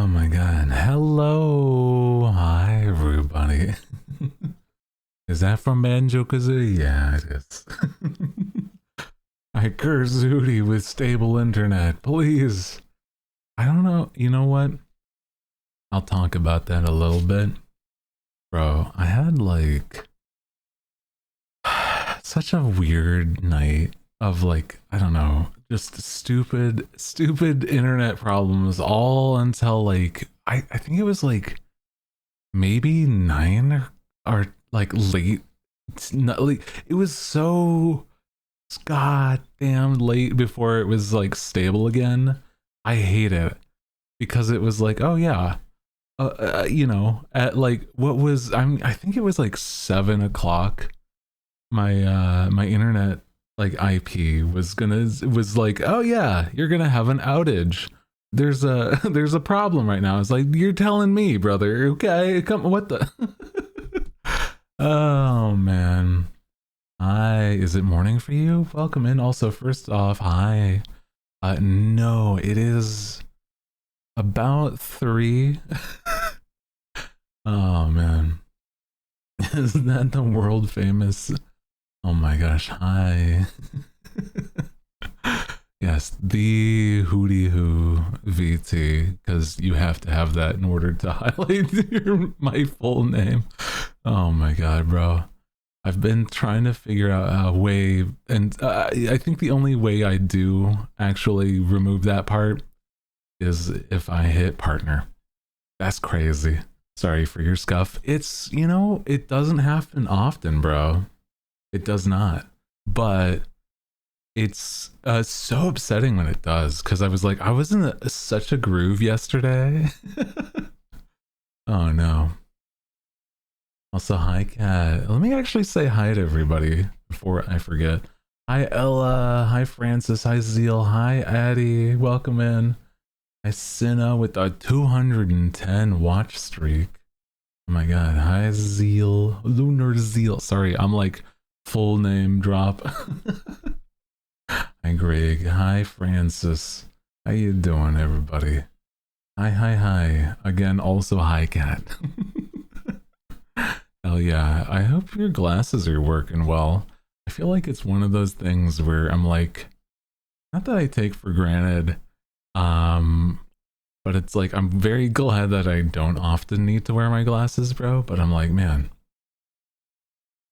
Oh my god. Hello. Hi, everybody. Is that from Banjo-Kazooie? Yeah, it is. I curse Hooty with stable internet. Please. I don't know. You know what? I'll talk about that a little bit. Bro, I had like such a weird night of like, I don't know, just stupid internet problems all until like, I think it was like maybe 9 or like late. It's not, like, it was so goddamn late before it was like stable again. I hate it because it was like, oh yeah, you know, at like what was I think it was like 7 o'clock. My internet like IP was like, oh yeah, you're gonna have an outage. There's a there's a problem right now. It's like, you're telling me, brother. Okay, come, what the oh man. Hi, is it morning for you? Welcome in. Also, first off, hi. No, it is about 3. Oh man. Isn't that the world famous? Oh my gosh, hi. Yes, the Hooty Hoo VT, because you have to have that in order to highlight my full name. Oh my god, bro. I've been trying to figure out a way, and I think the only way I do actually remove that part is if I hit partner. That's crazy. Sorry for your scuff. It's, you know, it doesn't happen often, bro. It does not. But it's so upsetting when it does, because I was like, I was in such a groove yesterday. Oh no. Also, hi, Kat. Let me actually say hi to everybody before I forget. Hi, Ella. Hi, Francis. Hi, Zeal. Hi, Addie. Welcome in. Hi, Cinna with a 210 watch streak. Oh my god. Hi, Zeal. Lunar Zeal. Sorry, I'm like full name drop. Hi, Greg. Hi, Francis. How you doing, everybody? Hi, hi, hi. Again, also hi, Kat. Hell yeah. I hope your glasses are working well. I feel like it's one of those things where I'm like, not that I take for granted, but it's like, I'm very glad that I don't often need to wear my glasses, bro. But I'm like, man,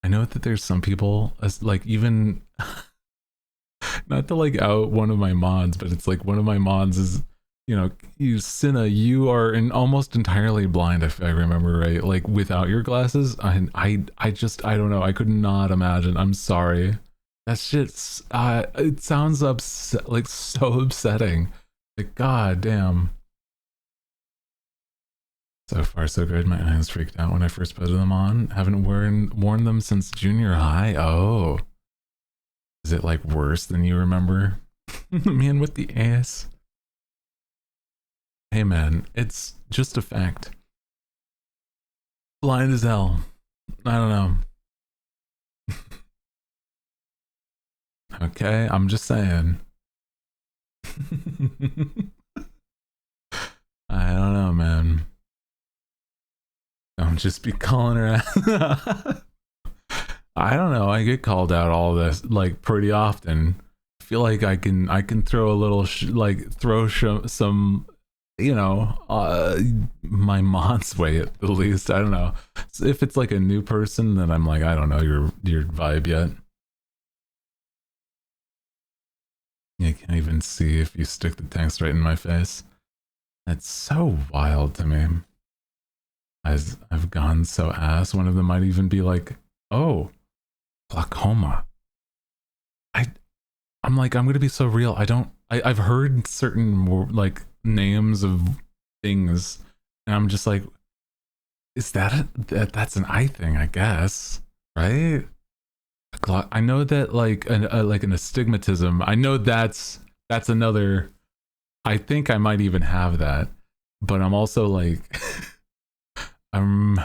I know that there's some people, as like, even not to like out one of my mods, but it's like one of my mods is, you know, you Cinna, you are almost entirely blind, if I remember right, like without your glasses. I just, I don't know, I could not imagine. I'm sorry. That shit's it sounds like so upsetting. Like, god damn. So far so good. My eyes freaked out when I first put them on. Haven't worn them since junior high. Oh, is it like worse than you remember? Man with the ass. Hey man, it's just a fact. Blind as hell. I don't know. Okay, I'm just saying. I don't know, man. Don't just be calling her out. I don't know. I get called out all this like pretty often. I feel like I can throw a little throw some, you know, my mod's way at the least. I don't know. So if it's like a new person, then I'm like, I don't know your vibe yet. You can't even see if you stick the text right in my face. That's so wild to me. I've gone so ass. One of them might even be like, oh, glaucoma. I'm like, I'm gonna be so real. I've heard certain like names of things, and I'm just like, is that's an eye thing, I guess, right? I know that like an astigmatism. I know that's another. I think I might even have that, but I'm also like, I'm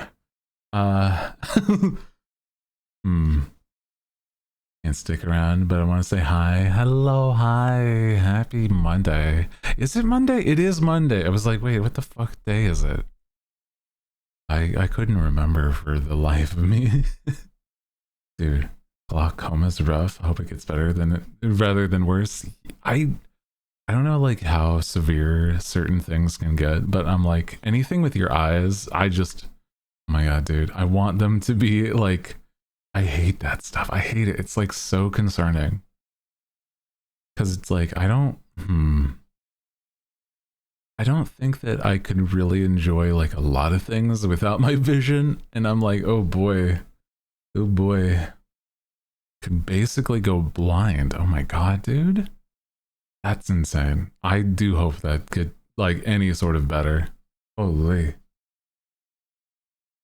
hmm. Can't stick around, but I want to say hi. Hello, hi. Happy Monday. Is it Monday? It is Monday. I was like, wait, what the fuck day is it? I couldn't remember for the life of me. Dude, glaucoma's rough. I hope it gets better rather than worse. I don't know like how severe certain things can get, but I'm like, anything with your eyes, oh my god, dude. I want them to be like, I hate that stuff. I hate it. It's like so concerning. Cause it's like, I don't think that I could really enjoy like a lot of things without my vision. And I'm like, oh boy, could basically go blind. Oh my god, dude. That's insane. I do hope that could like any sort of better. Holy.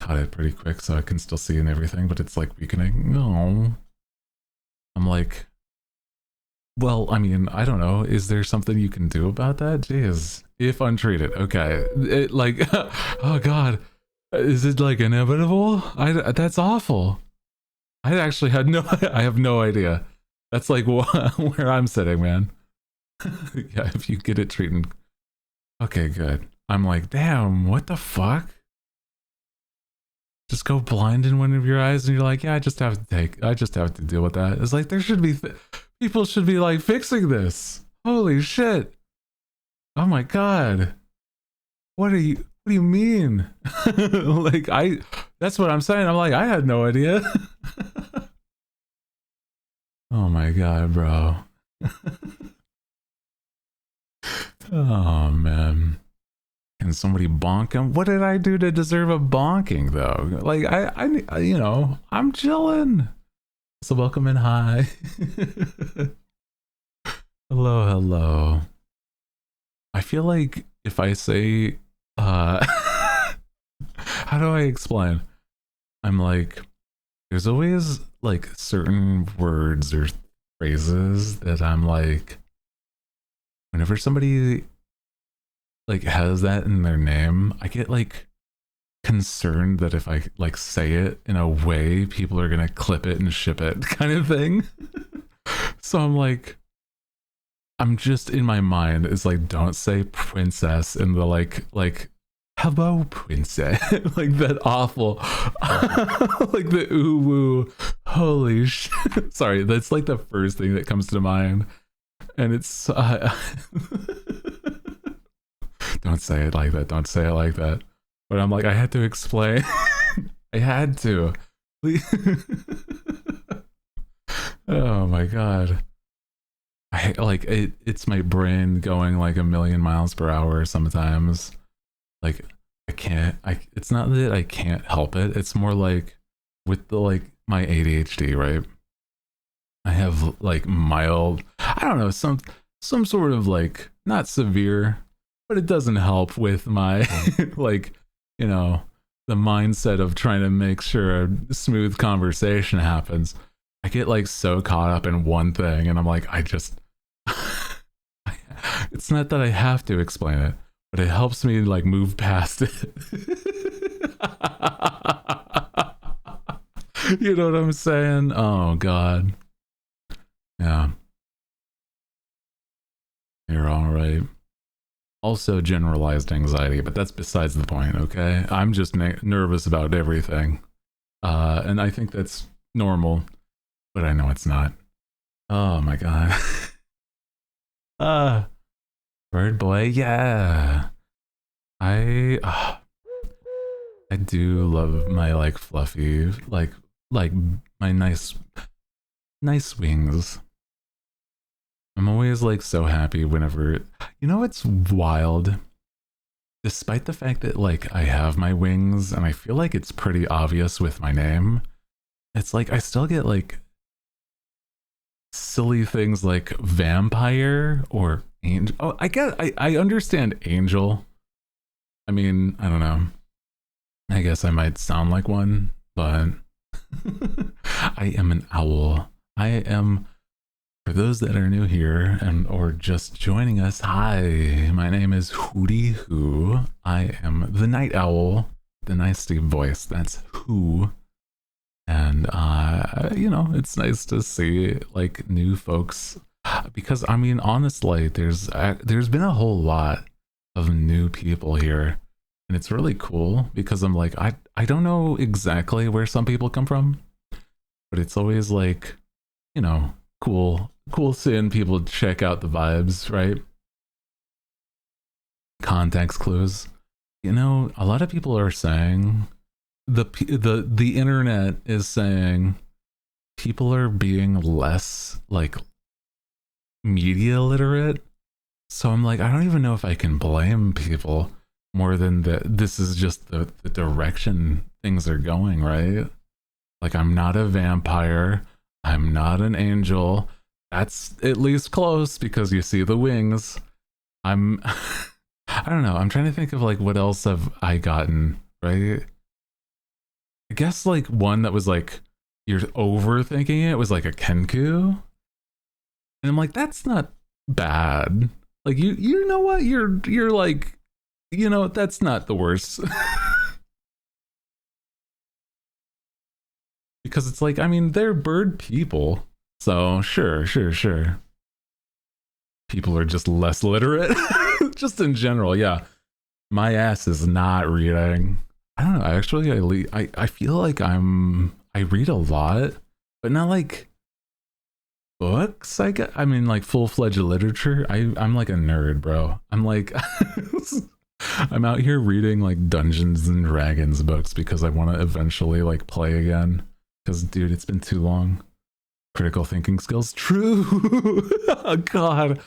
Caught it pretty quick so I can still see and everything, but it's like weakening. No. I'm like, well, I mean, I don't know. Is there something you can do about that? Jeez. If untreated. Okay. It like, oh god. Is it like inevitable? That's awful. I actually had I have no idea. That's like where I'm sitting, man. Yeah, if you get it treated. Okay, good. I'm like, damn, what the fuck? Just go blind in one of your eyes and you're like, yeah, I just have to deal with that. It's like, there should be, people should be like fixing this. Holy shit. Oh my god. What do you mean? Like, that's what I'm saying. I'm like, I had no idea. Oh my god, bro. Oh man. Can somebody bonk him? What did I do to deserve a bonking though? Like I you know, I'm chilling. So welcome and hi. Hello. I feel like if I say how do I explain? I'm like, there's always like certain words or phrases that I'm like, whenever somebody like has that in their name, I get like concerned that if I like say it in a way, people are gonna clip it and ship it kind of thing. So I'm like, I'm just in my mind, it's like, don't say princess in the like hello princess. Like that awful like the ooh woo. Holy shit. Sorry, that's like the first thing that comes to mind. And it's don't say it like that. Don't say it like that. But I'm like, I had to explain. I had to. Oh my god. I like it's my brain going like a million miles per hour sometimes. Like it's not that I can't help it. It's more like with the like my ADHD, right? I have like mild, I don't know, some sort of like not severe, but it doesn't help with my like, you know, the mindset of trying to make sure a smooth conversation happens. I get like so caught up in one thing and I'm like, it's not that I have to explain it, but it helps me like move past it. You know what I'm saying? Oh god. Yeah. You're all right. Also generalized anxiety, but that's besides the point, okay? I'm just nervous about everything. And I think that's normal, but I know it's not. Oh my god. Bird boy, yeah. I do love my like fluffy, like my nice wings. I'm always like so happy whenever, you know, it's wild. Despite the fact that like I have my wings and I feel like it's pretty obvious with my name, it's like I still get like silly things like vampire or angel. Oh, I understand angel. I mean, I don't know. I guess I might sound like one, but I am an owl. I am, for those that are new here and or just joining us, hi, my name is Hooty Who. I am the night owl, the nice deep voice. That's who. And you know, it's nice to see like new folks because I mean, honestly, there's been a whole lot of new people here, and it's really cool because I'm like, I don't know exactly where some people come from, but it's always like, you know, cool seeing people check out the vibes, right? Context clues. You know, a lot of people are saying the internet is saying people are being less like media literate. So I'm like, I don't even know if I can blame people more than that. This is just the direction things are going, right? Like, I'm not a vampire. I'm not an angel. That's at least close because you see the wings. I'm, I don't know. I'm trying to think of like what else have I gotten, right? I guess like one that was like, you're overthinking it was like a Kenku. And I'm like, that's not bad. Like you know what? You're like, you know, that's not the worst. Because it's like, I mean, they're bird people. So sure. People are just less literate. Just in general, yeah. My ass is not reading. I don't know. Actually, I feel like I read a lot, but not like books. I mean, like full fledged literature. I'm like a nerd, bro. I'm like, I'm out here reading like Dungeons and Dragons books because I want to eventually like play again. Because dude, it's been too long. Critical thinking skills. True. Oh god.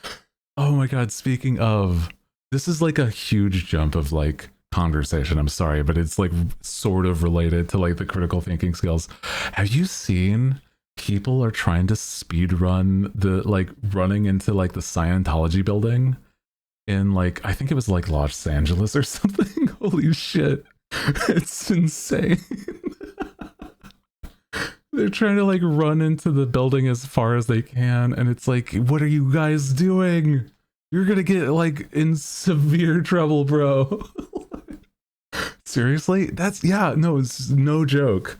Oh my god. Speaking of, this is like a huge jump of like conversation. I'm sorry, but it's like sort of related to like the critical thinking skills. Have you seen people are trying to speed run the like running into like the Scientology building in like I think it was like Los Angeles or something? Holy shit. It's insane. They're trying to like run into the building as far as they can, and it's like, what are you guys doing? You're gonna get like in severe trouble, bro. Seriously? That's yeah, no, it's no joke.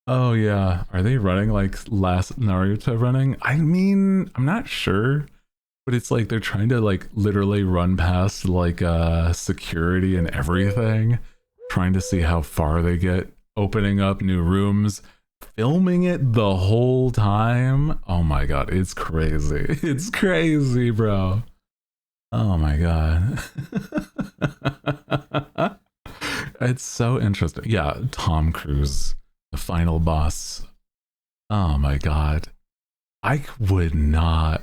Oh yeah. Are they running like last Naruto running? I mean, I'm not sure, but it's like they're trying to like literally run past like security and everything, trying to see how far they get, opening up new rooms, filming it the whole time. Oh my god, it's crazy. It's crazy, bro. Oh my god. It's so interesting. Yeah, Tom Cruise, the final boss. Oh my god. I would not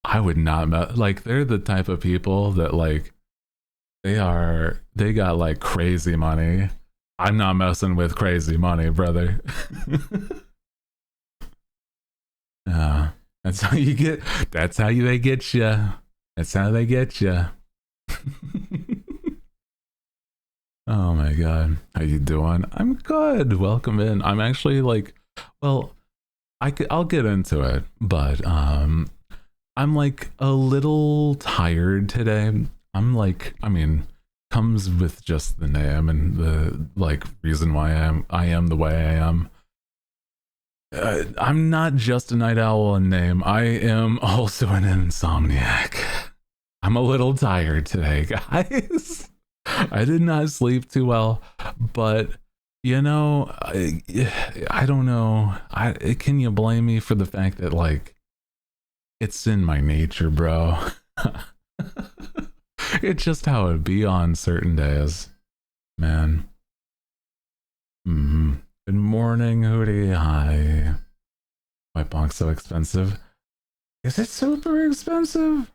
like they're the type of people that like they got like crazy money. I'm not messing with crazy money, brother. Yeah, that's how you get. That's how they get you. That's how they get you. Oh my god, how you doing? I'm good. Welcome in. I'm actually like, well, I'll get into it, but I'm like a little tired today. I'm like, I mean, comes with just the name and the like reason why I am the way I am. I'm not just a night owl in name. I am also an insomniac. I'm a little tired today, guys. I did not sleep too well, but you know, I don't know. Can you blame me for the fact that like it's in my nature, bro? It's just how it be on certain days, man. Good morning, Hooty. Hi. My bonk's so expensive. Is it super expensive?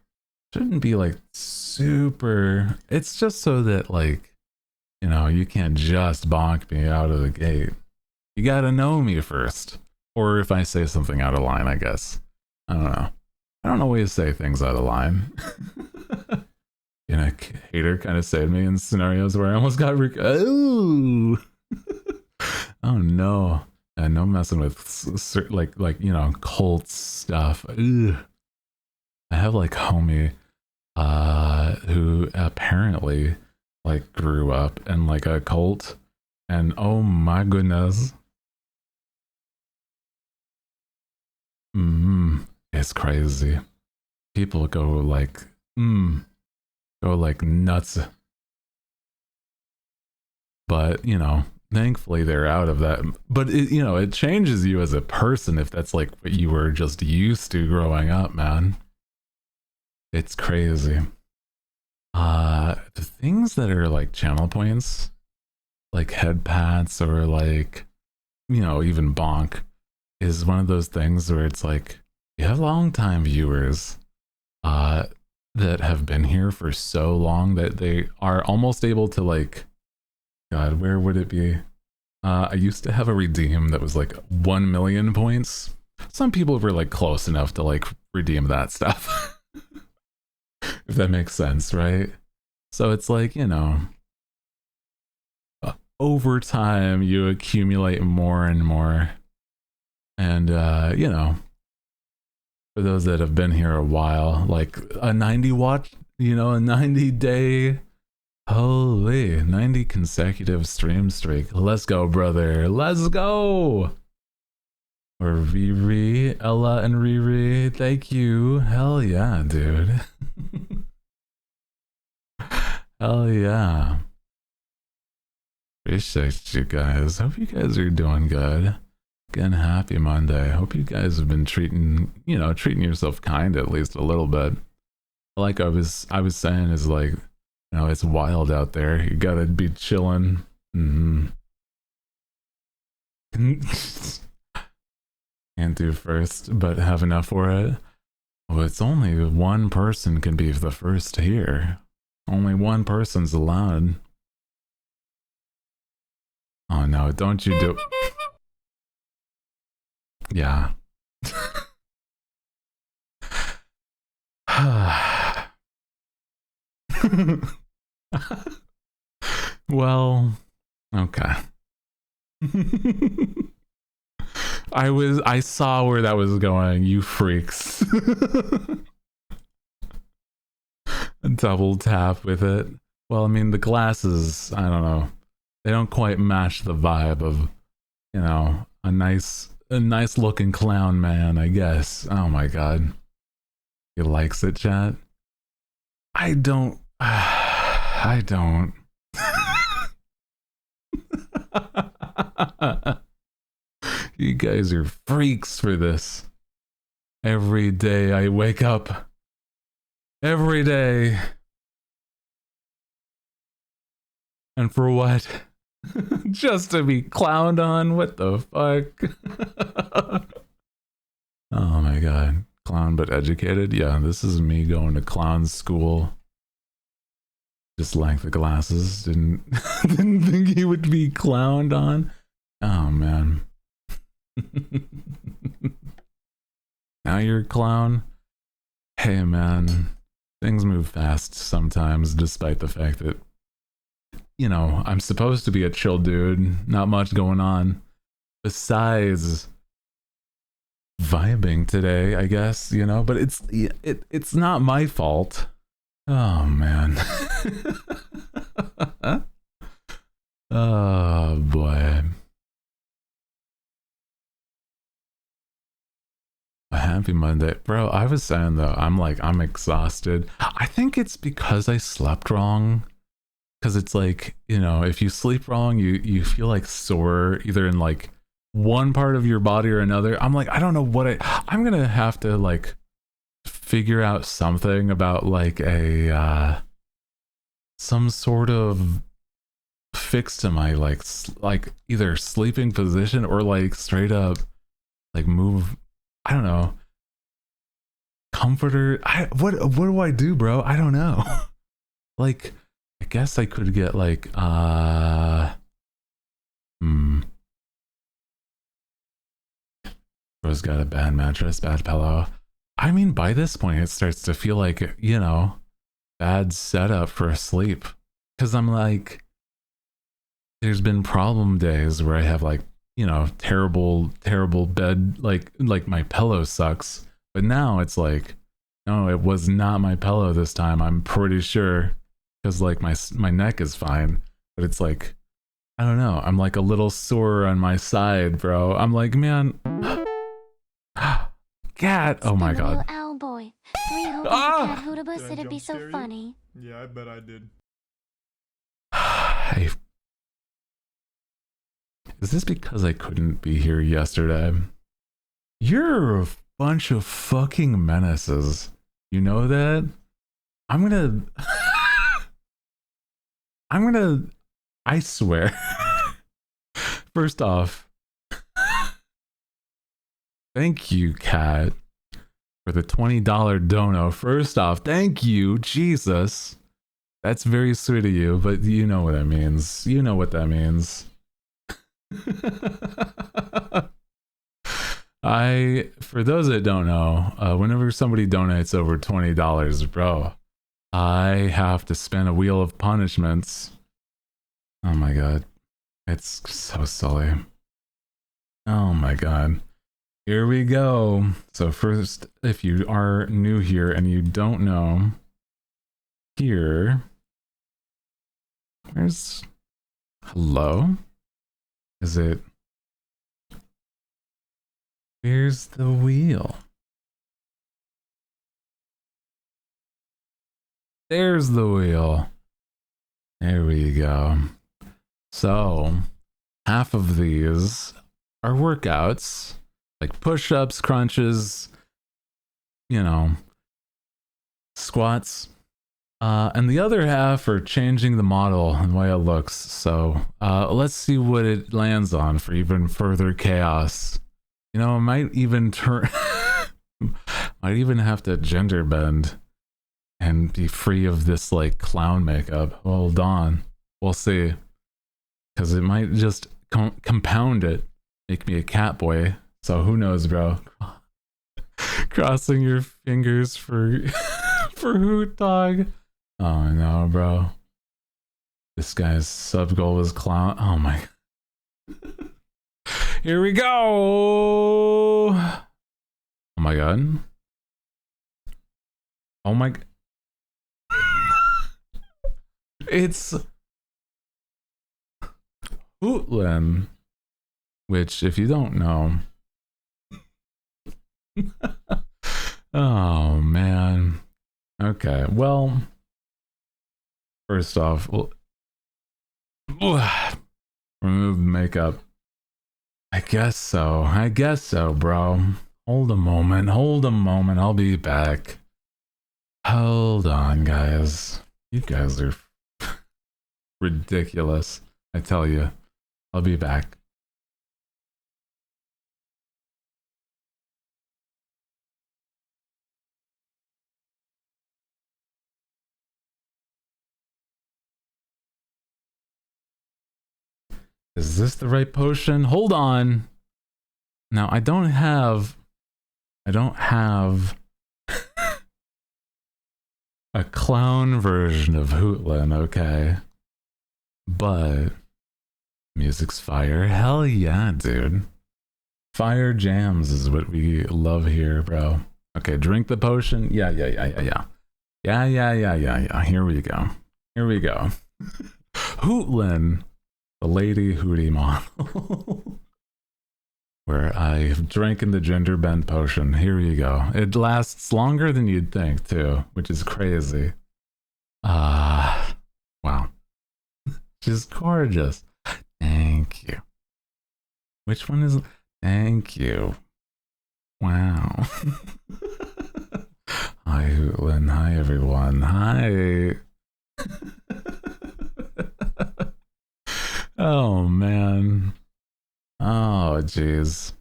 Shouldn't be like super. It's just so that like, you know, you can't just bonk me out of the gate. You gotta know me first. Or if I say something out of line, I guess. I don't know. I don't always say things out of line. You know, hater kind of saved me in scenarios where I almost got oh. Oh no. And no messing with like you know, cult stuff. Ugh. I have like homie who apparently like grew up in like a cult, and oh my goodness, It's crazy. People go like nuts. But, you know, thankfully they're out of that. But it changes you as a person if that's like what you were just used to growing up, man. It's crazy. The things that are like channel points, like head pats or like, even bonk, is one of those things where it's like you have long time viewers that have been here for so long that they are almost able to like, God, where would it be? I used to have a redeem that was like 1 million points. Some people were like close enough to like redeem that stuff. If that makes sense, right? So it's like, over time you accumulate more and more. And, for those that have been here a while, like a 90 watch, a 90 day, holy 90 consecutive stream streak. Let's go, brother. Let's go. Or Riri, Ella and Riri, thank you. Hell yeah, dude. Hell yeah. Appreciate you guys. Hope you guys are doing good. Again, happy Monday. Hope you guys have been treating yourself kind at least a little bit. Like I was saying, is like, it's wild out there. You gotta be chilling. Can't do first, but have enough for it. Well, it's only one person can be the first here. Only one person's allowed. Oh no, don't you do... Yeah. Well, okay. I saw where that was going, you freaks. Double tap with it. Well, I mean, the glasses, I don't know. They don't quite match the vibe of, a nice looking clown man, I guess. Oh my god. He likes it, chat? I don't. I don't. You guys are freaks for this. Every day I wake up. Every day. And for what? Just to be clowned on? What the fuck? Oh my god. Clown but educated? Yeah, this is me going to clown school. Just like the glasses. Didn't think he would be clowned on. Oh man. Now you're a clown? Hey man. Things move fast sometimes, despite the fact that, I'm supposed to be a chill dude. Not much going on. Besides vibing today, I guess, but it's not my fault. Oh man. Oh boy. A happy Monday. Bro, I was saying though, I'm exhausted. I think it's because I slept wrong. Because it's like, if you sleep wrong, you feel like sore either in like one part of your body or another. I'm like, I don't know what I'm gonna have to like figure out something about like a some sort of fix to my like either sleeping position or like straight up like move. I don't know. Comforter. What do I do, bro? I don't know. Like, I guess I could get like Bro's got a bad mattress, bad pillow. I mean, by this point it starts to feel like, bad setup for sleep. Cause I'm like, there's been problem days where I have like, terrible bed, like my pillow sucks. But now it's like, no, it was not my pillow this time. I'm pretty sure. Because like my neck is fine, but it's like, I don't know, I'm like a little sore on my side, bro. I'm like, man, cat. Oh my god. Owl boy. 3 hoping cat Hooty said it'd be so funny. Yeah, I bet I did. Hey. Is this because I couldn't be here yesterday? You're a bunch of fucking menaces. You know that? I'm gonna... I swear. First off, thank you, cat, for the $20 dono. First off, thank you, Jesus. That's very sweet of you, but you know what that means. You know what that means. For those that don't know, whenever somebody donates over $20, bro, I have to spin a wheel of punishments. Oh my god. It's so silly. Oh my god. Here we go. So first, if you are new here and you don't know, here, where's, hello? Is it, where's the wheel? There's the wheel. There we go. So, half of these are workouts, like push-ups, crunches, you know, squats. And the other half are changing the model and the way it looks. So, let's see what it lands on for even further chaos. You know, it might even turn... might even have to gender bend and be free of this, like, clown makeup. Hold on. We'll see. Because it might just compound it. Make me a cat boy. So who knows, bro? Crossing your fingers for for Hoot Dog. Oh no, bro. This guy's sub goal was clown. Oh my. Here we go. Oh my god. Oh my. It's Hootlin, which, if you don't know, oh man. Okay, well, first off, remove makeup. I guess so, bro. Hold a moment, I'll be back. Hold on, guys. You guys are ridiculous, I tell you. I'll be back. Is this the right potion? Hold on. Now, I don't have a clown version of Hootlin, okay? But music's fire. Hell yeah, dude. Fire jams is what we love here, bro. Okay, drink the potion. Yeah. Yeah. Here we go. Hootlin, the Lady Hooty model. Where I've drinking the gender bend potion. Here you go. It lasts longer than you'd think, too, which is crazy. Wow. She's gorgeous. Thank you. Which one is... Thank you. Wow. Hi, Hootlin. Hi, everyone. Hi. Oh, man. Oh, jeez.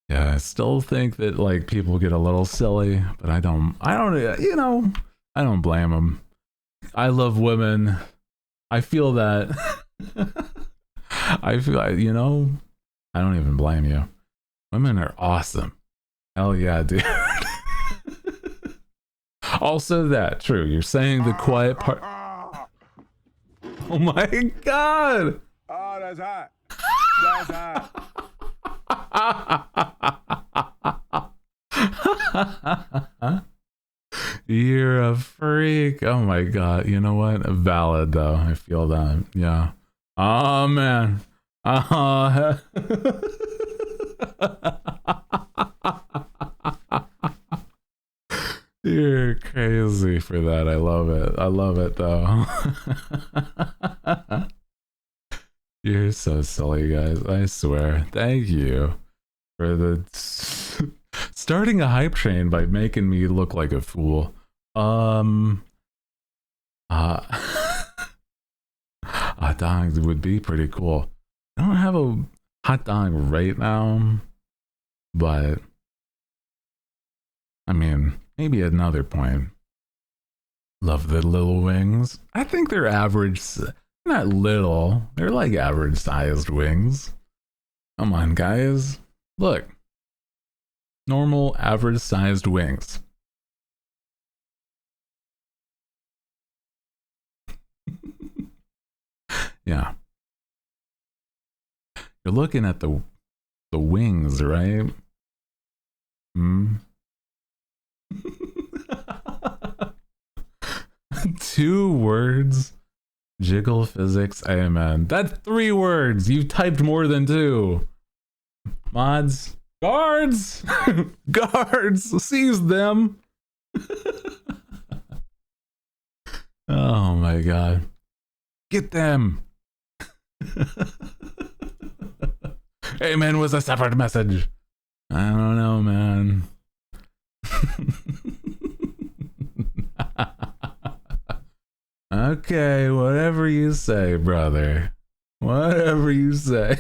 Yeah, I still think that, like, people get a little silly, but I don't, you know, I don't blame them. I love women. I feel that. You know, I don't even blame you. Women are awesome. Hell yeah, dude. Also that, true. You're saying the quiet part. Oh my god! Oh, that's hot. That's hot. You're a freak. Oh my god. You know what? Valid though. I feel that. Yeah. Oh man. You're crazy for that. I love it. I love it though. You're so silly, guys. I swear. Thank you for the starting a hype train by making me look like a fool. Hot dogs would be pretty cool. I don't have a hot dog right now, but I mean, maybe at another point. Love the little wings. I think they're average, not little. They're like average sized wings. Come on, guys. Look. Normal, average sized wings. Yeah. You're looking at the wings, right? Hmm. 2 words. Jiggle physics. Amen. That's 3 words. You typed more than 2. Mods. Guards. Guards. Seize them. Oh my god. Get them. Amen was a separate message. I don't know, man. Okay, whatever you say, brother. Whatever you say.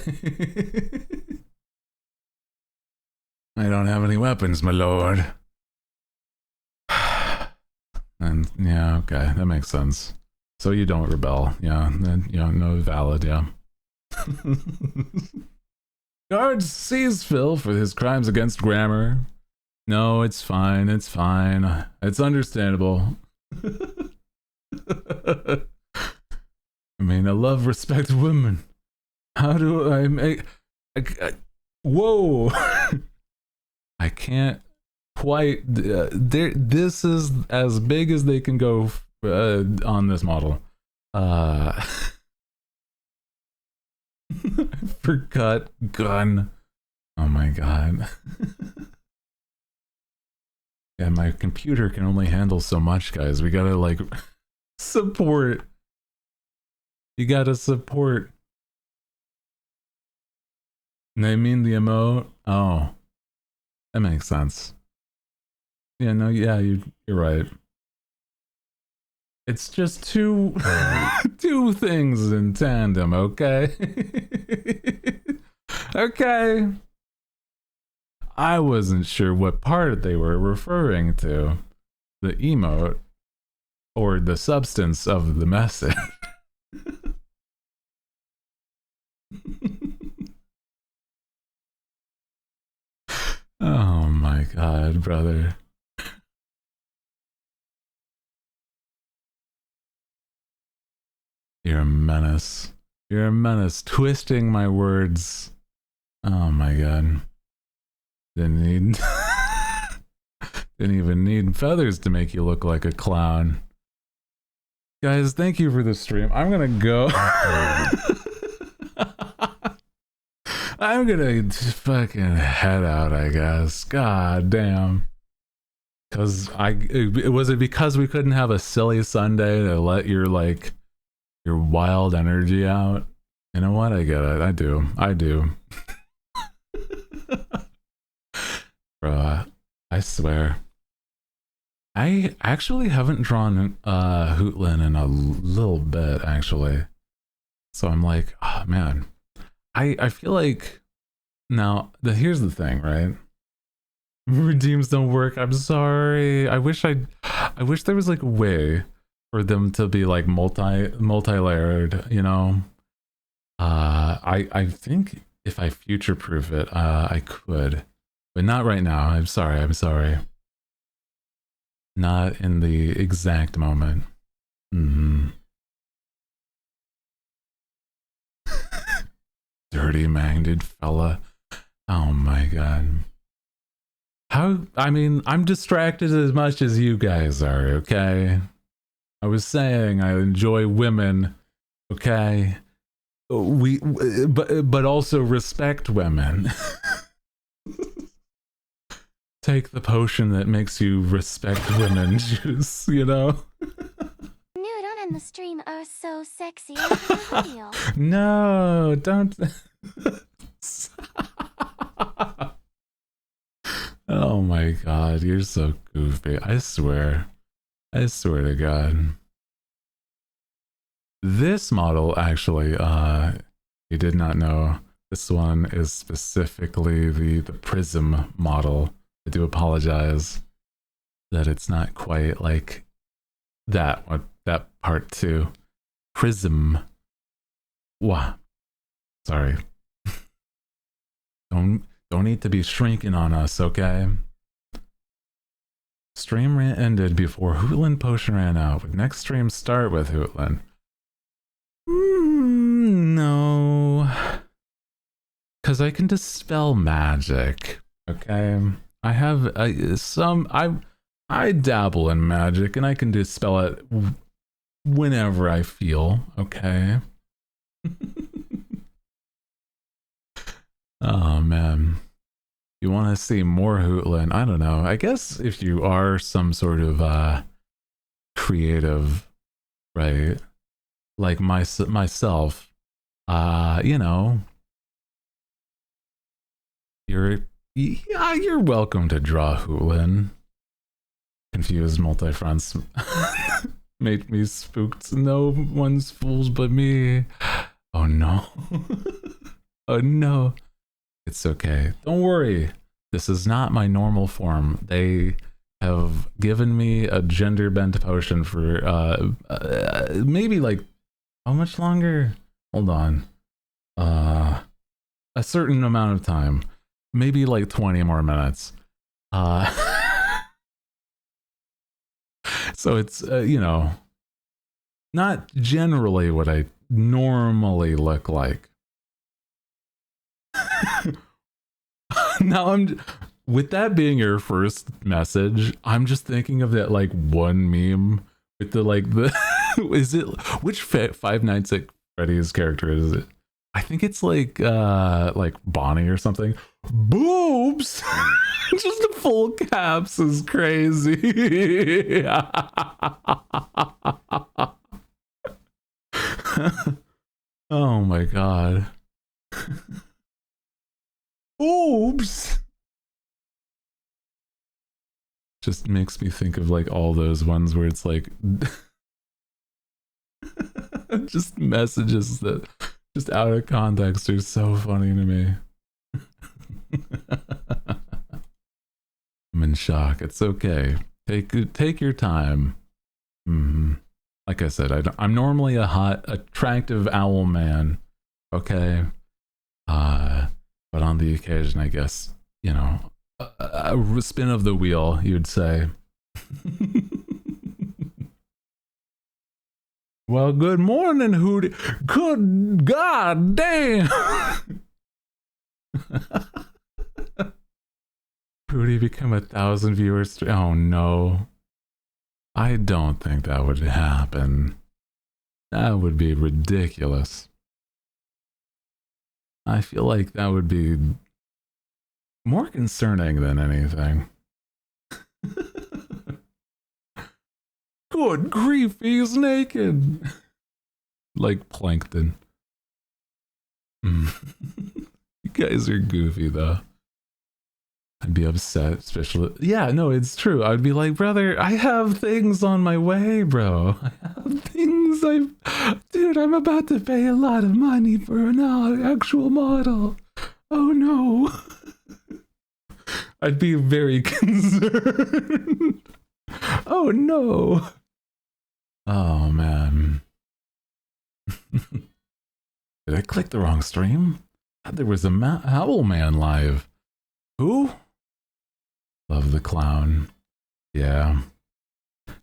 I don't have any weapons, my lord. And yeah, okay, that makes sense. So you don't rebel, yeah, no valid, yeah. Guards seize Phil for his crimes against grammar. No, it's fine, it's fine. It's understandable. I mean, I love, respect women. How do I make... whoa! I can't quite... this is as big as they can go on this model. I forgot gun. Oh my god. Yeah, my computer can only handle so much, guys. We gotta, like, support. You gotta support. They mean the emote? Oh. That makes sense. Yeah, no, yeah, you're right. It's just two things in tandem, okay? Okay. I wasn't sure what part they were referring to. The emote or the substance of the message. Oh my god, brother. You're a menace. You're a menace, twisting my words. Oh my god. Didn't need... Didn't even need feathers to make you look like a clown. Guys, thank you for the stream. I'm gonna go. I'm gonna fucking head out, I guess. God damn. Cause was it because we couldn't have a silly Sunday to let your, like, your wild energy out? You know what? I get it. I do. Bro, I swear. I actually haven't drawn Hootlin in a little bit, actually. So I'm like, oh man. I feel like now here's the thing, right? Redeems don't work. I'm sorry. I wish there was like a way for them to be like multi-layered, you know? I think if I future-proof it, I could. But not right now. I'm sorry. Not in the exact moment. Dirty-minded fella. Oh my god. I mean, I'm distracted as much as you guys are, okay? I was saying I enjoy women, okay? But also respect women. take the potion that makes you respect women juice, you know? Nude on the stream are so sexy. I feel video. No, don't. Oh my god, you're so goofy. I swear. I swear to god. This model, actually, you did not know. This one is specifically the Prism model. I do apologize that it's not quite like that part too. Prism. Wow. Sorry. Don't need to be shrinking on us, okay? Stream ended before Hootland potion ran out. Would next stream start with Hootland? No. Because I can dispel magic, okay? I dabble in magic and I can dispel it whenever I feel, okay? Oh man. You want to see more Hootland? I don't know. I guess if you are some sort of creative, right? Like myself, you know, you're welcome to draw Hootland. Confused multi-fronts made me spooked. No one's fools but me. Oh no. Oh no. It's okay. Don't worry. This is not my normal form. They have given me a gender bent potion for maybe like how much longer? Hold on. A certain amount of time. Maybe like 20 more minutes. So it's you know, not generally what I normally look like. Now with that being your first message, I'm just thinking of that like one meme with the like the is it which Five Nights at Freddy's character is it? I think it's like Bonnie or something. Boobs. Just the full caps is crazy. Oh my god. Oops. Just makes me think of like all those ones where it's like just messages that just out of context are so funny to me. I'm in shock. It's okay. Take your time. Like I said, I'm normally a hot, attractive owl man. Okay. But on the occasion, I guess, you know, a spin of the wheel, you'd say. Well, good morning, Hooty. Good god damn. Hooty become 1,000 viewers. Oh no. I don't think that would happen. That would be ridiculous. I feel like that would be more concerning than anything. Good grief, he's naked. Like plankton. You guys are goofy though. I'd be upset, especially. Yeah, no, it's true. I'd be like, brother, I have things on my way, bro. I have things. Dude, I'm about to pay a lot of money for an actual model. Oh no. I'd be very concerned. Oh no. Oh man. Did I click the wrong stream? There was a Owl Man live. Who? Love the clown. Yeah.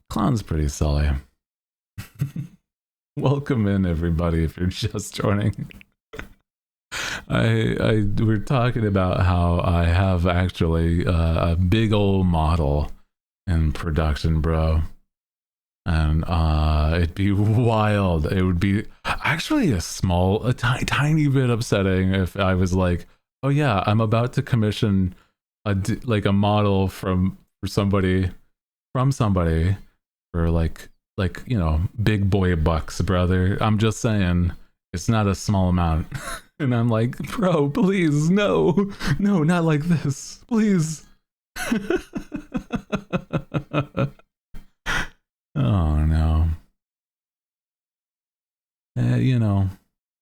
Clown's pretty silly. Welcome in, everybody, if you're just joining. We're talking about how I have actually a big old model in production, bro. And it'd be wild. It would be actually a tiny bit upsetting if I was like, oh yeah, I'm about to commission like a model from somebody for like you know, big boy bucks, brother. I'm just saying, it's not a small amount. And I'm like, bro, please, no, not like this, please. Oh no. You know,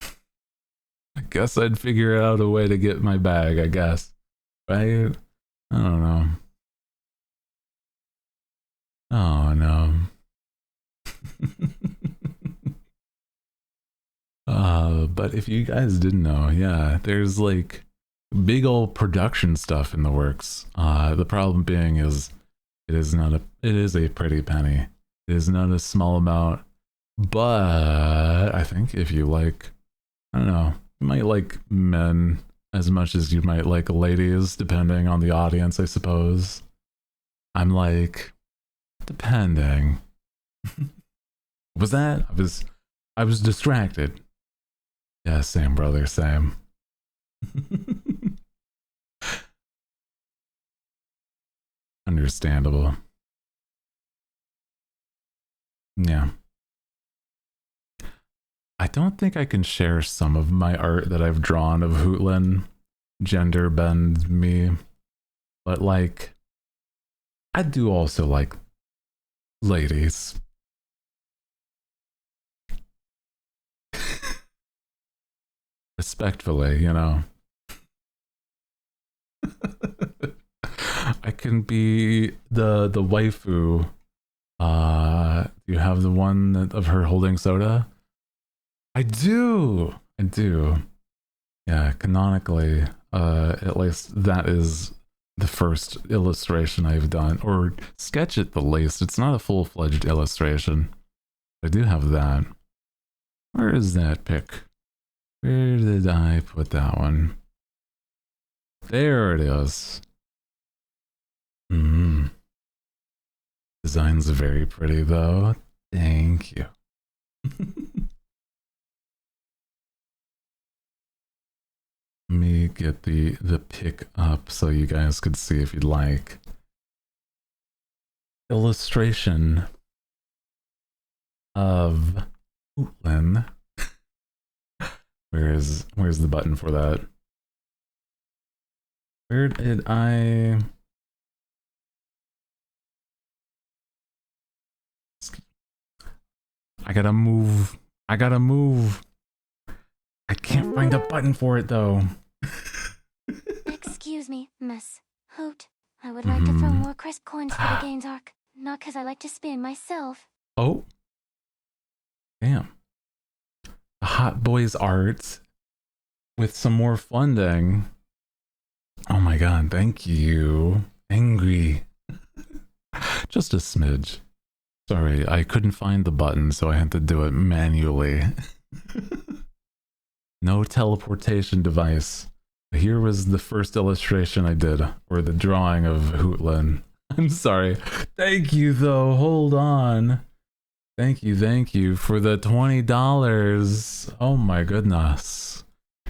I guess I'd figure out a way to get my bag, I guess. Right? I don't know. Oh no. But if you guys didn't know, yeah, there's like big old production stuff in the works. The problem being is it is a pretty penny. It is not a small amount, but I think if you like, I don't know, you might like men as much as you might like ladies, depending on the audience, I suppose. I'm like, depending. Was that? I was distracted. Yeah, same, brother, same. Understandable. Yeah. I don't think I can share some of my art that I've drawn of Hootlin. Gender bend me. But like, I do also like ladies. Respectfully, you know. I can be the waifu. Do you have the one of her holding soda? I do. Yeah, canonically, at least that is the first illustration I've done, or sketch at the least. It's not a full-fledged illustration. I do have that. Where is that pic? Where did I put that one? There it is. Design's very pretty though. Thank you. Let me get the pic up so you guys could see if you'd like. Illustration of Hootlin. Where's the button for that? Where did I gotta move. I can't find a button for it though. Excuse me, Miss Hoot. I would like to throw more crisp coins for the gains arc. Not because I like to spin myself. Oh. Damn. The Hot Boys art with some more funding. Oh my god, thank you. Angry. Just a smidge. Sorry, I couldn't find the button, so I had to do it manually. No teleportation device. Here was the first illustration I did, or the drawing of Hootlin. I'm sorry. Thank you, though. Hold on. Thank you for the $20. Oh my goodness.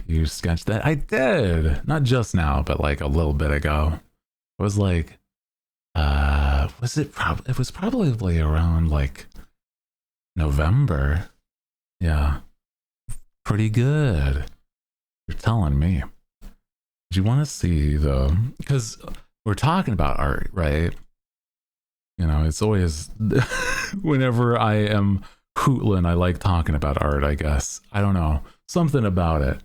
You sketched that? I did. Not just now, but like a little bit ago. It was like, it was probably around like November. Yeah. Pretty good. You're telling me. Do you want to see though? Because we're talking about art, right? You know, it's always whenever I am Hootlin, I like talking about art, I guess. I don't know. Something about it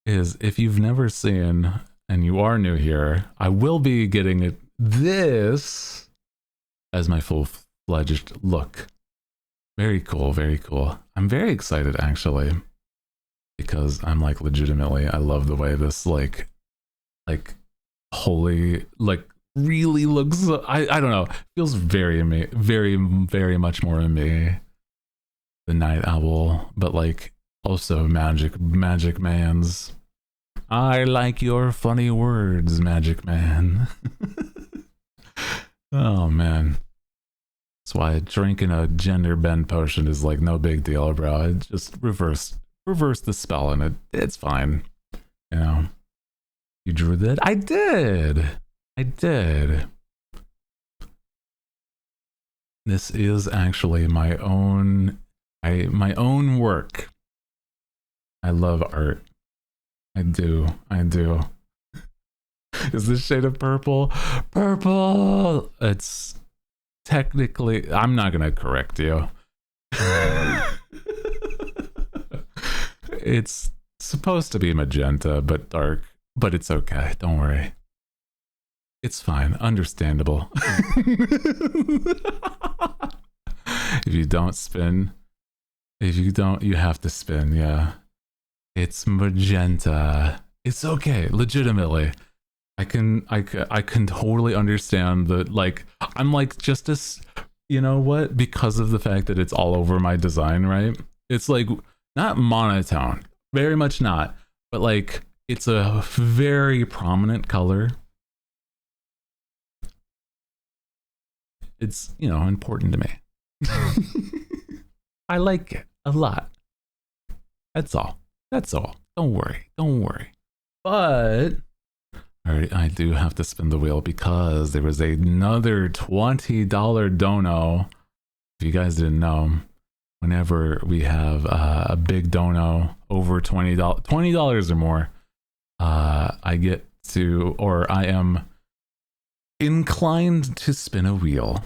is, if you've never seen and you are new here, I will be getting this as my full-fledged look. Very cool, very cool. I'm very excited actually, because I'm like legitimately, I love the way this like holy, like really looks, I don't know, feels very much more in me, the Night Owl, but like also magic man's. I like your funny words, Magic Man. Oh man, that's why drinking a gender bend potion is like no big deal, bro. I just reverse the spell and it's fine. You know, you drew that? I did. I did. This is actually my own work. I love art. I do. Is this shade of purple? Purple! It's technically... I'm not gonna correct you. It's supposed to be magenta, but dark. But it's okay. Don't worry. It's fine. Understandable. If you don't spin... If you don't, you have to spin, yeah. It's magenta. It's okay, legitimately. I can totally understand that, like, I'm like, just as, you know what, because of the fact that it's all over my design, right? It's like, not monotone, very much not, but like, it's a very prominent color. It's, you know, important to me. I like it a lot. That's all. Don't worry. But I do have to spin the wheel because there was another $20 dono. If you guys didn't know, whenever we have a big dono over $20 or more, I get to, or I am inclined to spin a wheel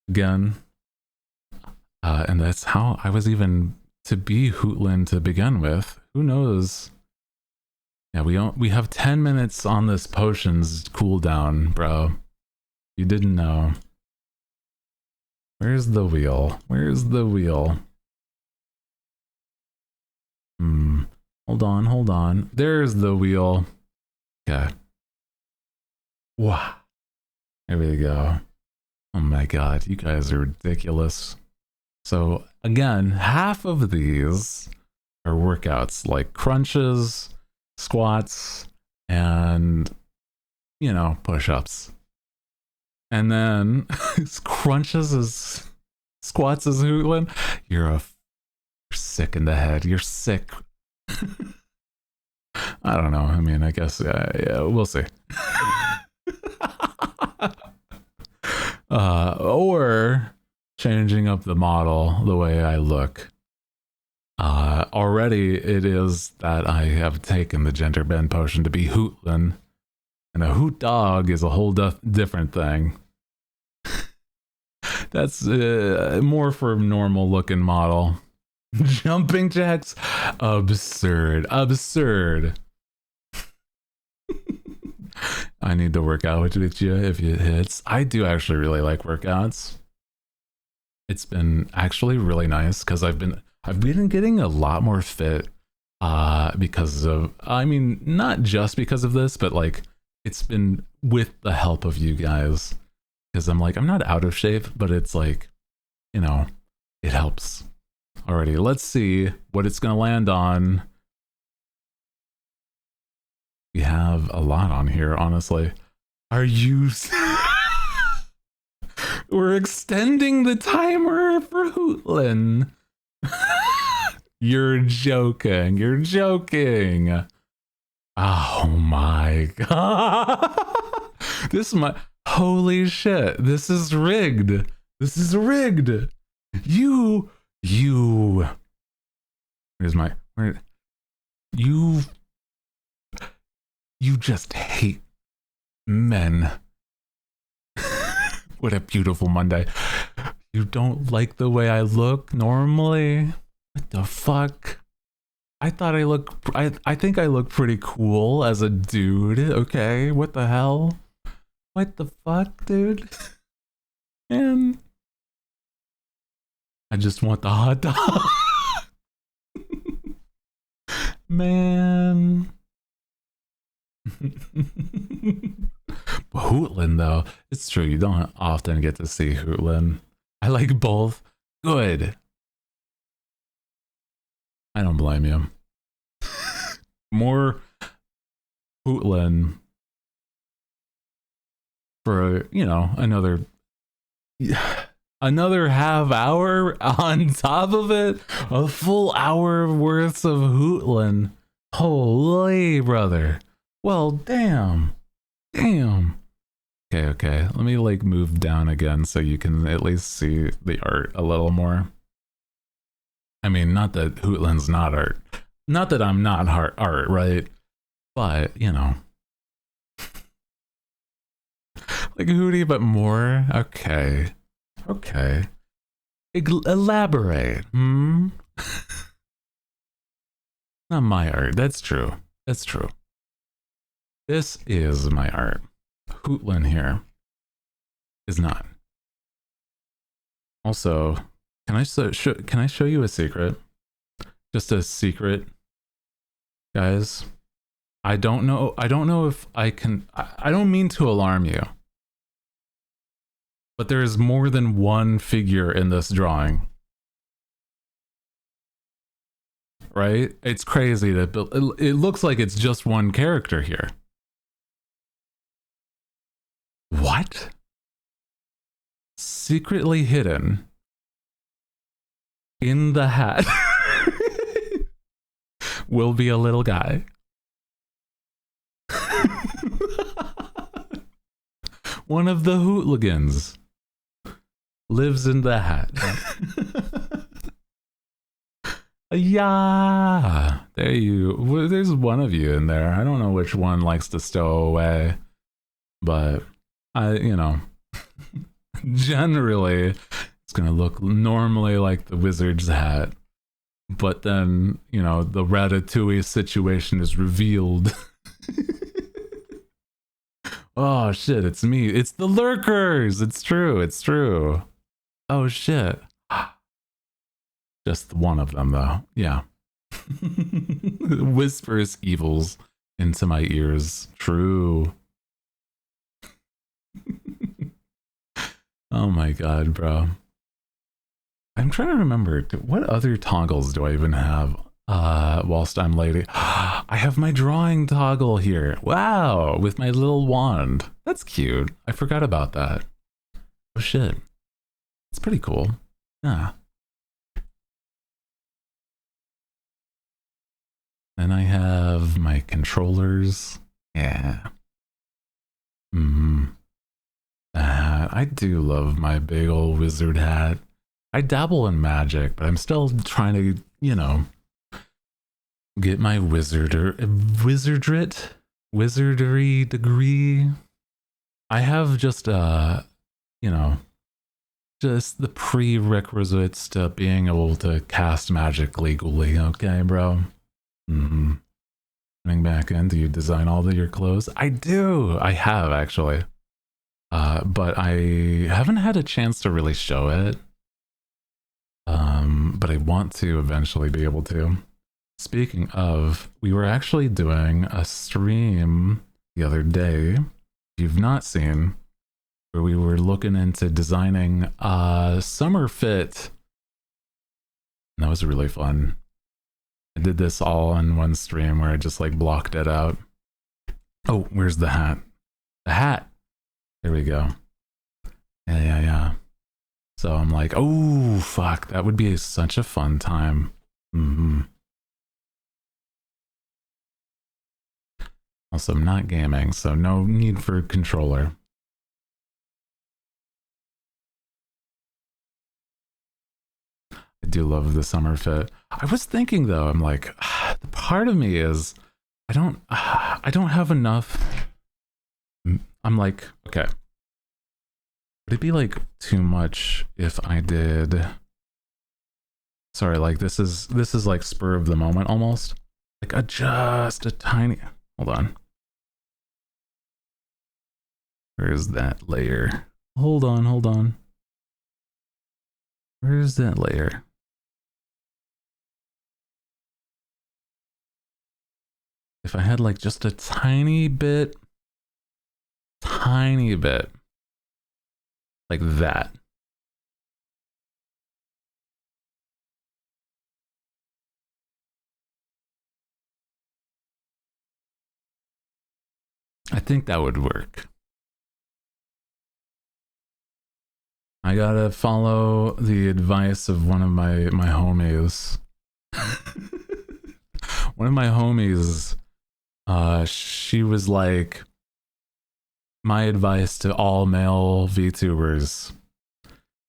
again. And that's how I was even to be Hootlin to begin with. Who knows? Yeah, we have 10 minutes on this potions cooldown, bro. You didn't know. Where's the wheel? Hold on. There's the wheel. Okay. Wow. There we go. Oh my god, you guys are ridiculous. So again, half of these are workouts like crunches, squats, and, you know, push-ups. And then crunches is squats is Hootlin. You're sick in the head. You're sick. I don't know. I mean, I guess yeah, we'll see. Or changing up the model the way I look. Already it is that I have taken the gender bend potion to be Hootlin, and a hoot dog is a whole different thing. That's more for a normal looking model. Jumping jacks, absurd. I need to work out with you if it hits. I do actually really like workouts. It's been actually really nice because I've been getting a lot more fit because of, I mean, not just because of this, but like it's been with the help of you guys, because I'm like, I'm not out of shape, but it's like, you know, it helps. Alrighty, let's see what it's gonna land on. We have a lot on here, honestly. Are you... We're extending the timer for Hootlin. You're joking. Oh my god. This is my... Holy shit. This is rigged. You... Where's my... You just hate men. What a beautiful Monday. You don't like the way I look normally? What the fuck? I thought I think I look pretty cool as a dude, okay? What the hell? What the fuck, dude? Man. I just want the hot dog. Man. But Hootlin, though, it's true, you don't often get to see Hootlin. I like both. Good. I don't blame you. More Hootlin for, you know, another half hour on top of it. A full hour worth of Hootlin. Holy brother. Well, damn. Okay. Let me like move down again so you can at least see the art a little more. I mean, not that Hootland's not art. Not that I'm not art, right? But, you know. Like Hooty, but more? Okay. Elaborate. Not my art. That's true. This is my art. Hootland here is not. Also, can I show you a secret? Just a secret, guys. I don't know if I can. I don't mean to alarm you, but there is more than one figure in this drawing. Right? It's crazy that it looks like it's just one character here. What? Secretly hidden in the hat will be a little guy. One of the hooligans lives in the hat. Yeah, there's one of you in there. I don't know which one likes to stow away, but generally it's gonna look normally like the wizard's hat, but then the Ratatouille situation is revealed. Oh shit, it's me. It's the lurkers. It's true. Oh shit. Just one of them though. Yeah. Whispers evils into my ears. True. Oh my god, bro. I'm trying to remember, what other toggles do I even have whilst I'm lady? I have my drawing toggle here. Wow, with my little wand. That's cute. I forgot about that. Oh shit. It's pretty cool. Yeah. Then I have my controllers. Yeah. I do love my big old wizard hat. I dabble in magic, but I'm still trying to, get my wizardry degree. I have just just the prerequisites to being able to cast magic legally, okay, bro? Coming back in, do you design all of your clothes? I do. I have actually, but I haven't had a chance to really show it. But I want to eventually be able to. Speaking of, we were actually doing a stream the other day, if you've not seen, where we were looking into designing a summer fit. And that was really fun. I did this all in one stream where I just like blocked it out. Oh, where's the hat? The hat! There we go. Yeah. So I'm like, oh, fuck, that would be such a fun time. Also, I'm not gaming, so no need for a controller. I do love the summer fit. I was thinking though, I'm like, the part of me is, I don't have enough. I'm like, okay. Would it be like too much if I did? Sorry, like this is like spur of the moment almost. Like just a tiny. Hold on. Where's that layer? Hold on. Where's that layer? If I had like just a tiny bit. Like that. I think that would work. I gotta follow the advice of one of my homies. One of my homies, she was like, my advice to all male VTubers,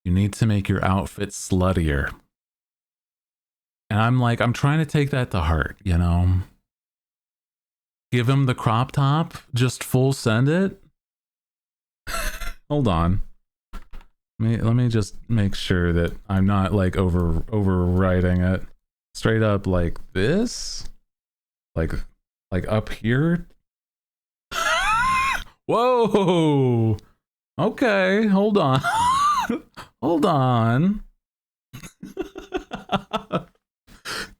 you need to make your outfit sluttier. And I'm trying to take that to heart, you know? Give him the crop top, just full send it. Hold on. Let me just make sure that I'm not like overwriting it. Straight up like this? Like up here? Whoa! Okay, hold on. Hold on.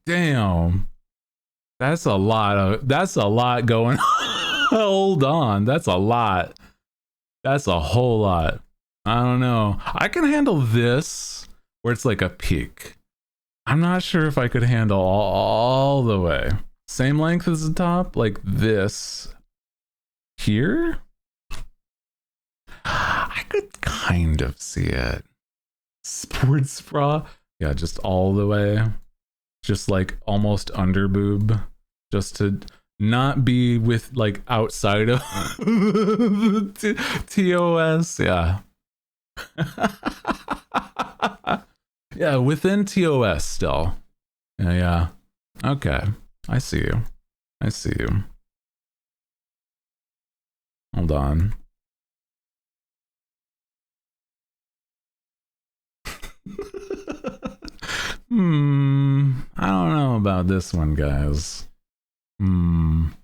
Damn. That's a lot going on. Hold on. That's a lot. That's a whole lot. I don't know. I can handle this where it's like a peak. I'm not sure if I could handle all the way. Same length as the top, like this here. I could kind of see it. Sports bra. Yeah, just all the way. Just like almost under boob. Just to not be with like outside of TOS. Yeah. Yeah, within TOS still. Yeah. Okay. I see you. I see you. Hold on. I don't know about this one, guys. Might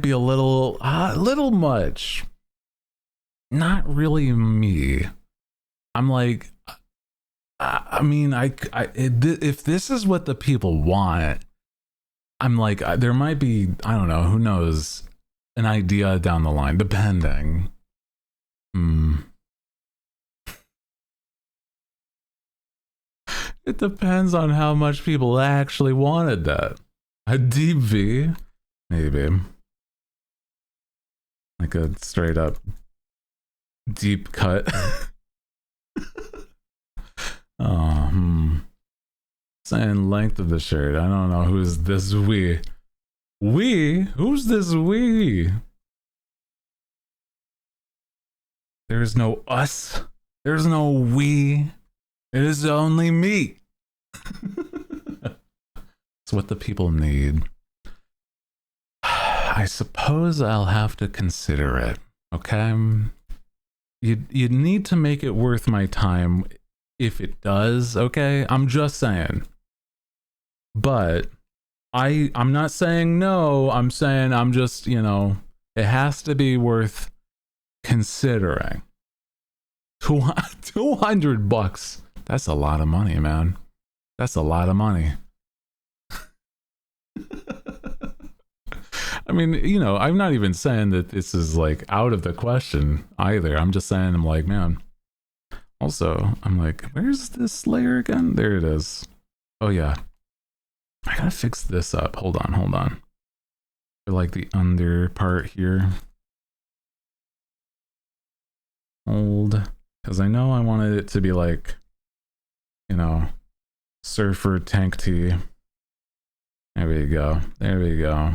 be a little much. Not really me. I'm like, I mean, if this is what the people want, I'm like, there might be, I don't know, who knows, an idea down the line, depending. It depends on how much people actually wanted that. A deep V, maybe. Like a straight up deep cut. Saying length of the shirt. I don't know who's this we. We? Who's this we? There's no us. There's no we. It is only me. It's what the people need. I suppose I'll have to consider it. Okay? You need to make it worth my time if it does, okay? I'm just saying. But I'm not saying no, I'm saying I'm just, you know, it has to be worth considering. $200. That's a lot of money, man. That's a lot of money. I mean, you know, I'm not even saying that this is like out of the question either. I'm just saying, I'm like, man. Also, I'm like, where's this layer again? There it is. Oh yeah. I gotta fix this up. Hold on. For like the under part here. Hold. Because I know I wanted it to be like, you know, surfer tank tee. There we go. There we go.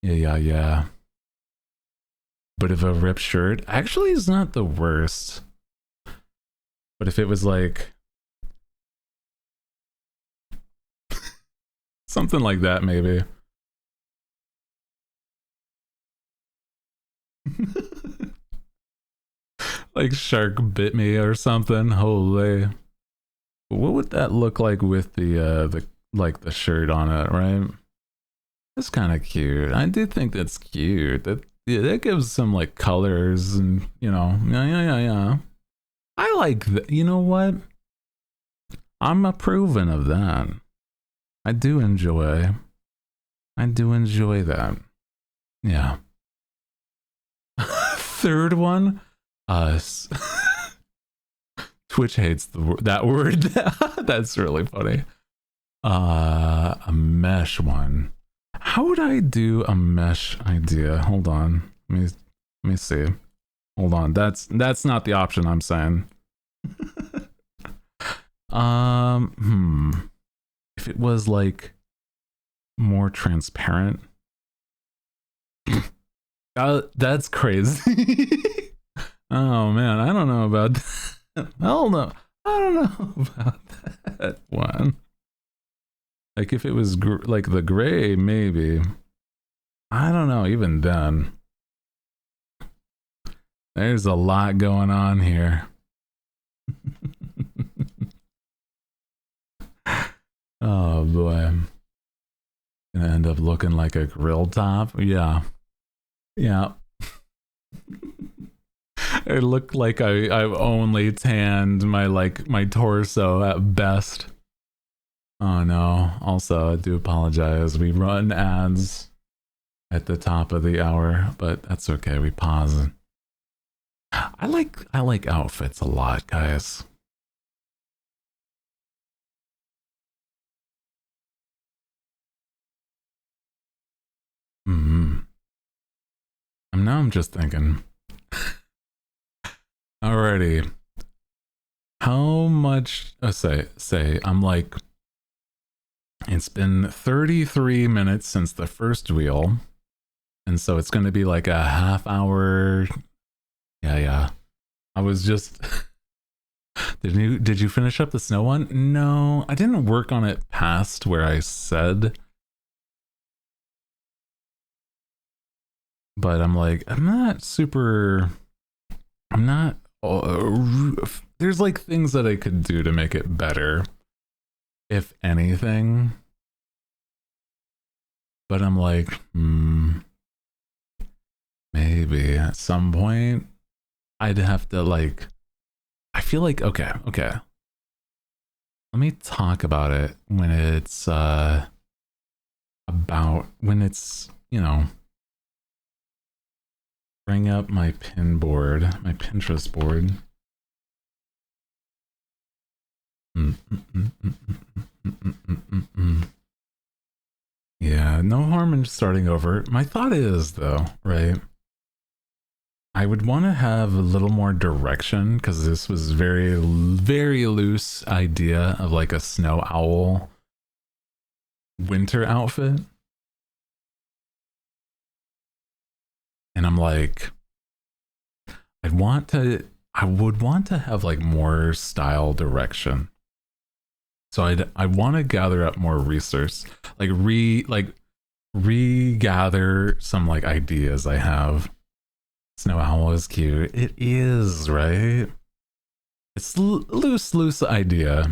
Yeah. Bit of a ripped shirt. Actually, it's not the worst. But if it was like something like that, maybe. Like shark bit me or something. Holy. What would that look like with the like the shirt on it, right? That's kind of cute. I do think that's cute. That gives some like colors and, you know, yeah. I like that. You know what? I'm approving of that. I do enjoy that. Yeah. Third one, Twitch hates that word. That's really funny. A mesh one. How would I do a mesh idea? Hold on. Let me see. Hold on. That's not the option I'm saying. If it was like more transparent. That's crazy. Oh man, I don't know about that. I don't know about that one. Like if it was like the gray, maybe. I don't know. Even then, there's a lot going on here. Oh boy, gonna end up looking like a grill top. Yeah. It looked like I've only tanned my torso at best. Oh no. Also, I do apologize. We run ads at the top of the hour, but that's okay. We pause. I like outfits a lot, guys. I'm just thinking. Alrighty. How much say I'm like, it's been 33 minutes since the first wheel, and so it's gonna be like a half hour. Yeah. I was just did you finish up the snow one? No, I didn't work on it past where I said. But I'm like, I'm not there's like things that I could do to make it better, if anything. But I'm like, maybe at some point I'd have to like, I feel like, okay. Let me talk about it when it's, you know, bring up my pin board, my Pinterest board. Yeah, no harm in starting over. My thought is, though, right? I would want to have a little more direction, because this was very, very loose idea of like a snow owl winter outfit. And I'm like, I would want to have like more style direction. So I want to gather up more research, like regather some like ideas I have. Snow owl is cute. It is, right? It's loose idea.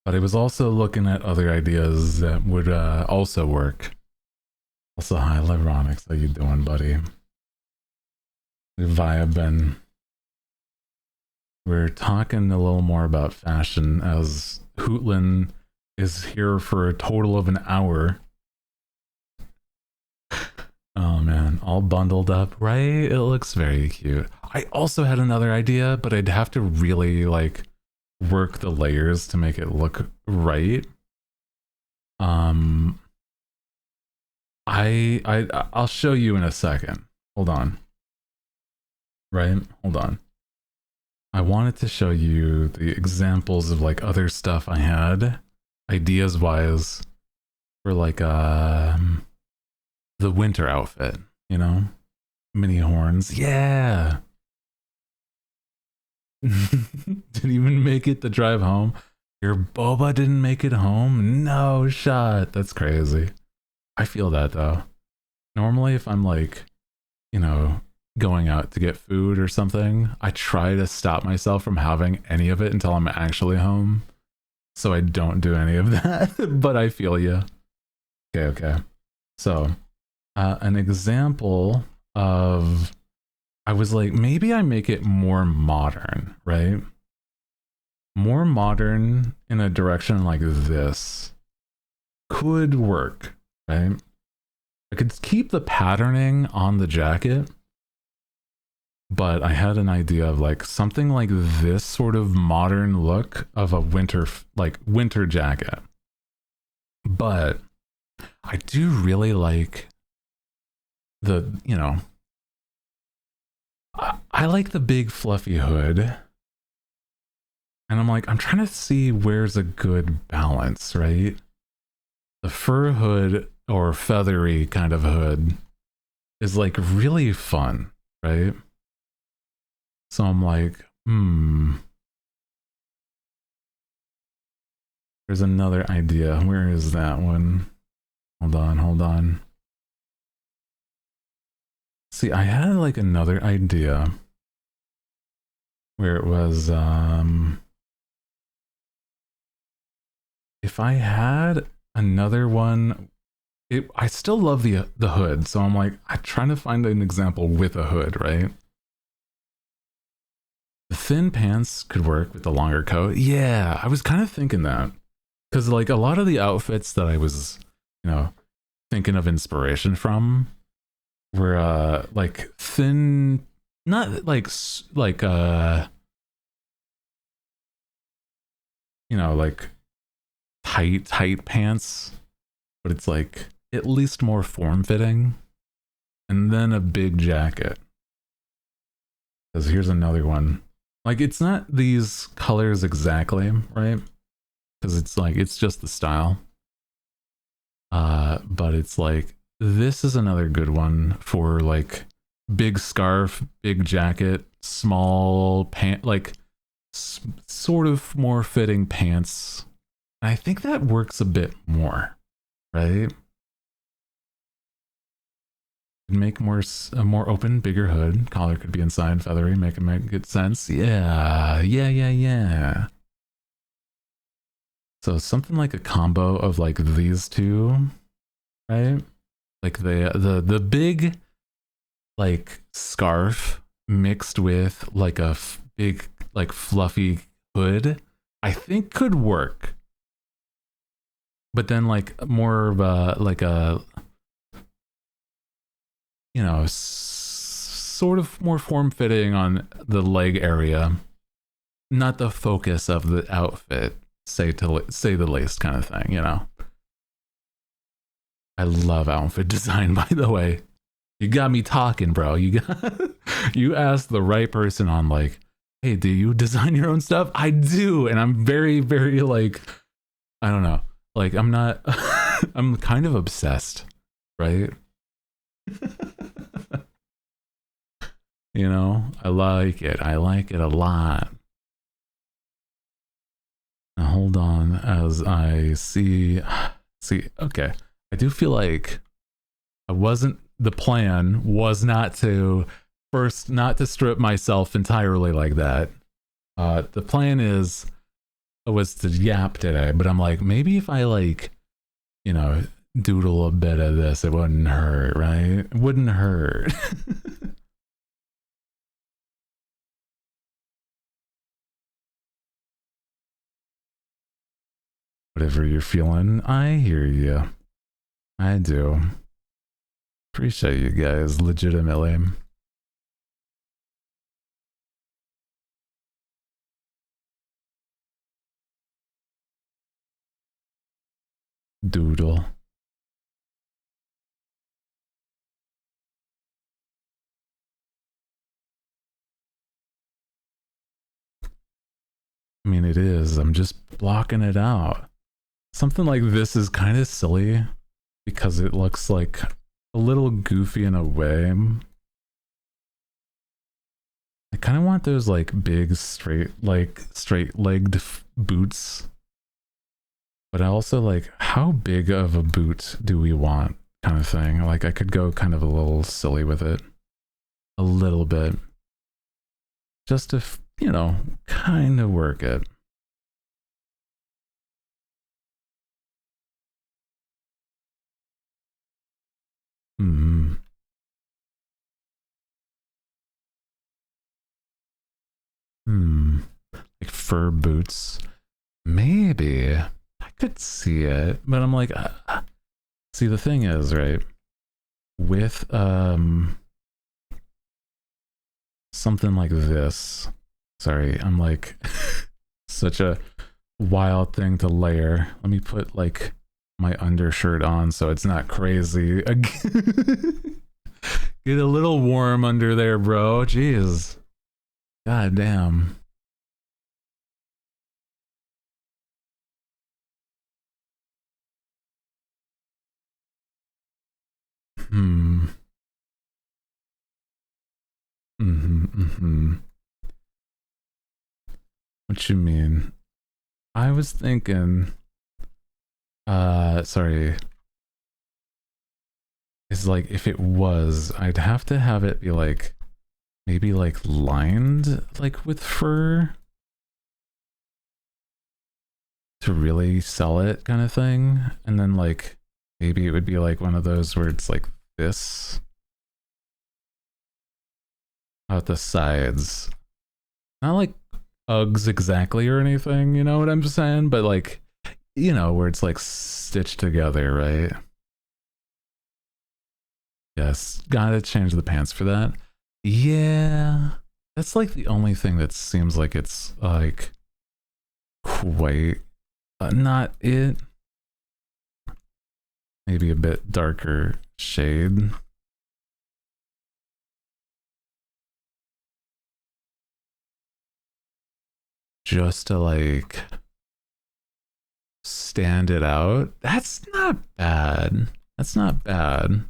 But I was also looking at other ideas that would also work. Also, hi, Leronix. How you doing, buddy? Vibin. We're talking a little more about fashion as Hootlin is here for a total of an hour. Oh man, all bundled up, right? It looks very cute. I also had another idea, but I'd have to really like work the layers to make it look right. I'll show you in a second. Hold on. Right? Hold on. I wanted to show you the examples of like other stuff I had, ideas wise, for like the winter outfit, you know? Mini horns. Yeah. Didn't even make it the drive home. Your boba didn't make it home? No shot. That's crazy. I feel that though. Normally if I'm like, you know, going out to get food or something, I try to stop myself from having any of it until I'm actually home. So I don't do any of that, but I feel you. Okay. So, an example of, I was like, maybe I make it more modern, right? More modern in a direction like this could work, right? I could keep the patterning on the jacket, but I had an idea of like something like this sort of modern look of a winter jacket. But I do really like the, you know, I like the big fluffy hood. And I'm like, I'm trying to see where's a good balance, right? The fur hood or feathery kind of hood is like really fun, right? So I'm like, there's another idea. Where is that one? Hold on. See, I had like another idea where it was, if I had another one, I still love the hood. So I'm like, I'm trying to find an example with a hood, right? The thin pants could work with the longer coat. Yeah, I was kind of thinking that. Because like a lot of the outfits that I was, thinking of inspiration from were like thin, not like like like tight pants, but it's like at least more form-fitting, and then a big jacket. Because here's another one. Like, it's not these colors exactly, right? Because it's like, it's just the style. But it's like, this is another good one for like big scarf, big jacket, small pant, like sort of more fitting pants. I think that works a bit more, right? Make a more open, bigger hood. Collar could be inside, feathery, make good sense. Yeah. So something like a combo of like these two, right? Like the big like scarf mixed with like a big like fluffy hood, I think could work. But then like more of a like a sort of more form-fitting on the leg area, not the focus of the outfit, say the lace kind of thing, I love outfit design, by the way. You got me talking, bro. You asked the right person on like, hey, do you design your own stuff? I do, and I'm very, very like, I don't know, like I'm not, I'm kind of obsessed, right? I like it. I like it a lot. Now hold on as I see, okay. I do feel like the plan was not to strip myself entirely like that. The plan was to yap today, but I'm like, maybe if I like, doodle a bit of this, it wouldn't hurt, right? It wouldn't hurt. Whatever you're feeling, I hear you. I do. Appreciate you guys, legitimately. Doodle. I mean, it is. I'm just blocking it out. Something like this is kind of silly because it looks like a little goofy in a way. I kind of want those like big straight-legged boots. But I also like, how big of a boot do we want, kind of thing. Like I could go kind of a little silly with it. A little bit. Just to, kind of work it. Like fur boots. Maybe. I could see it, but I'm like, see, the thing is, right, with something like this, sorry, I'm like such a wild thing to layer. Let me put like my undershirt on so it's not crazy. Get a little warm under there, bro. Jeez. God damn. Hmm. What you mean? I was thinking, sorry. It's like, if it was, I'd have to have it be like, maybe like lined like with fur to really sell it kind of thing. And then like, maybe it would be like one of those where it's like this out the sides. Not like Uggs exactly or anything, you know what I'm saying? But like, you know, where it's like stitched together, right? Yes, gotta change the pants for that. Yeah, that's like the only thing that seems like it's like quite not it. Maybe a bit darker shade. Just to like stand it out. That's not bad. That's not bad.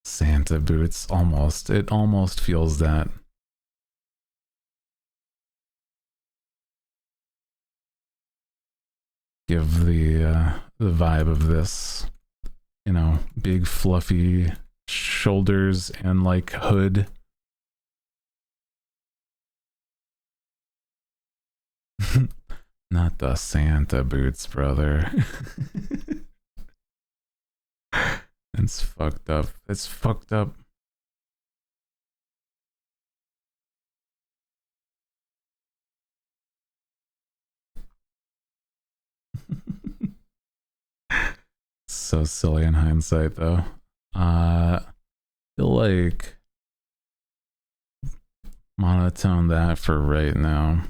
Santa boots, almost. It almost feels that. Give the vibe of this, you know, big fluffy shoulders and like hood. Not the Santa boots, brother. It's fucked up. It's fucked up. So silly in hindsight, though. Feel like monotone that for right now.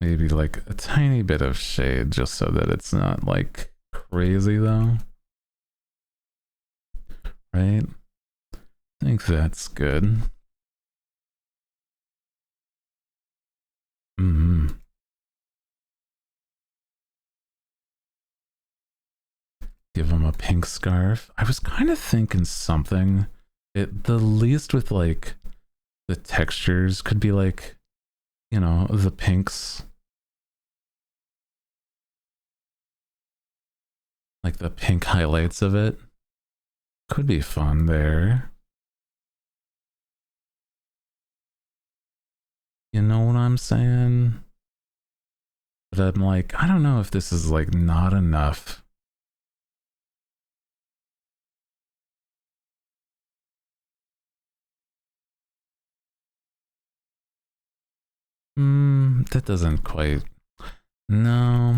Maybe like a tiny bit of shade just so that it's not like crazy though. Right? I think that's good. Give him a pink scarf. I was kind of thinking something. The least with like the textures could be like, you know, the pinks. Like the pink highlights of it. Could be fun there. You know what I'm saying? But I'm like, I don't know if this is like not enough. That doesn't quite. No.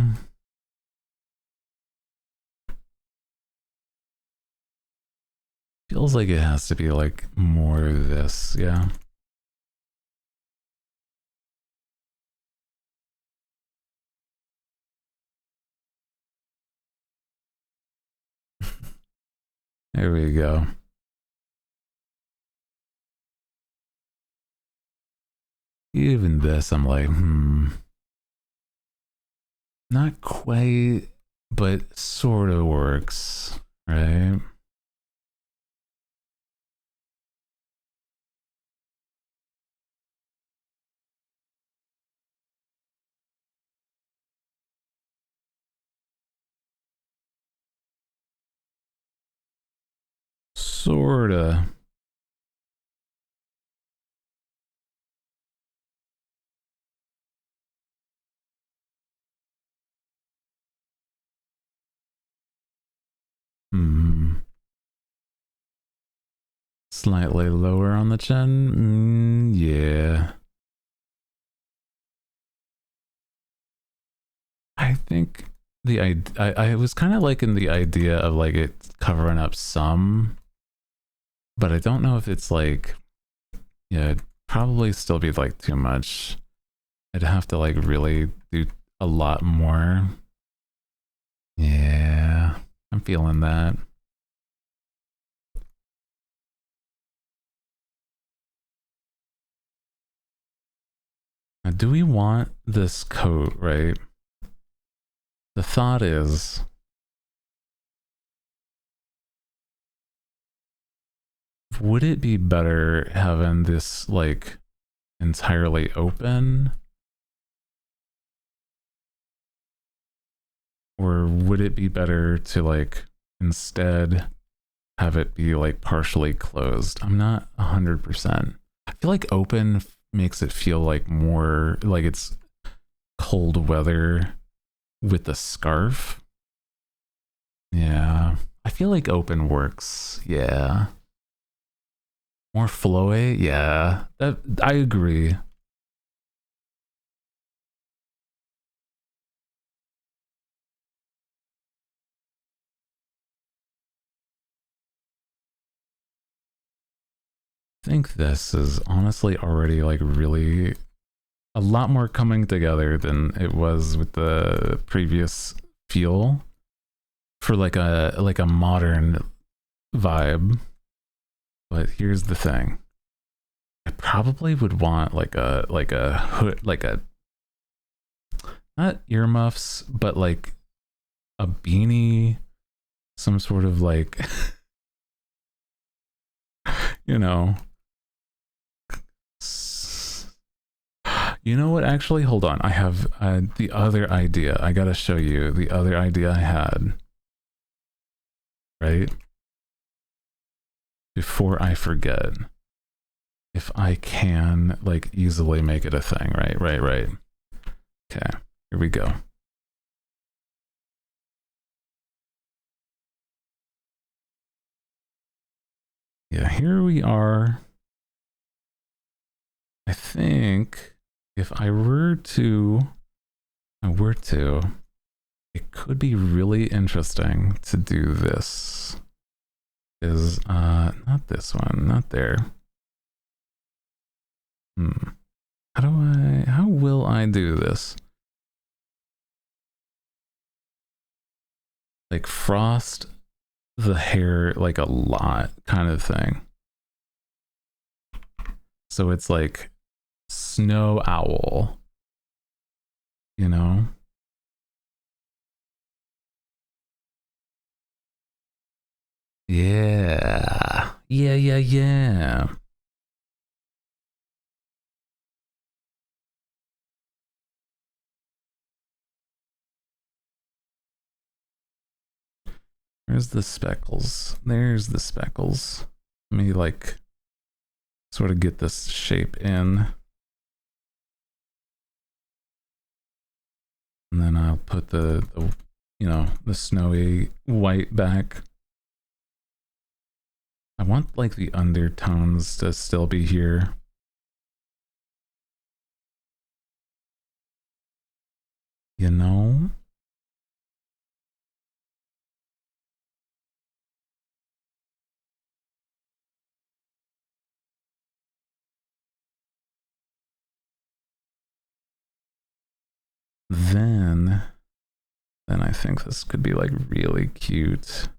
Feels like it has to be like more of this, yeah. There we go. Even this, I'm like, not quite, but sort of works, right? Sorta. Slightly lower on the chin. Yeah. I think I was kind of liking the idea of like it covering up some, but I don't know if it's like, yeah, it'd probably still be like too much. I'd have to like really do a lot more. Yeah, I'm feeling that. Now, do we want this coat, right? The thought is, would it be better having this like entirely open? Or would it be better to like instead have it be like partially closed? I'm not 100%. I feel like open makes it feel like more like it's cold weather with the scarf. Yeah, I feel like open works. Yeah. More flowy? Yeah, that I agree. I think this is honestly already like really a lot more coming together than it was with the previous feel for like a modern vibe. But here's the thing. I probably would want like a hood, like a not earmuffs, but like a beanie, some sort of like you know. You know what? Actually, hold on. I have the other idea. I gotta show you the other idea I had. Right? Before I forget. If I can, like, easily make it a thing. Right. Okay. Here we go. Yeah, here we are. I think if I were to, it could be really interesting to do this. Is not this one, not there. How will I do this? Like frost the hair like a lot kind of thing. So it's like snow owl, you know? Yeah. Yeah. There's the speckles. There's the speckles. Let me like sort of get this shape in. And then I'll put the you know, the snowy white back. I want like the undertones to still be here. You know? Then I think this could be like really cute.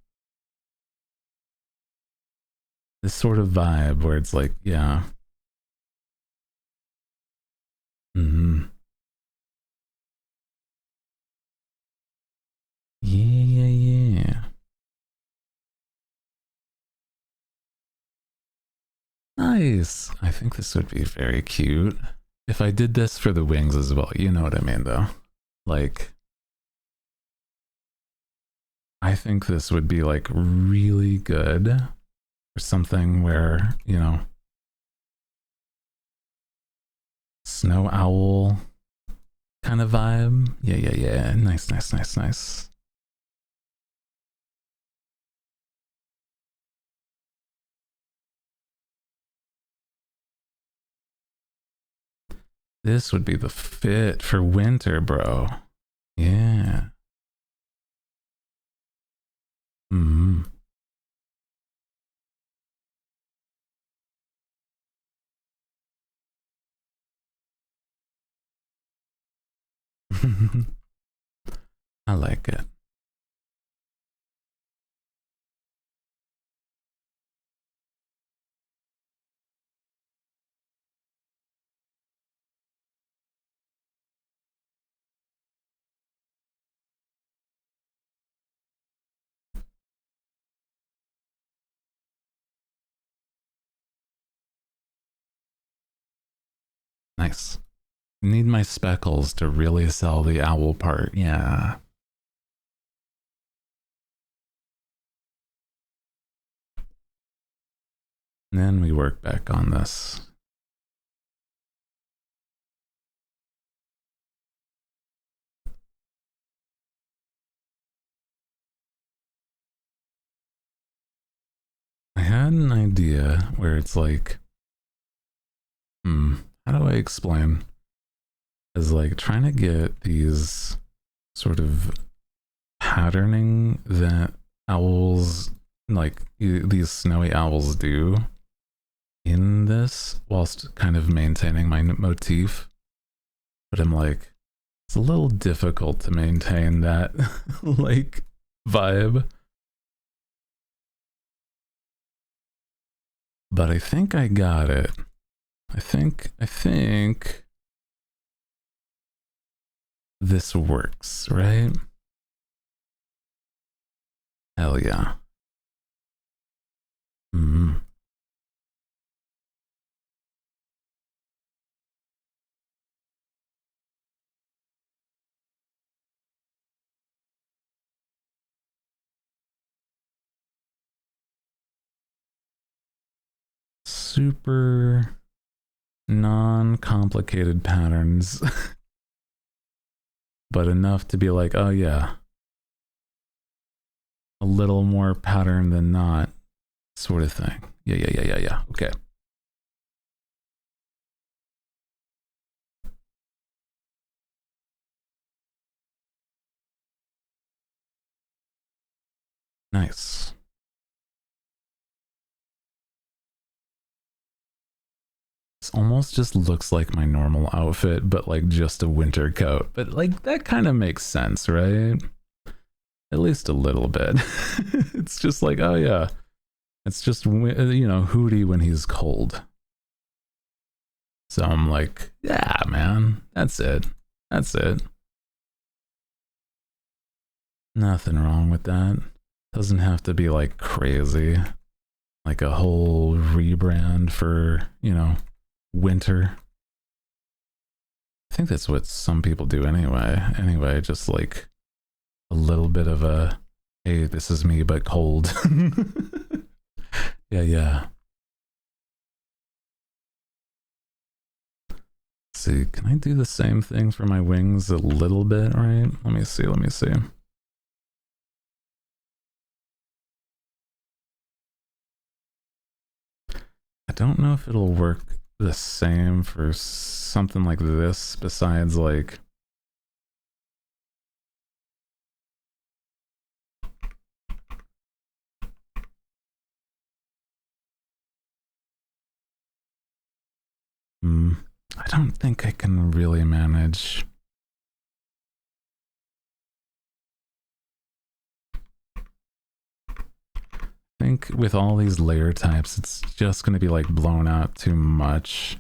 This sort of vibe where it's like, yeah. Yeah. Nice. I think this would be very cute. If I did this for the wings as well, you know what I mean though. Like, I think this would be like really good for something where, you know, snow owl kind of vibe. Yeah. Nice. This would be the fit for winter, bro. Yeah. I like it. Nice. Need my speckles to really sell the owl part. Yeah. And then we work back on this. I had an idea where it's like, how do I explain? Is like trying to get these sort of patterning that owls, like these snowy owls do in this, whilst kind of maintaining my motif. But I'm like, it's a little difficult to maintain that like vibe. But I think I got it. I think this works, right? Hell yeah. Super non-complicated patterns, but enough to be like, oh yeah, a little more pattern than not, sort of thing. Yeah. Okay. Nice. This almost just looks like my normal outfit, but like just a winter coat. But like that kind of makes sense, right? At least a little bit. It's just like, oh yeah, it's just, you know, Hooty when he's cold. So I'm like, yeah, man, that's it. That's it. Nothing wrong with that. Doesn't have to be like crazy. Like a whole rebrand for, you know, winter. I think that's what some people do anyway. Anyway, just like a little bit of a, hey, this is me, but cold. Yeah. Let's see, can I do the same thing for my wings a little bit, right? Let me see. I don't know if it'll work the same for something like this, besides like, I don't think I can really manage. I think with all these layer types, it's just going to be like blown out too much.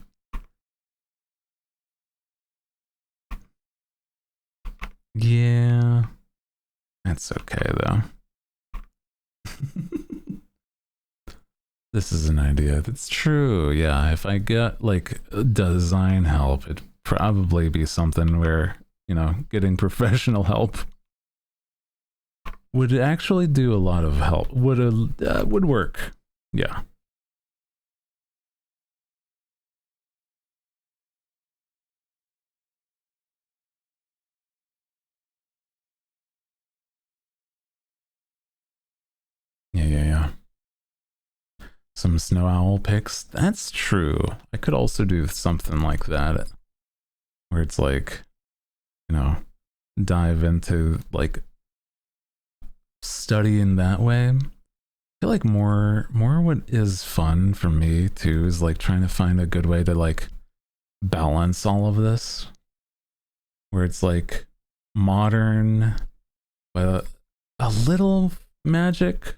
Yeah, that's okay though. This is an idea that's true. Yeah, if I get like design help, it'd probably be something where, you know, getting professional help would actually do a lot of help. Would work. Yeah. Yeah. Some snow owl pics. That's true. I could also do something like that, where it's like, you know, dive into like studying that way. I feel like more what is fun for me too is like trying to find a good way to like balance all of this, where it's like modern but a little magic,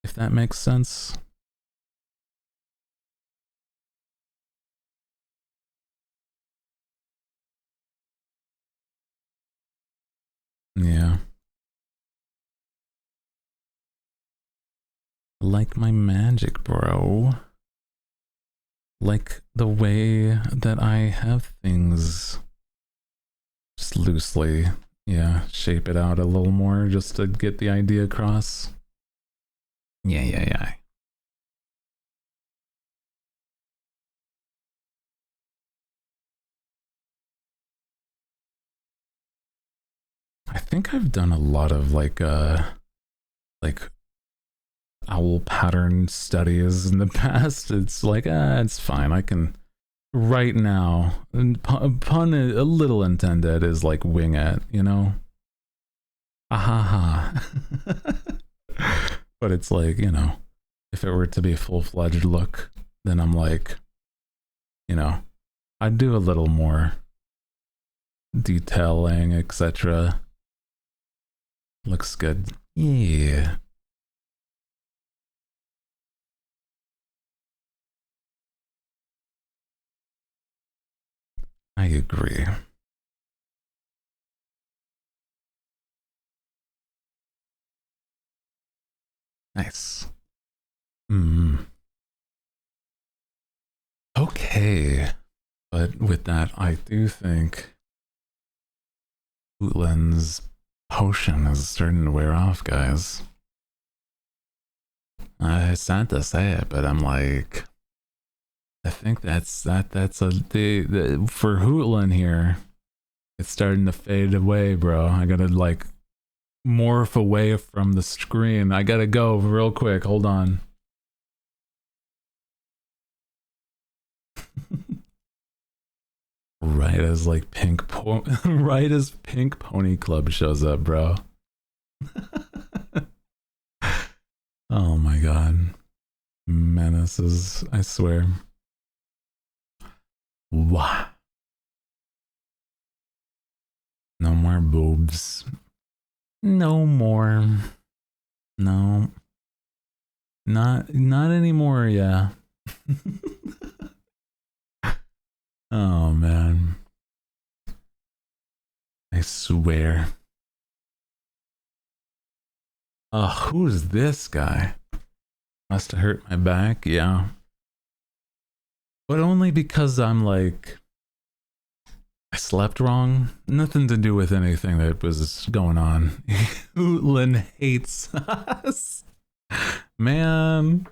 if that makes sense. Yeah. Like my magic, bro. like the way that I have things. Just loosely, yeah, shape it out a little more just to get the idea across. Yeah. I think I've done a lot of like owl pattern studies in the past. It's like, it's fine. I can right now, and pun a little intended, is like wing it, you know? Ahaha. But it's like, you know, if it were to be a full-fledged look, then I'm like, you know, I'd do a little more detailing, etc. Looks good. Yeah. I agree. Nice. Okay. But with that, I do think Bootland's potion is starting to wear off, guys. I sad to say it, but I'm like, I think that's a for Hootland here. It's starting to fade away, bro. I gotta like morph away from the screen. I gotta go real quick. Hold on. Right as like right as Pink Pony Club shows up, bro. Oh my god. Menaces, I swear. Wow. No more boobs. No more. No. Not anymore, yeah. Oh man. I swear. Who's this guy? Must have hurt my back, yeah. But only because I'm like, I slept wrong. Nothing to do with anything that was going on. Hootland hates us. Man.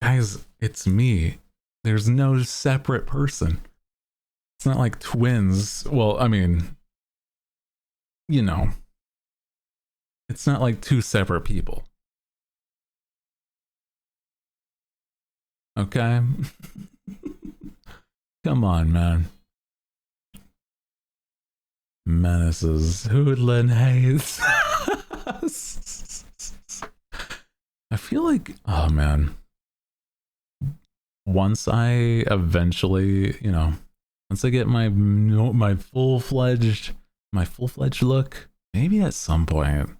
Guys, it's me. There's no separate person. It's not like twins. Well, I mean, you know, it's not like two separate people. Okay? Come on, man. Menaces. Hootland hates. I feel like, oh man. Once I eventually, you know, once I get my full-fledged look, maybe at some point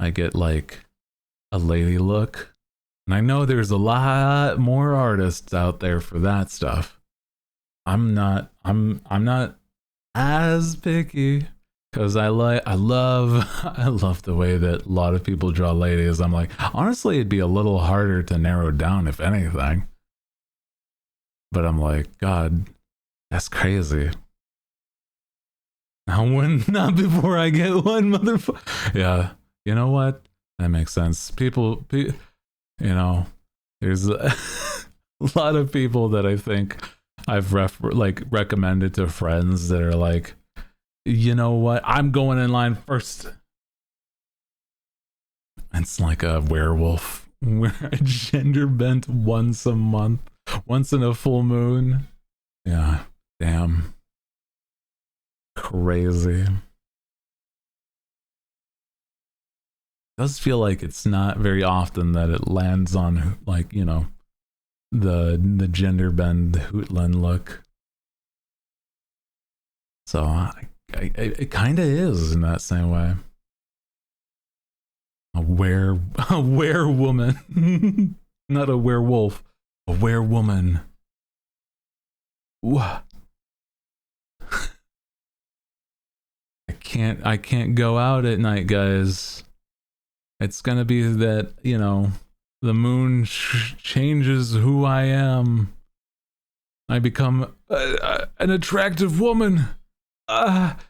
I get like a lady look. And I know there's a lot more artists out there for that stuff. I'm not as picky because I love the way that a lot of people draw ladies. I'm like, honestly, it'd be a little harder to narrow down if anything. But I'm like, God, that's crazy. Now when not before I get one, motherfucker. Yeah, you know what? That makes sense. People, you know, there's a lot of people that I think I've recommended to friends that are like, you know what? I'm going in line first. It's like a werewolf. We're a gender bent once a month. Once in a full moon. Yeah, damn. Crazy. Does feel like it's not very often that it lands on, like, you know, the gender bend Hootland look. So it kind of is in that same way. A werewoman. Not a werewolf. A werewoman. Ooh. I can't go out at night, guys. It's gonna be that, you know, The moon changes who I am. I become an attractive woman. God.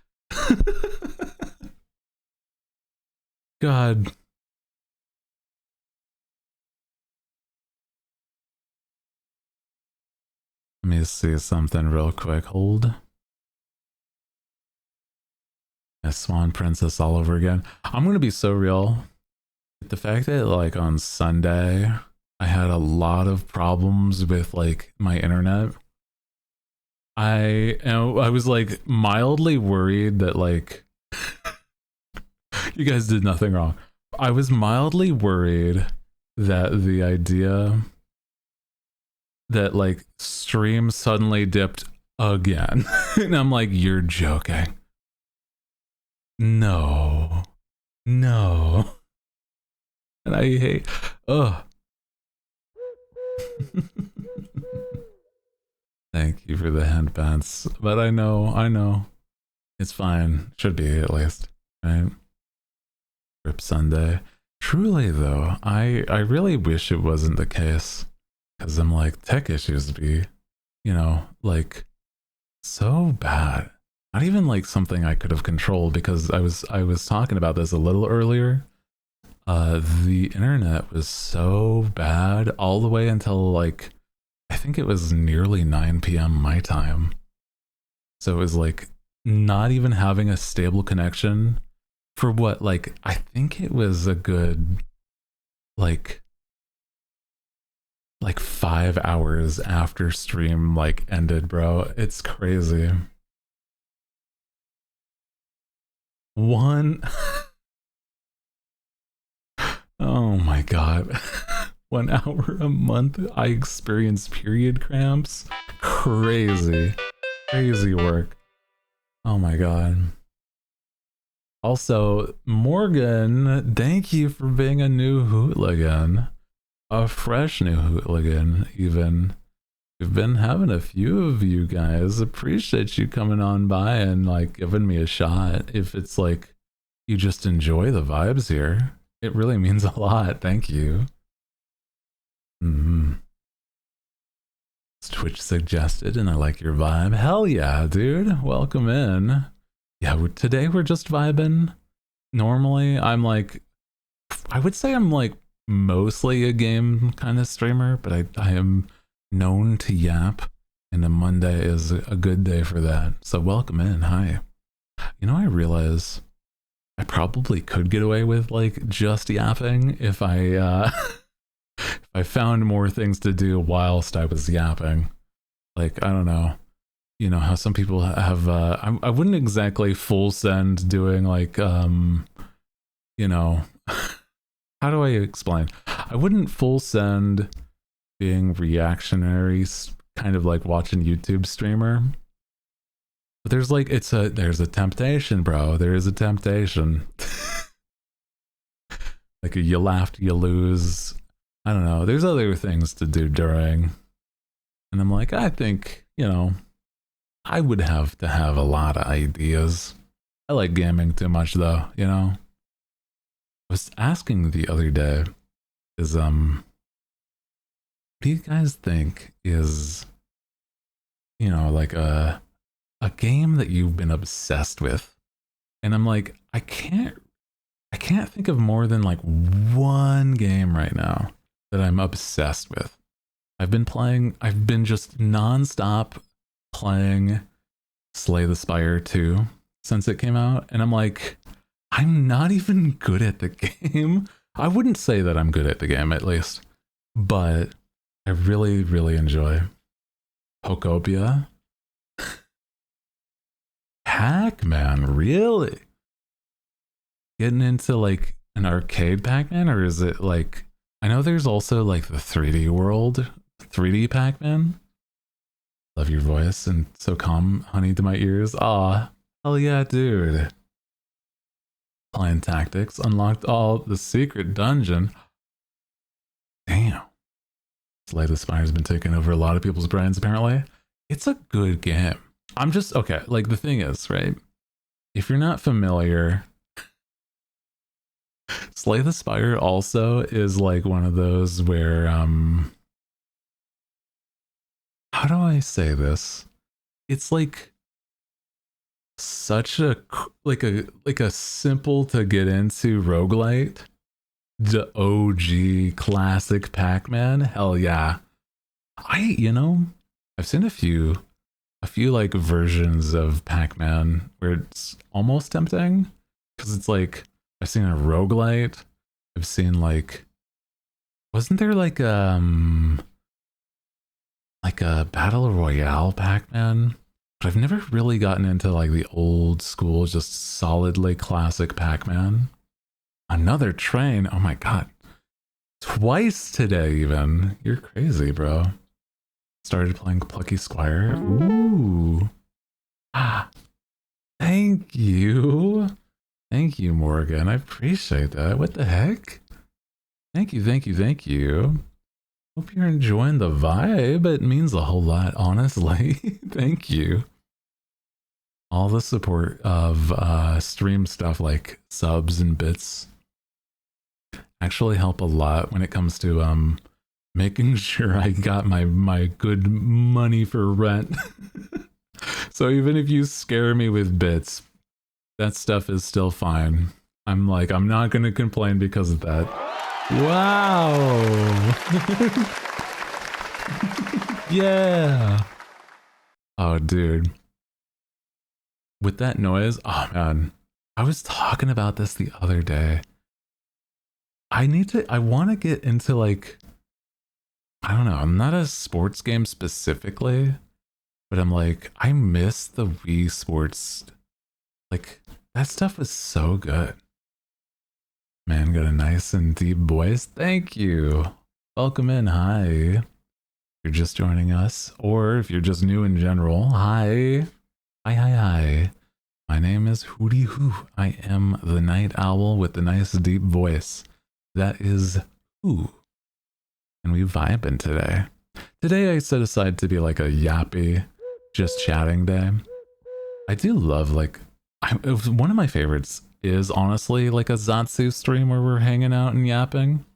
Let me see something real quick. Hold. A Swan Princess all over again. I'm gonna be so real. The fact that like on Sunday I had a lot of problems with like my internet. I was like mildly worried that like you guys did nothing wrong. I was mildly worried that the idea that like stream suddenly dipped again. And I'm like, you're joking. No. And I hate, Thank you for the headbands, but I know. It's fine. Should be at least, right? Rip Sunday. Truly though, I really wish it wasn't the case. Because I'm like, tech issues be, you know, like so bad. Not even like something I could have controlled, because I was talking about this a little earlier. The internet was so bad all the way until like, I think it was nearly 9 p.m. my time. So it was like not even having a stable connection for what, like, I think it was a good like 5 hours after stream like ended, bro. It's crazy. One oh my god. 1 hour a month I experience period cramps. Crazy work. Oh my god. Also, Morgan, thank you for being a new hooligan. A fresh new hooligan, even. We've been having a few of you guys. Appreciate you coming on by and like giving me a shot. If it's like you just enjoy the vibes here, it really means a lot. Thank you. It's Twitch suggested and I like your vibe. Hell yeah, dude. Welcome in. Yeah, today we're just vibing. Normally I'm like, I would say I'm like mostly a game kind of streamer, but I am known to yap, and a Monday is a good day for that. So welcome in. Hi. You know, I realize I probably could get away with like just yapping if I if I found more things to do whilst I was yapping. Like, I don't know, you know how some people have I wouldn't exactly full send doing like you know, how do I explain? I wouldn't full send being reactionary, kind of like watching YouTube streamer. But there's like, there's a temptation, bro. There is a temptation. Like you laugh, you lose. I don't know. There's other things to do during. And I'm like, I think, you know, I would have to have a lot of ideas. I like gaming too much though, you know? I was asking the other day is, what do you guys think is, you know, like a game that you've been obsessed with? And I'm like, I can't think of more than like one game right now that I'm obsessed with. I've been just nonstop playing Slay the Spire 2 since it came out, and I'm like, I'm not even good at the game. I wouldn't say that I'm good at the game, at least, but I really, really enjoy Pokopia. Pac-Man, really? Getting into like an arcade Pac-Man, or is it like, I know there's also like the 3D world, 3D Pac-Man. Love your voice and so calm, honey, to my ears. Aw, hell yeah, dude. Playing tactics, unlocked all the secret dungeon. Damn. Slay the Spire's been taking over a lot of people's brains, apparently. It's a good game. I'm just, okay, like the thing is, right? If you're not familiar, Slay the Spire also is like one of those where how do I say this? It's like such a like a simple to get into roguelite. The OG classic Pac-Man. Hell yeah. I've seen a few like versions of Pac-Man where it's almost tempting because it's like I've seen a roguelite. I've seen like wasn't there like a battle royale Pac-Man? But I've never really gotten into like the old school, just solidly classic Pac-Man. Another train. Oh my god. Twice today even. You're crazy, bro. Started playing Plucky Squire. Ooh. Ah. Thank you. Thank you, Morgan. I appreciate that. What the heck? Thank you, thank you, thank you. Hope you're enjoying the vibe. It means a whole lot, honestly. Thank you. All the support of stream stuff like subs and bits actually help a lot when it comes to making sure I got my good money for rent. So even if you scare me with bits, that stuff is still fine. I'm not gonna complain because of that. Wow. Yeah. Oh, dude. With that noise, oh man. I was talking about this the other day. I want to get into like, I don't know, I'm not a sports game specifically, but I'm like, I miss the Wii Sports. Like, that stuff was so good. Man, got a nice and deep voice. Thank you. Welcome in. Hi. If you're just joining us, or if you're just new in general, hi. Hi. My name is Hooty Hoo. I am the night owl with the nice deep voice. That is Hoo. And we vibing today. Today I set aside to be like a yappy, just chatting day. I do love one of my favorites is honestly like a Zatsu stream where we're hanging out and yapping.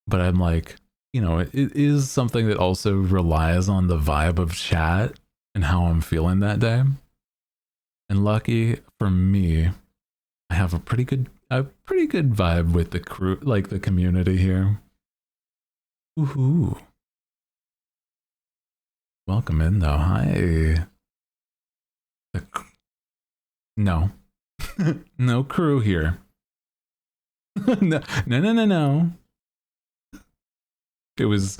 But I'm like, it is something that also relies on the vibe of chat and how I'm feeling that day. And lucky for me, I have a pretty good vibe with the crew, like the community here. Woohoo. Welcome in though. Hi. No. No crew here. No. It was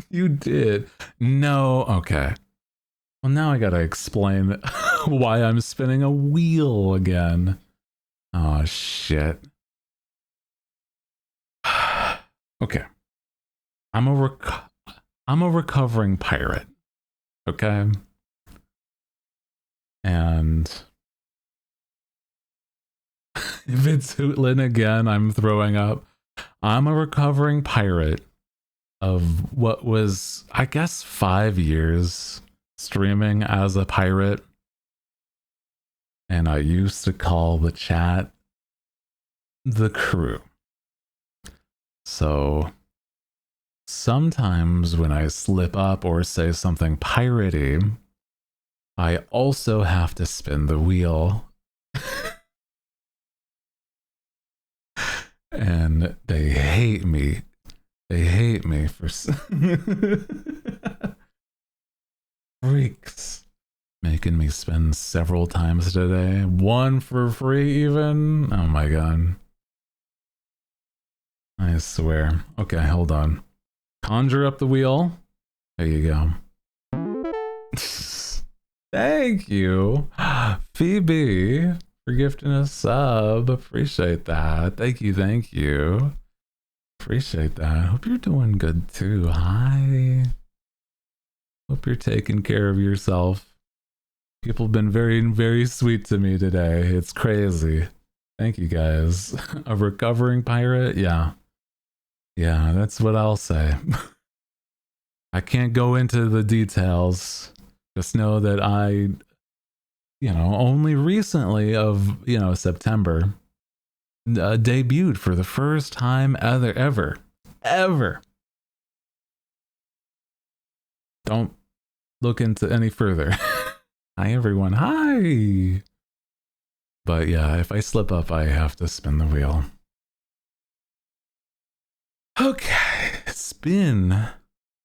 you did. No, okay. Well, now I gotta explain why I'm spinning a wheel again. Oh, shit. Okay. I'm a recovering pirate. Okay? And if it's Hootlin again, I'm throwing up. I'm a recovering pirate of what was, I guess, 5 years streaming as a pirate. And I used to call the chat the crew. So sometimes when I slip up or say something piratey, I also have to spin the wheel. And they hate me. They hate me for freaks. Making me spin several times today. One for free even. Oh my god. I swear. Okay, hold on. Conjure up the wheel. There you go. Thank you, Phoebe, for gifting a sub. Appreciate that. Thank you. Appreciate that. Hope you're doing good too. Hi. Hope you're taking care of yourself. People have been very, very sweet to me today. It's crazy. Thank you guys. A recovering pirate? Yeah. Yeah, that's what I'll say. I can't go into the details. Just know that I, only recently of, September, debuted for the first time ever. Don't look into any further. Hi everyone, hi. But yeah, if I slip up, I have to spin the wheel. Okay, spin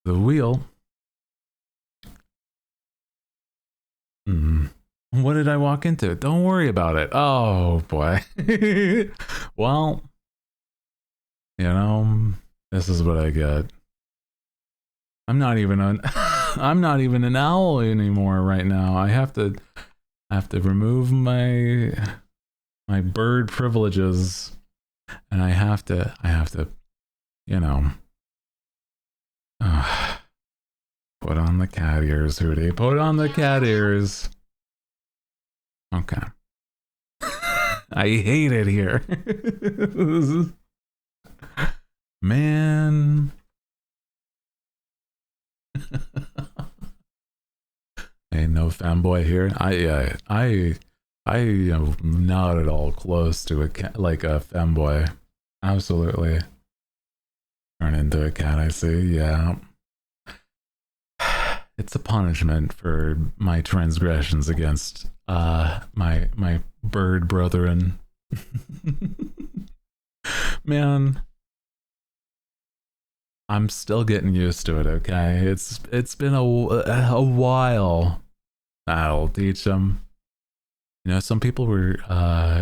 the wheel. What did I walk into? Don't worry about it. Oh boy. Well, you know, this is what I get. I'm not even an owl anymore right now. I have to remove my bird privileges, and I have to, you know, put on the cat ears, Hooty. Put on the cat ears. Okay. I hate it here. Man. Ain't no fanboy here. I am not at all close to a cat, like a fanboy. Absolutely. Turn into a cat, I see. Yeah. It's a punishment for my transgressions against my bird brethren. Man, I'm still getting used to it, okay? It's been a while. That'll teach them. You know, some people were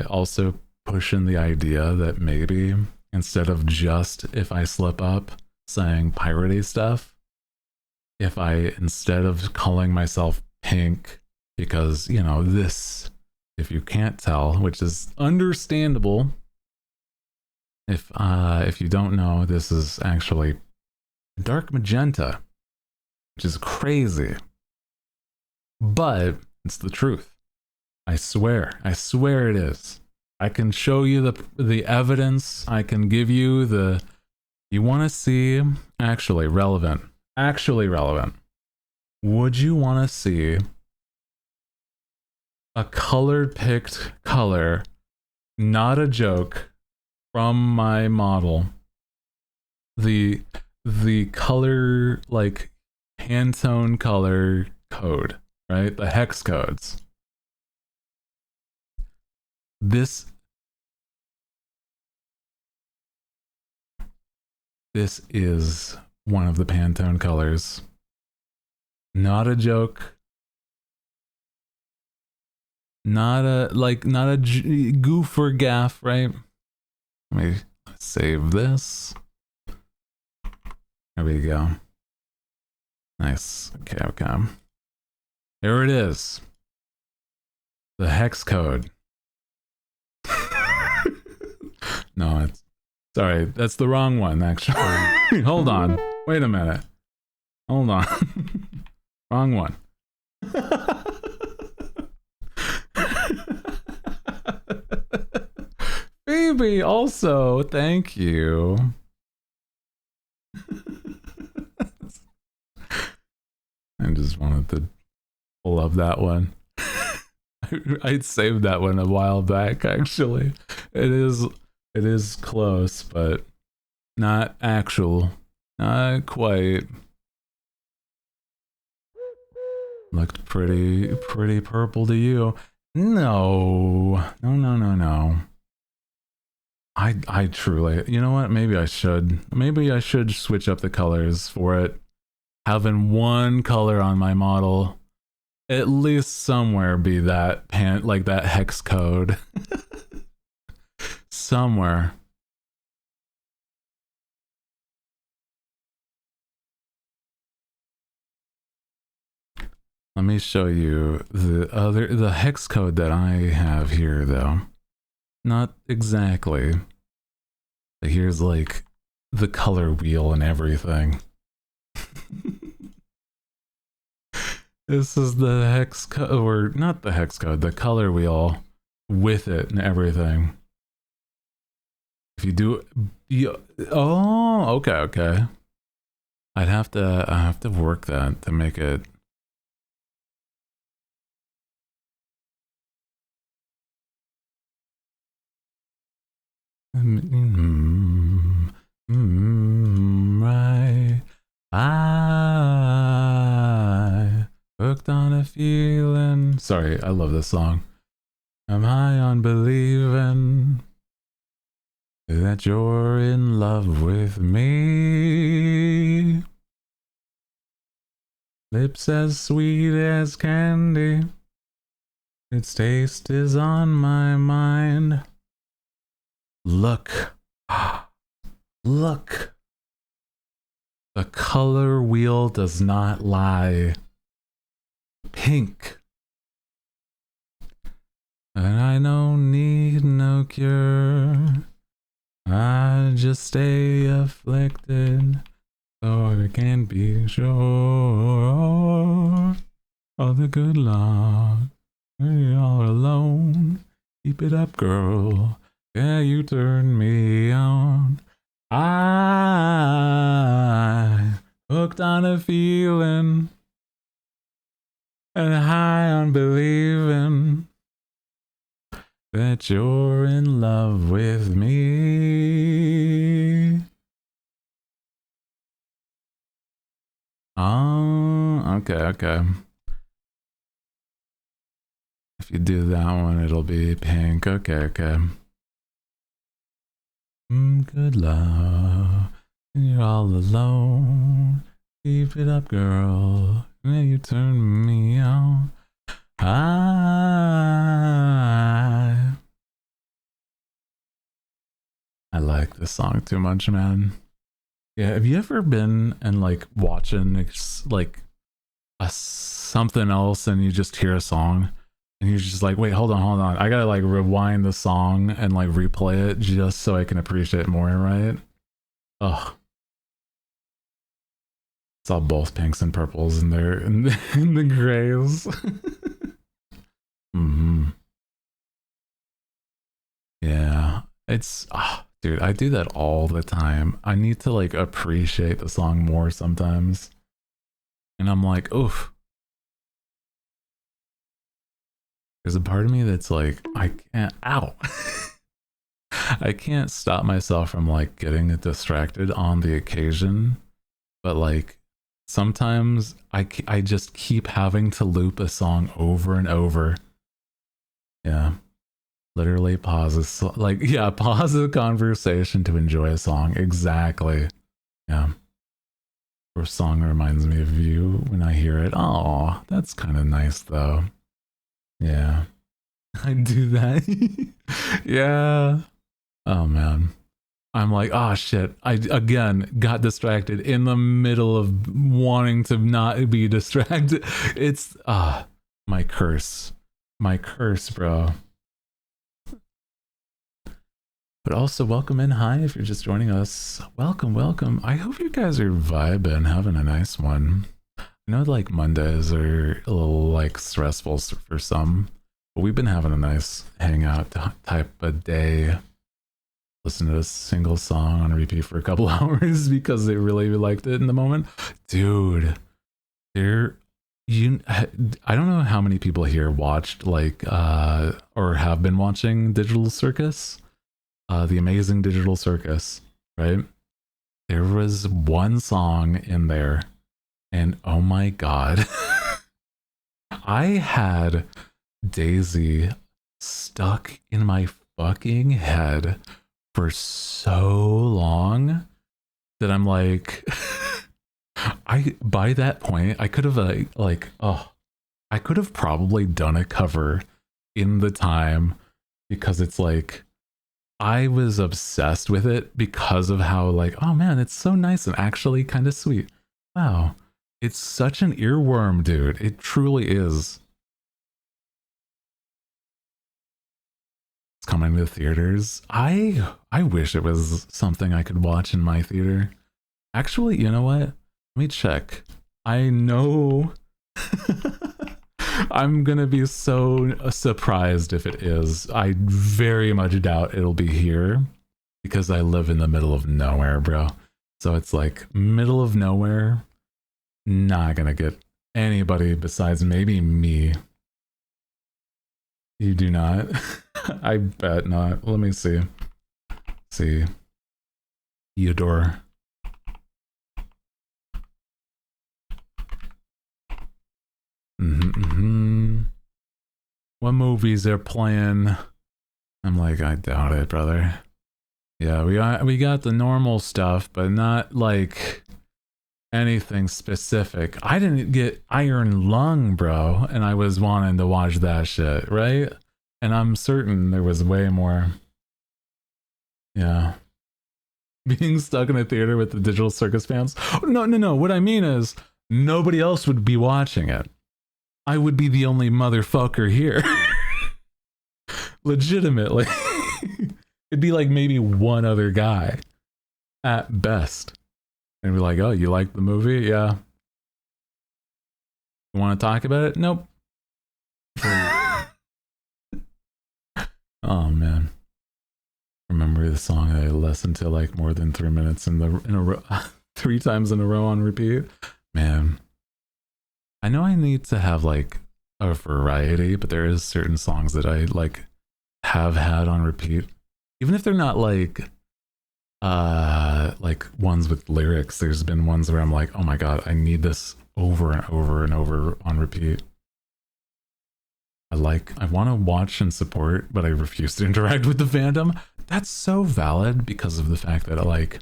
also pushing the idea that maybe instead of just, if I slip up, saying piratey stuff, if I, instead of calling myself Pink, because, you know, this, if you can't tell, which is understandable, if you don't know, this is actually dark magenta, which is crazy, but it's the truth. I swear it is. I can show you the evidence. I can give you the, you want to see actually relevant. Would you want to see a colored picked color, not a joke, from my model? The color, like Pantone color code, right? The hex codes. This is one of the Pantone colors. Not a joke. Not a goof or gaff, right? Let me save this. There we go. Nice. Okay. Here it is. The hex code. No, it's sorry. That's the wrong one, actually. Hold on. Wait a minute. Hold on. Wrong one. Phoebe, also, thank you. I just wanted to pull up that one. I'd saved that one a while back, actually. It is close, but not actual. Not quite. Looked pretty purple to you. No. I truly, you know what? Maybe I should switch up the colors for it. Having one color on my model, at least somewhere be that like that hex code. Somewhere. Let me show you the hex code that I have here, though. Not exactly. But here's like the color wheel and everything. This is the hex code, or not the hex code, the color wheel with it and everything. If you do, oh, okay. I have to work that to make it. Right. I hooked on a feeling. Sorry, I love this song. I'm high on believing that you're in love with me. Lips as sweet as candy. Its taste is on my mind. Look. Look. The color wheel does not lie. Pink. And I don't need no cure. I just stay afflicted so I can be sure of the good luck. When you're all alone, keep it up, girl. Yeah, you turn me on. I hooked on a feeling and high on believing that you're in love with me. Oh, okay. If you do that one, it'll be pink. Okay. Good love. You're all alone. Keep it up, girl. Yeah, you turn me on. I like this song too much, man. Yeah, have you ever been and like watching like something else and you just hear a song and you're just like, wait, hold on. I gotta like rewind the song and like replay it just so I can appreciate it more, right? Ugh. Saw both pinks and purples in there in the grays. Yeah, it's dude, I do that all the time. I need to like appreciate the song more sometimes, and I'm like, oof. There's a part of me that's like, I can't. Ow. I can't stop myself from like getting distracted on the occasion, but like sometimes I just keep having to loop a song over and over. Yeah. Literally pause the conversation to enjoy a song. Exactly. Yeah. Or song reminds me of you when I hear it. Oh, that's kind of nice though. Yeah. I do that. Yeah. Oh man. I'm like, oh shit. I again got distracted in the middle of wanting to not be distracted. It's my curse. My curse, bro. But also welcome in. Hi, if you're just joining us. Welcome. I hope you guys are vibing, having a nice one. I know like Mondays are a little like stressful for some, but we've been having a nice hangout type of day. Listen to a single song on repeat for a couple hours because they really liked it in the moment. Dude, I don't know how many people here watched like or have been watching Digital Circus. The Amazing Digital Circus, right? There was one song in there, and oh my god, I had Daisy stuck in my fucking head for so long that I'm like, by that point, I could have I could have probably done a cover in the time because it's like, I was obsessed with it because of how like, oh man, it's so nice and actually kind of sweet. Wow. It's such an earworm, dude. It truly is. It's coming to theaters. I wish it was something I could watch in my theater. Actually, you know what? Let me check. I know I'm gonna be so surprised if it is. I very much doubt it'll be here because I live in the middle of nowhere, bro. So it's like middle of nowhere, not gonna get anybody besides maybe me. You do not? I bet not. Let me see. see. Theodore. What movies they're playing? I'm like, I doubt it, brother. Yeah, we got the normal stuff, but not like anything specific. I didn't get Iron Lung, bro, and I was wanting to watch that shit, right? And I'm certain there was way more. Yeah. Being stuck in a theater with the digital circus fans? No. What I mean is, nobody else would be watching it. I would be the only motherfucker here. Legitimately. It'd be like maybe one other guy at best. And be like, oh, you like the movie? Yeah. You want to talk about it? Nope. Oh, man. Remember the song I listened to like more than 3 minutes in a row, 3 times in a row on repeat? Man. I know I need to have like a variety, but there is certain songs that I like have had on repeat. Even if they're not like ones with lyrics, there's been ones where I'm like, oh my god, I need this over and over and over on repeat. I want to watch and support, but I refuse to interact with the fandom. That's so valid because of the fact that like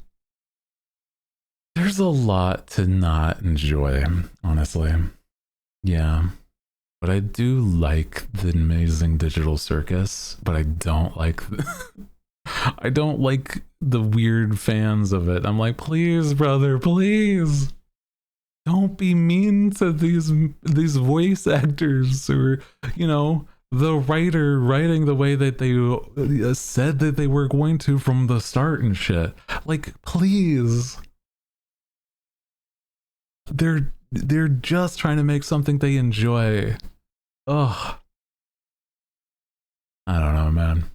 there's a lot to not enjoy, honestly. Yeah. But I do like the amazing digital circus, but I don't like I don't like the weird fans of it. I'm like, please, brother, please. Don't be mean to these voice actors or, you know, the writer writing the way that they said that they were going to from the start and shit. Like, please. They're just trying to make something they enjoy. Ugh. I don't know, man.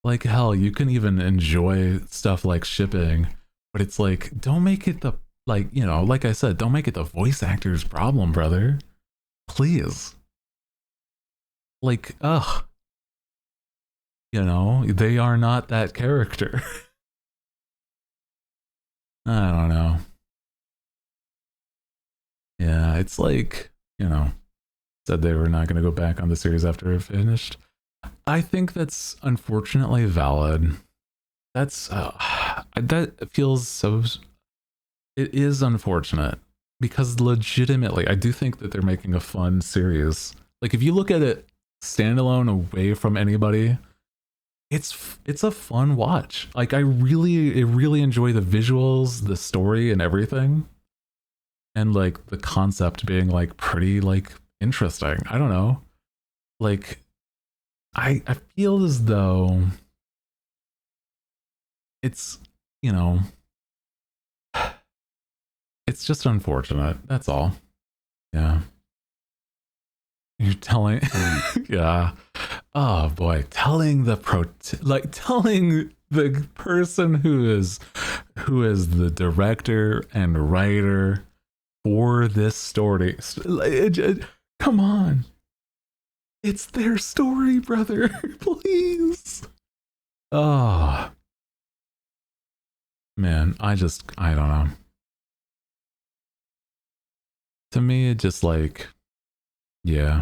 Like, hell, you can even enjoy stuff like shipping, but it's like, don't make it the, like, you know, like I said, don't make it the voice actor's problem, brother. Please. Like, ugh. You know, they are not that character. I don't know. Yeah, it's like, you know, said they were not going to go back on the series after it finished. I think that's unfortunately valid. That's that feels so. It is unfortunate because legitimately, I do think that they're making a fun series. Like if you look at it standalone, away from anybody, it's a fun watch. Like I really enjoy the visuals, the story, and everything, and like the concept being like pretty like interesting. I don't know, like. I feel as though it's, you know, it's just unfortunate. That's all. Yeah. You're telling, yeah. Oh boy, telling the telling the person who is the director and writer for this story. Come on. It's their story, brother. Please. Oh. Man, I don't know. To me, it just like, yeah.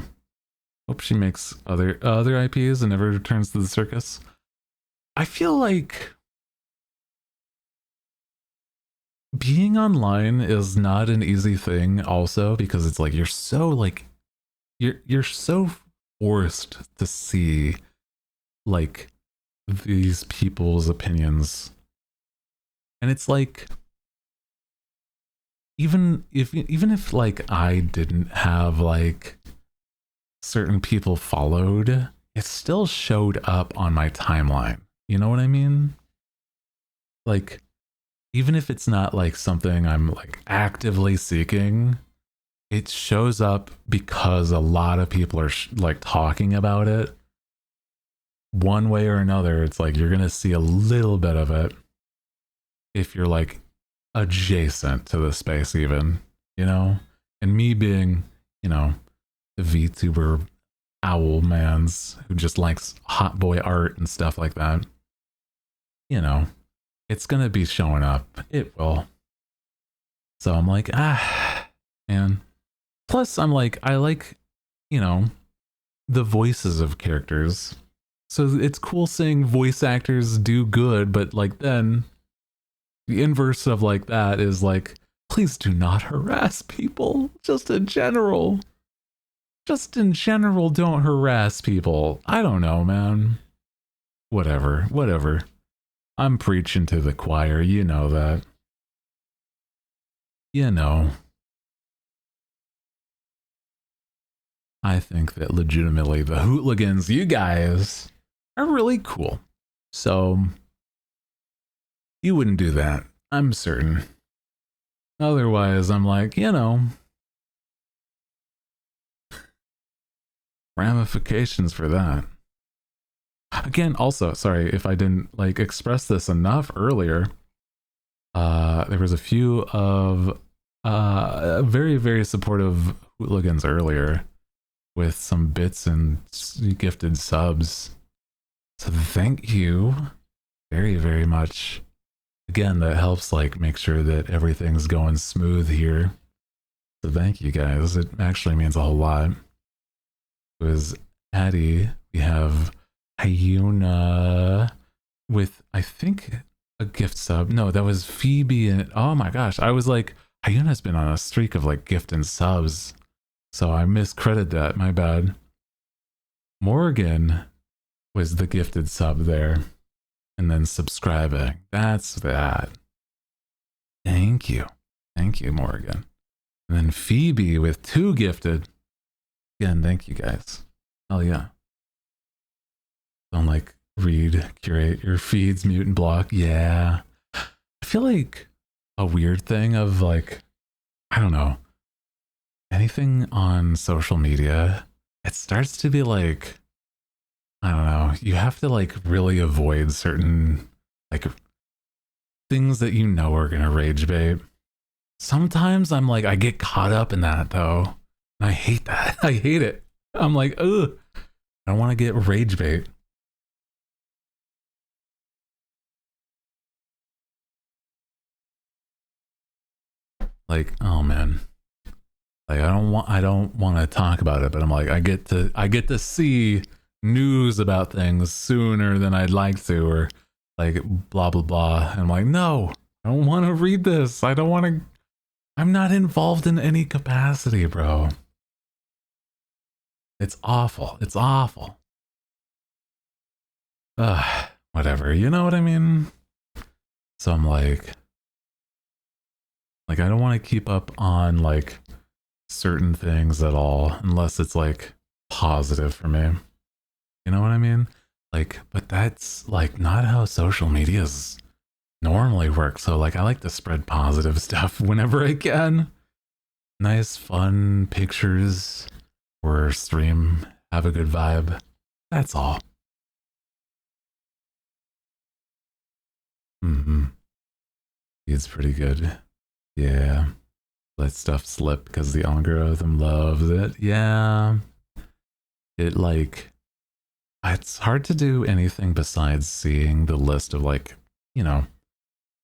Hope she makes other IPs and never returns to the circus. I feel like being online is not an easy thing also because it's like you're so like you're so forced to see like these people's opinions, and it's like even if like I didn't have like certain people followed, it still showed up on my timeline. You know what I mean? Like even if it's not like something I'm like actively seeking, it shows up because a lot of people are like talking about it one way or another. It's like you're gonna see a little bit of it if you're like adjacent to the space, even, you know. And me being, you know, the VTuber owl mans who just likes hot boy art and stuff like that, you know, it's gonna be showing up. It will. So I'm like, man. Plus, I'm like, I like, you know, the voices of characters. So it's cool seeing voice actors do good, but like then the inverse of like that is like, please do not harass people. Just in general. Just in general, don't harass people. I don't know, man. Whatever. I'm preaching to the choir, you know that. You know. I think that legitimately the hooligans, you guys, are really cool. So, you wouldn't do that. I'm certain. Otherwise, I'm like, you know, ramifications for that. Again, also, sorry if I didn't like express this enough earlier. There was a few of very, very supportive hooligans earlier with some bits and gifted subs. So thank you very, very much. Again, that helps like make sure that everything's going smooth here. So thank you guys. It actually means a whole lot. It was Addie. We have Hyuna with, I think, a gift sub. No, that was Phoebe. And oh my gosh, I was like, Hyuna's been on a streak of like gift and subs. So I miscredited that. My bad. Morgan was the gifted sub there. And then subscribing. That's that. Thank you. Thank you, Morgan. And then Phoebe with 2 gifted. Again, thank you guys. Hell yeah. Don't like read, curate your feeds, mute and block. Yeah. I feel like a weird thing of like, I don't know, anything on social media, it starts to be like, I don't know, you have to like really avoid certain like things that you know are gonna rage bait. Sometimes I'm like, I get caught up in that though. And I hate that. I hate it. I'm like, ugh, I don't want to get rage bait. Like, oh man. Like I don't want to talk about it, but I'm like, I get to see news about things sooner than I'd like to, or like blah blah blah. And I'm like, no, I don't want to read this. I don't want to. I'm not involved in any capacity, bro. It's awful. It's awful. Whatever. You know what I mean? So I'm like I don't want to keep up on like certain things at all unless it's like positive for me. You know what I mean? Like, but that's like not how social medias normally work. So like I like to spread positive stuff whenever I can. Nice fun pictures or stream, have a good vibe. That's all. It's pretty good. Yeah. Let stuff slip because the algorithm loves it. Yeah. It like, it's hard to do anything besides seeing the list of like, you know,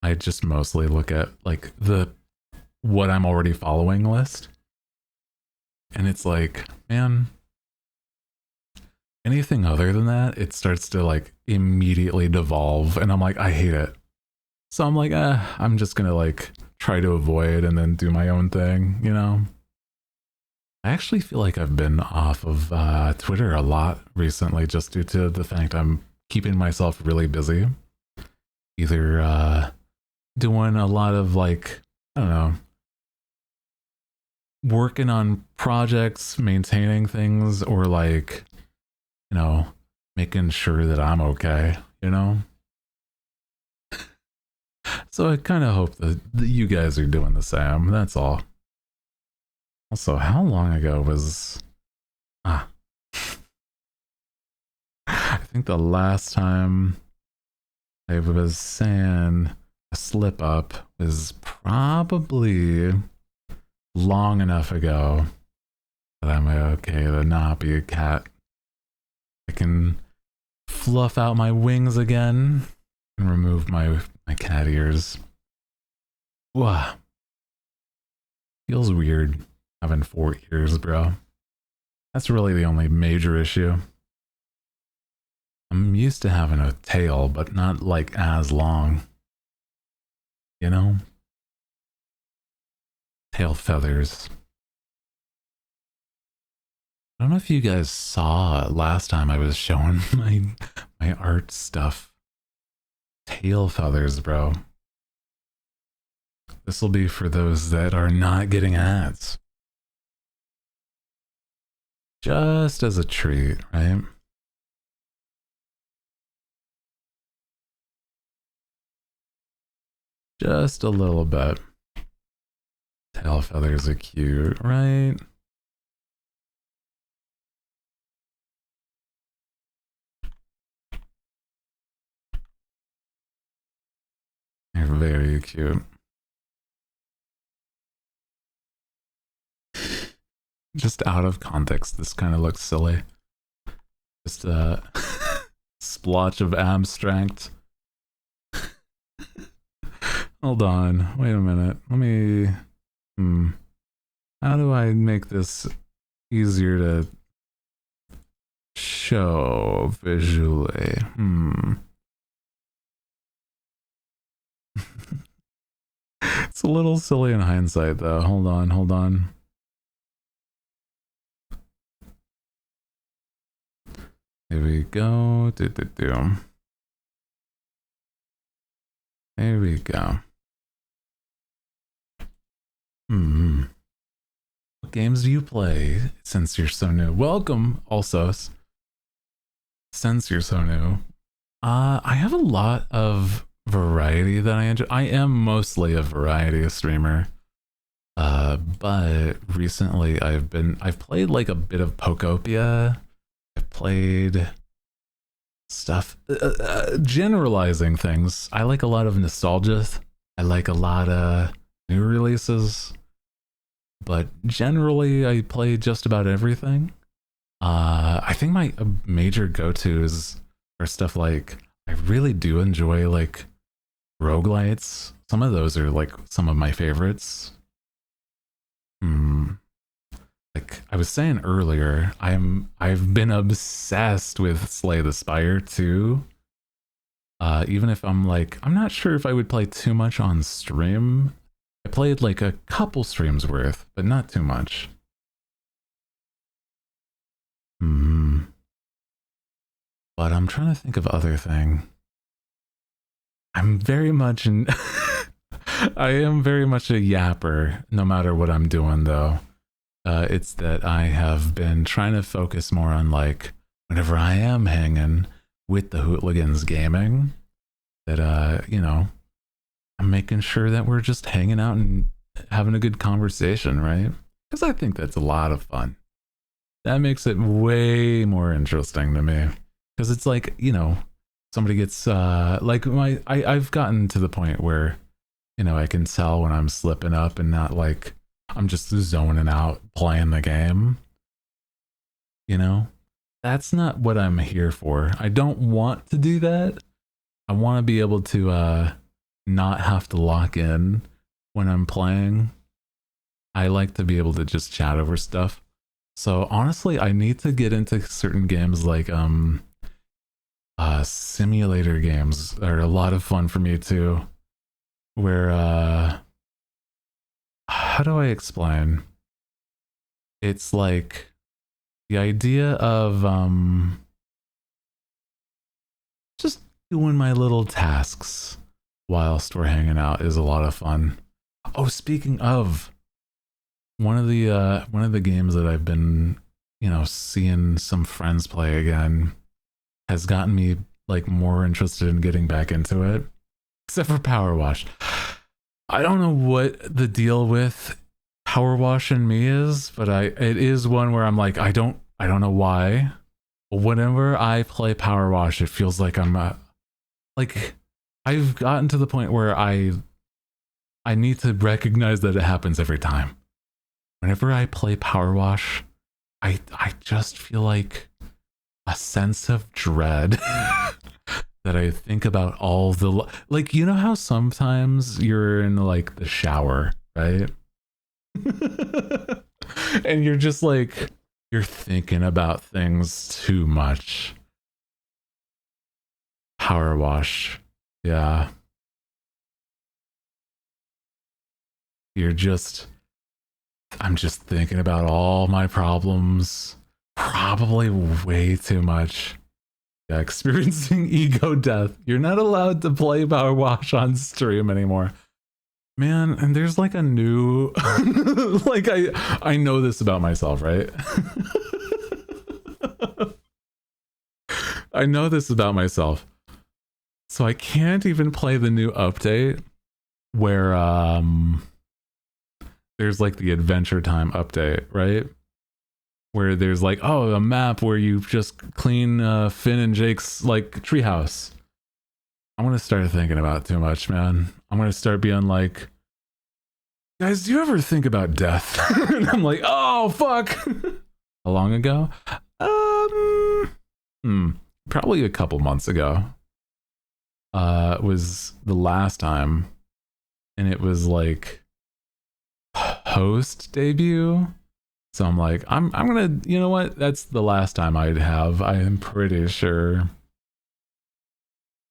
I just mostly look at like what I'm already following list. And it's like, man, anything other than that, it starts to like immediately devolve. And I'm like, I hate it. So I'm like, I'm just gonna like try to avoid and then do my own thing, you know? I actually feel like I've been off of Twitter a lot recently just due to the fact I'm keeping myself really busy. Either doing a lot of like, I don't know, working on projects, maintaining things, or like, you know, making sure that I'm okay, you know? So I kind of hope that you guys are doing the same, that's all. Also, how long ago was... I think the last time I was saying a slip up was probably long enough ago that I'm okay to not be a cat. I can fluff out my wings again and remove my cat ears. Wow. Feels weird having 4 ears, bro. That's really the only major issue. I'm used to having a tail, but not like as long. You know? Tail feathers. I don't know if you guys saw last time I was showing my art stuff. Tail feathers, bro. This will be for those that are not getting ads. Just as a treat, right? Just a little bit. Tail feathers are cute, right? They're very cute. Just out of context, this kind of looks silly. Just a splotch of abstract. Hold on, wait a minute. Let me... How do I make this easier to show visually? It's a little silly in hindsight, though. Hold on. Here we go. There we go. What games do you play since you're so new? Welcome, also. Since you're so new. I have a lot of variety that I enjoy. I am mostly a variety streamer. But recently I've played like a bit of Pokopia. I've played stuff, generalizing things. I like a lot of nostalgia. I like a lot of new releases. But generally I play just about everything. I think my major go-tos are stuff like, I really do enjoy like roguelites. Some of those are like some of my favorites. Like I was saying earlier, I've been obsessed with Slay the Spire 2. Even if I'm not sure if I would play too much on stream. I played like a couple streams worth, but not too much. But I'm trying to think of other thing. I'm very much I am very much a yapper, no matter what I'm doing, though. It's that I have been trying to focus more on, like, whenever I am hanging with the hooligans gaming, that, you know, I'm making sure that we're just hanging out and having a good conversation, right? Because I think that's a lot of fun. That makes it way more interesting to me. Because it's like, you know, somebody gets, like, I've gotten to the point where, you know, I can tell when I'm slipping up and not like, I'm just zoning out playing the game. You know? That's not what I'm here for. I don't want to do that. I want to be able to not have to lock in when I'm playing. I like to be able to just chat over stuff. So honestly, I need to get into certain games like simulator games are a lot of fun for me too. Where how do I explain? It's like the idea of just doing my little tasks whilst we're hanging out is a lot of fun. Oh, speaking of, one of the games that I've been, you know, seeing some friends play again has gotten me like more interested in getting back into it. Except for Power Wash. I don't know what the deal with Power Wash and me is, but it is one where I'm like, I don't know why. But whenever I play Power Wash, it feels like I'm like I've gotten to the point where I need to recognize that it happens every time. Whenever I play Power Wash, I just feel like a sense of dread that I think about all the, like, you know how sometimes you're in like the shower, right? And you're just like, you're thinking about things too much. Power wash. Yeah. I'm just thinking about all my problems. Probably way too much. Yeah, experiencing ego death. You're not allowed to play Power Wash on stream anymore. Man, and there's like a new like I know this about myself, right? I know this about myself. So I can't even play the new update where there's like the Adventure Time update, right? Where there's like, oh, a map where you just clean Finn and Jake's like treehouse. I'm gonna start thinking about it too much, man. I'm gonna start being like, guys, do you ever think about death? And I'm like, oh fuck. How long ago? Probably a couple months ago. Was the last time, and it was like host debut. So I'm like, I'm gonna, you know what? That's the last time I'd have. I am pretty sure.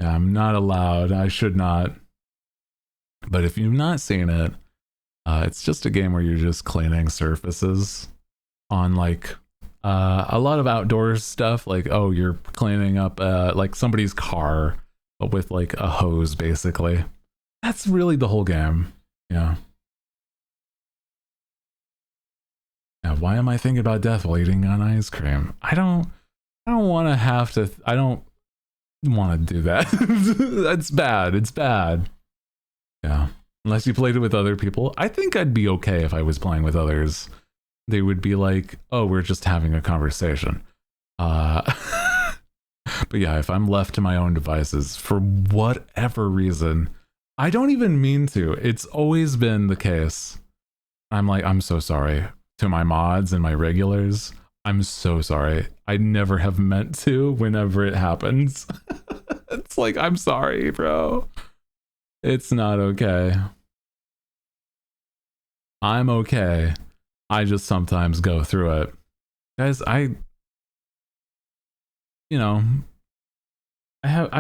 Yeah, I'm not allowed. I should not. But if you've not seen it, it's just a game where you're just cleaning surfaces on like a lot of outdoor stuff. Like, oh, you're cleaning up like somebody's car, but with like a hose, basically. That's really the whole game. Yeah. Now, why am I thinking about death while eating on ice cream? I don't want to have to. I don't want to do that. That's bad. It's bad. Yeah. Unless you played it with other people. I think I'd be okay if I was playing with others. They would be like, oh, we're just having a conversation. But yeah, if I'm left to my own devices for whatever reason, I don't even mean to. It's always been the case. I'm like, I'm so sorry to my mods and my regulars. I'm so sorry. I never have meant to whenever it happens. It's like, I'm sorry, bro. It's not okay. I'm okay. I just sometimes go through it. Guys, I've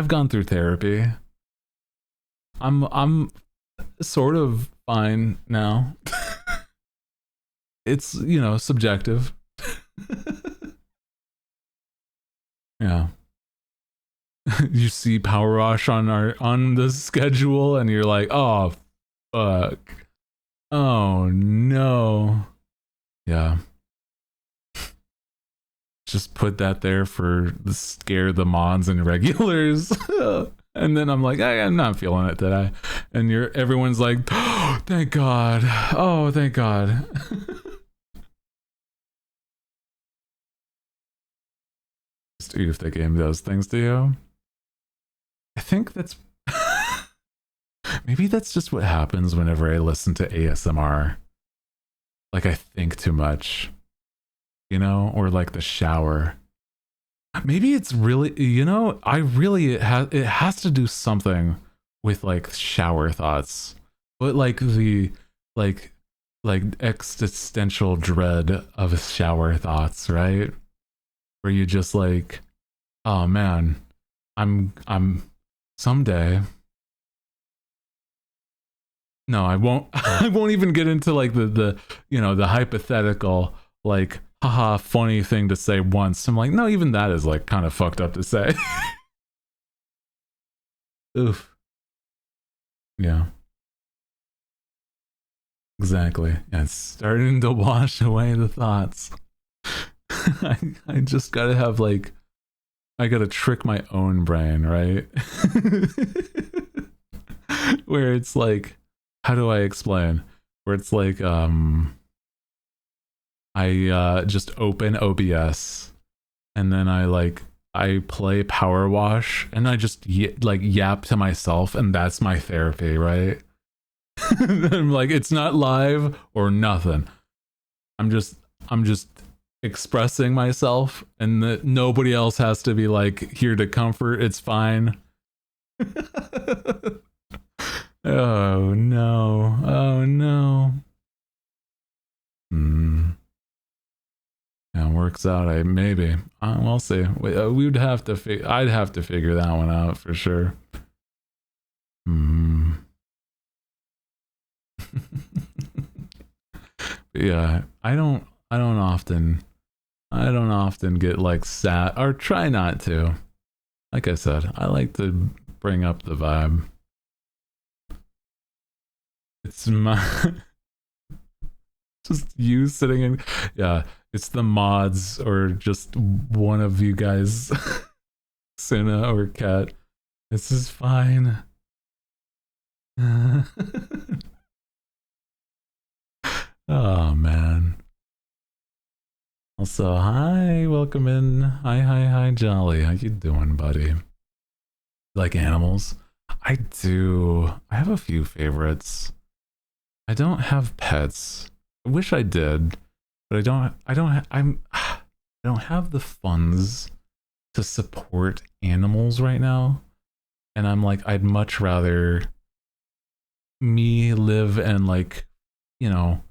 gone through therapy. I'm sort of fine now. It's, subjective. Yeah. You see Power Wash on the schedule and you're like, oh fuck. Oh no. Yeah. Just put that there for the scare the mods and regulars. And then I'm like, I'm not feeling it today. And everyone's like, oh, thank God. Oh, thank God. Just if the game does things to you. I think that's maybe that's just what happens whenever I listen to ASMR. Like I think too much, or like the shower. Maybe it's really, it has to do something with like shower thoughts, but like the like existential dread of shower thoughts, right? Where you just like, oh man, I'm someday. No, I won't. I won't even get into like the hypothetical like haha funny thing to say once. I'm like, no, even that is like kind of fucked up to say. Oof. Yeah. Exactly. Yeah, it's starting to wash away the thoughts. I just gotta have like, I gotta trick my own brain, right? Where it's like, how do I explain? Where it's like, I just open OBS and then I play Power Wash and I just yap to myself and that's my therapy, right? I'm like, it's not live or nothing. I'm just expressing myself and that nobody else has to be like here to comfort. It's fine. Oh no. Oh no. Yeah, works out. Maybe. We'll see. We'd have to. I'd have to figure that one out for sure. Yeah, I don't often get like sad, or try not to. Like I said, I like to bring up the vibe. It's my just you sitting in. Yeah, it's the mods or just one of you guys, Sina or Kat. This is fine. Oh man. Also, hi, welcome in. Hi, Jolly. How you doing, buddy? Like animals? I do. I have a few favorites. I don't have pets. I wish I did, but I don't I don't have the funds to support animals right now. And I'm like, I'd much rather me live and like, you know,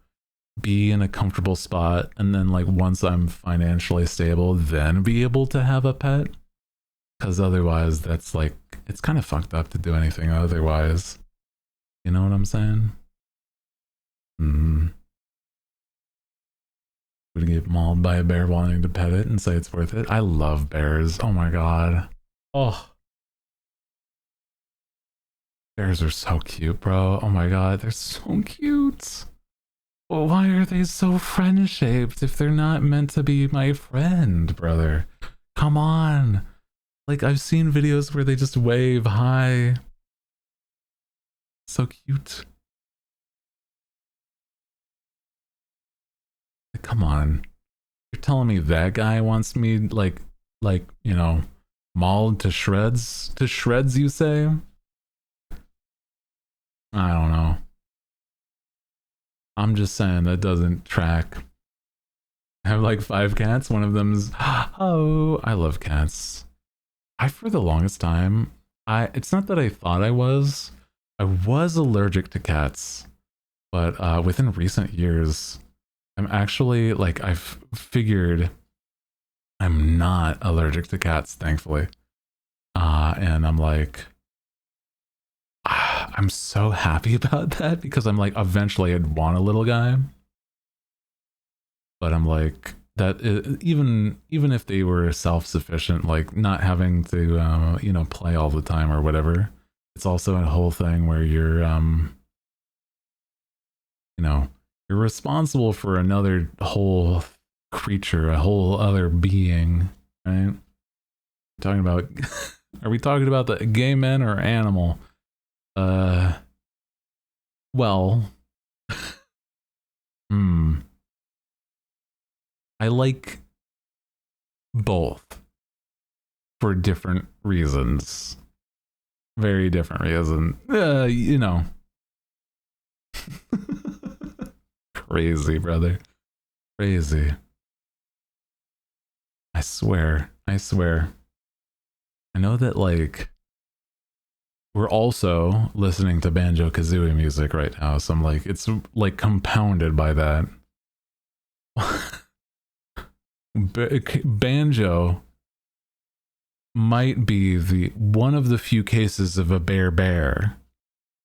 be in a comfortable spot, and then like once I'm financially stable, then be able to have a pet. Because otherwise that's like, it's kind of fucked up to do anything otherwise. You know what I'm saying? Would get mauled by a bear wanting to pet it and say it's worth it. I love bears. Oh my god. Oh, bears are so cute, bro. Oh my god, they're so cute. Why are they so friend-shaped if they're not meant to be my friend, brother? Come on. Like, I've seen videos where they just wave hi. So cute. Like, come on. You're telling me that guy wants me, like, you know, mauled to shreds? To shreds, you say? I don't know. I'm just saying that doesn't track. I have like 5 cats. One of them's, oh, I love cats. For the longest time, it's not that I thought I was allergic to cats, but within recent years, I'm actually like, I've figured I'm not allergic to cats, thankfully. And I'm like, I'm so happy about that, because I'm like, eventually I'd want a little guy. But I'm like, that even if they were self-sufficient, like not having to, you know, play all the time or whatever, it's also a whole thing where you're, you know, you're responsible for another whole creature, a whole other being, right? Talking about, are we talking about the gay men or animal? Well, I like both for different reasons. Very different reasons. You know. Crazy, brother. Crazy. I swear. I know that, like, we're also listening to Banjo-Kazooie music right now, so I'm like, it's like compounded by that. Banjo might be one of the few cases of a bear,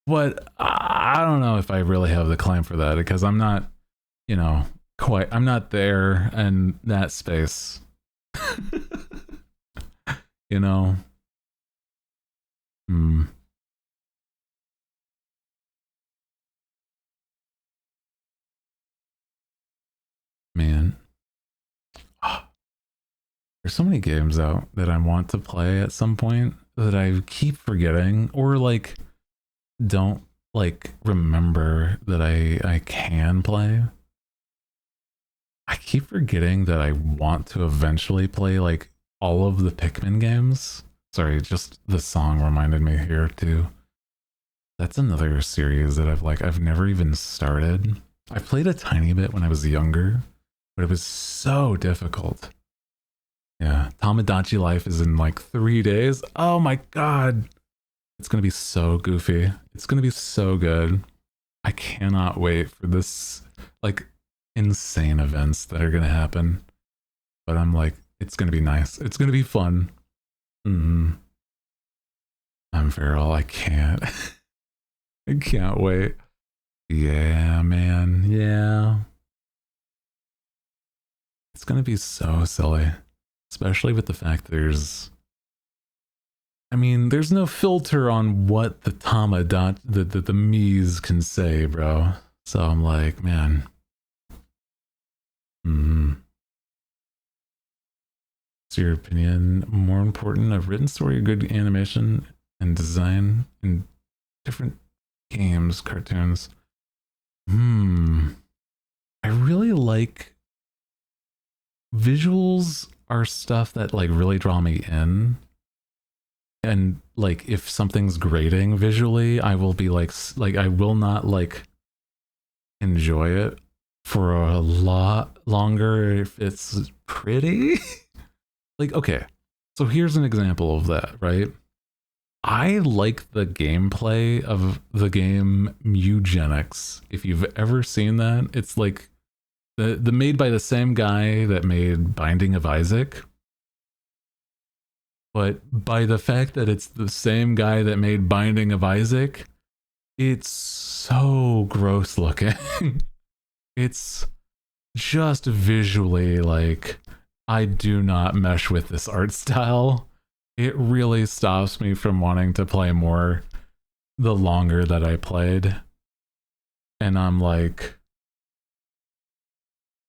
but I don't know if I really have the claim for that, because I'm not, you know, I'm not there in that space. You know. Man. There's so many games out that I want to play at some point that I keep forgetting, or like don't like remember that I can play. I keep forgetting that I want to eventually play like all of the Pikmin games. Sorry, just the song reminded me here too. That's another series that I've never even started. I played a tiny bit when I was younger, but it was so difficult. Yeah, Tamagotchi Life is in like 3 days. Oh my god. It's gonna be so goofy. It's gonna be so good. I cannot wait for this, like, insane events that are gonna happen. But I'm like, it's gonna be nice. It's gonna be fun. I'm feral. I can't. I can't wait. Yeah, man. Yeah. It's gonna be so silly. Especially with the fact there's no filter on what the the me's can say, bro. So I'm like, man. What's your opinion more important, a written story or good animation and design in different games, cartoons? I really like visuals are stuff that like really draw me in. And like if something's grating visually, I will be like I will not like enjoy it for a lot longer if it's pretty. Like, okay, so here's an example of that, right? I like the gameplay of the game Eugenics. If you've ever seen that, it's like the made by the same guy that made Binding of Isaac. But by the fact that it's the same guy that made Binding of Isaac, it's so gross looking. It's just visually like, I do not mesh with this art style. It really stops me from wanting to play more the longer that I played. And I'm like,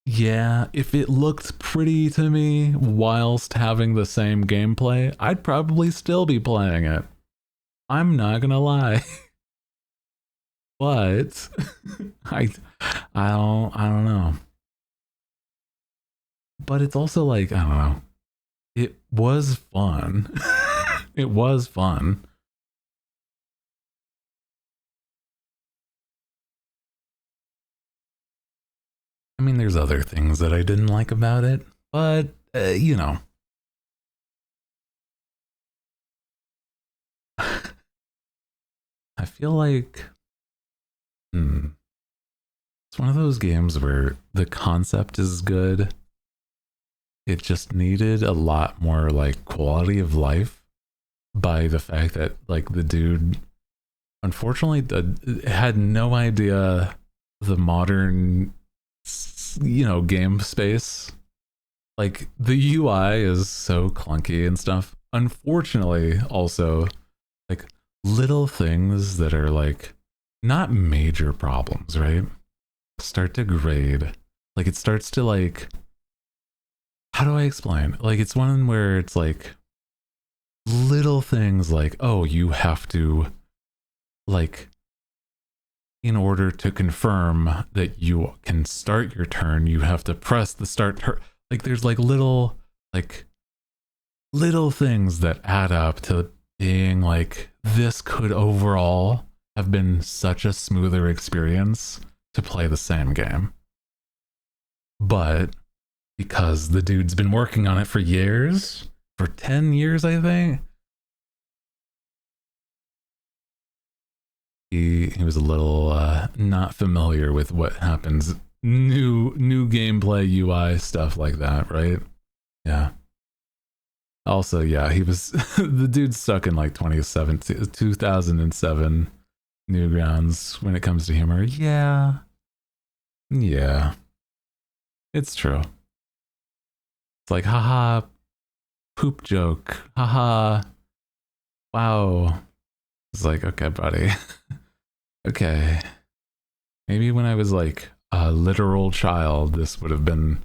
yeah, if it looked pretty to me whilst having the same gameplay, I'd probably still be playing it. I'm not gonna lie. But I don't know. But it's also like, I don't know. It was fun. It was fun. I mean, there's other things that I didn't like about it, but, you know. I feel like it's one of those games where the concept is good. It just needed a lot more like quality of life by the fact that like the dude unfortunately had no idea the modern, you know, game space. Like the UI is so clunky and stuff. Unfortunately, also like little things that are like not major problems, right? Start to grade. Like it starts to like, how do I explain? Like it's one where it's like little things like, oh, you have to like, in order to confirm that you can start your turn, you have to press the start turn. Like there's like little things that add up to being like, this could overall have been such a smoother experience to play the same game. But because the dude's been working on it for years, for 10 years, I think, he was a little not familiar with what happens. New gameplay, UI, stuff like that, right? Yeah. Also, yeah, he was the dude's stuck in like 2007 Newgrounds when it comes to humor. Yeah. Yeah. It's true. It's like, haha, poop joke. Haha. Wow. It's like, okay, buddy. Okay. Maybe when I was like a literal child, this would have been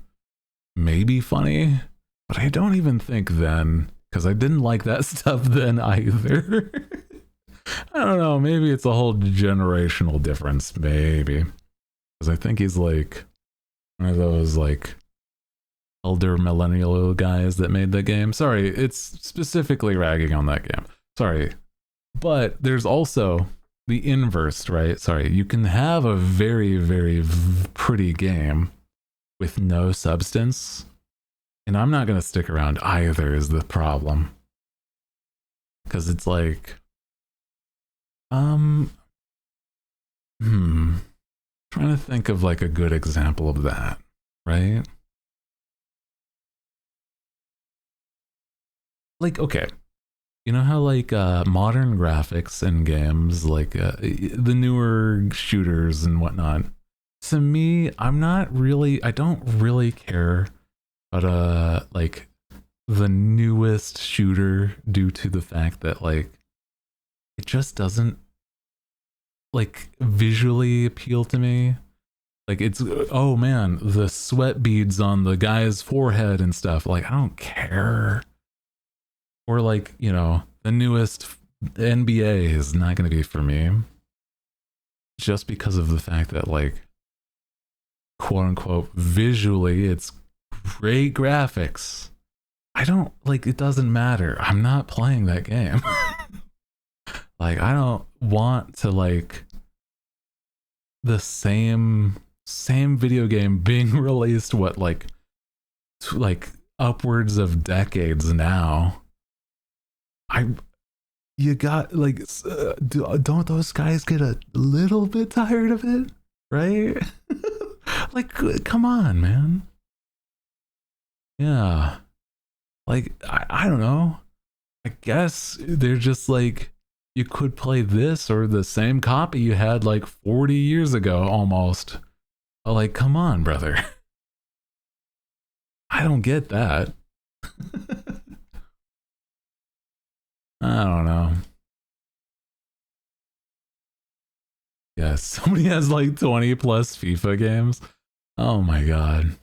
maybe funny. But I don't even think then, because I didn't like that stuff then either. I don't know, maybe it's a whole generational difference, maybe. Because I think he's like one of those like elder millennial guys that made the game. Sorry, it's specifically ragging on that game. Sorry. But there's also the inverse, right? Sorry, you can have a very, very pretty game with no substance. And I'm not going to stick around either is the problem. Because it's like, Um, hmm. Trying to think of like a good example of that, right? Like, okay, you know how like modern graphics in games, like the newer shooters and whatnot. To me, I don't really care about like the newest shooter due to the fact that like it just doesn't like visually appeal to me. Like it's, oh man, the sweat beads on the guy's forehead and stuff. Like I don't care. Or like, you know, the newest NBA is not going to be for me. Just because of the fact that like, quote unquote, visually, it's great graphics. I don't, like, it doesn't matter. I'm not playing that game. Like, I don't want to like the same video game being released what like upwards of decades now. You got like don't those guys get a little bit tired of it, right? Like come on, man. Yeah, like I don't know, I guess they're just like, you could play this or the same copy you had like 40 years ago almost. Like, come on, brother. I don't get that. I don't know. Yeah, somebody has like 20 plus FIFA games. Oh my god.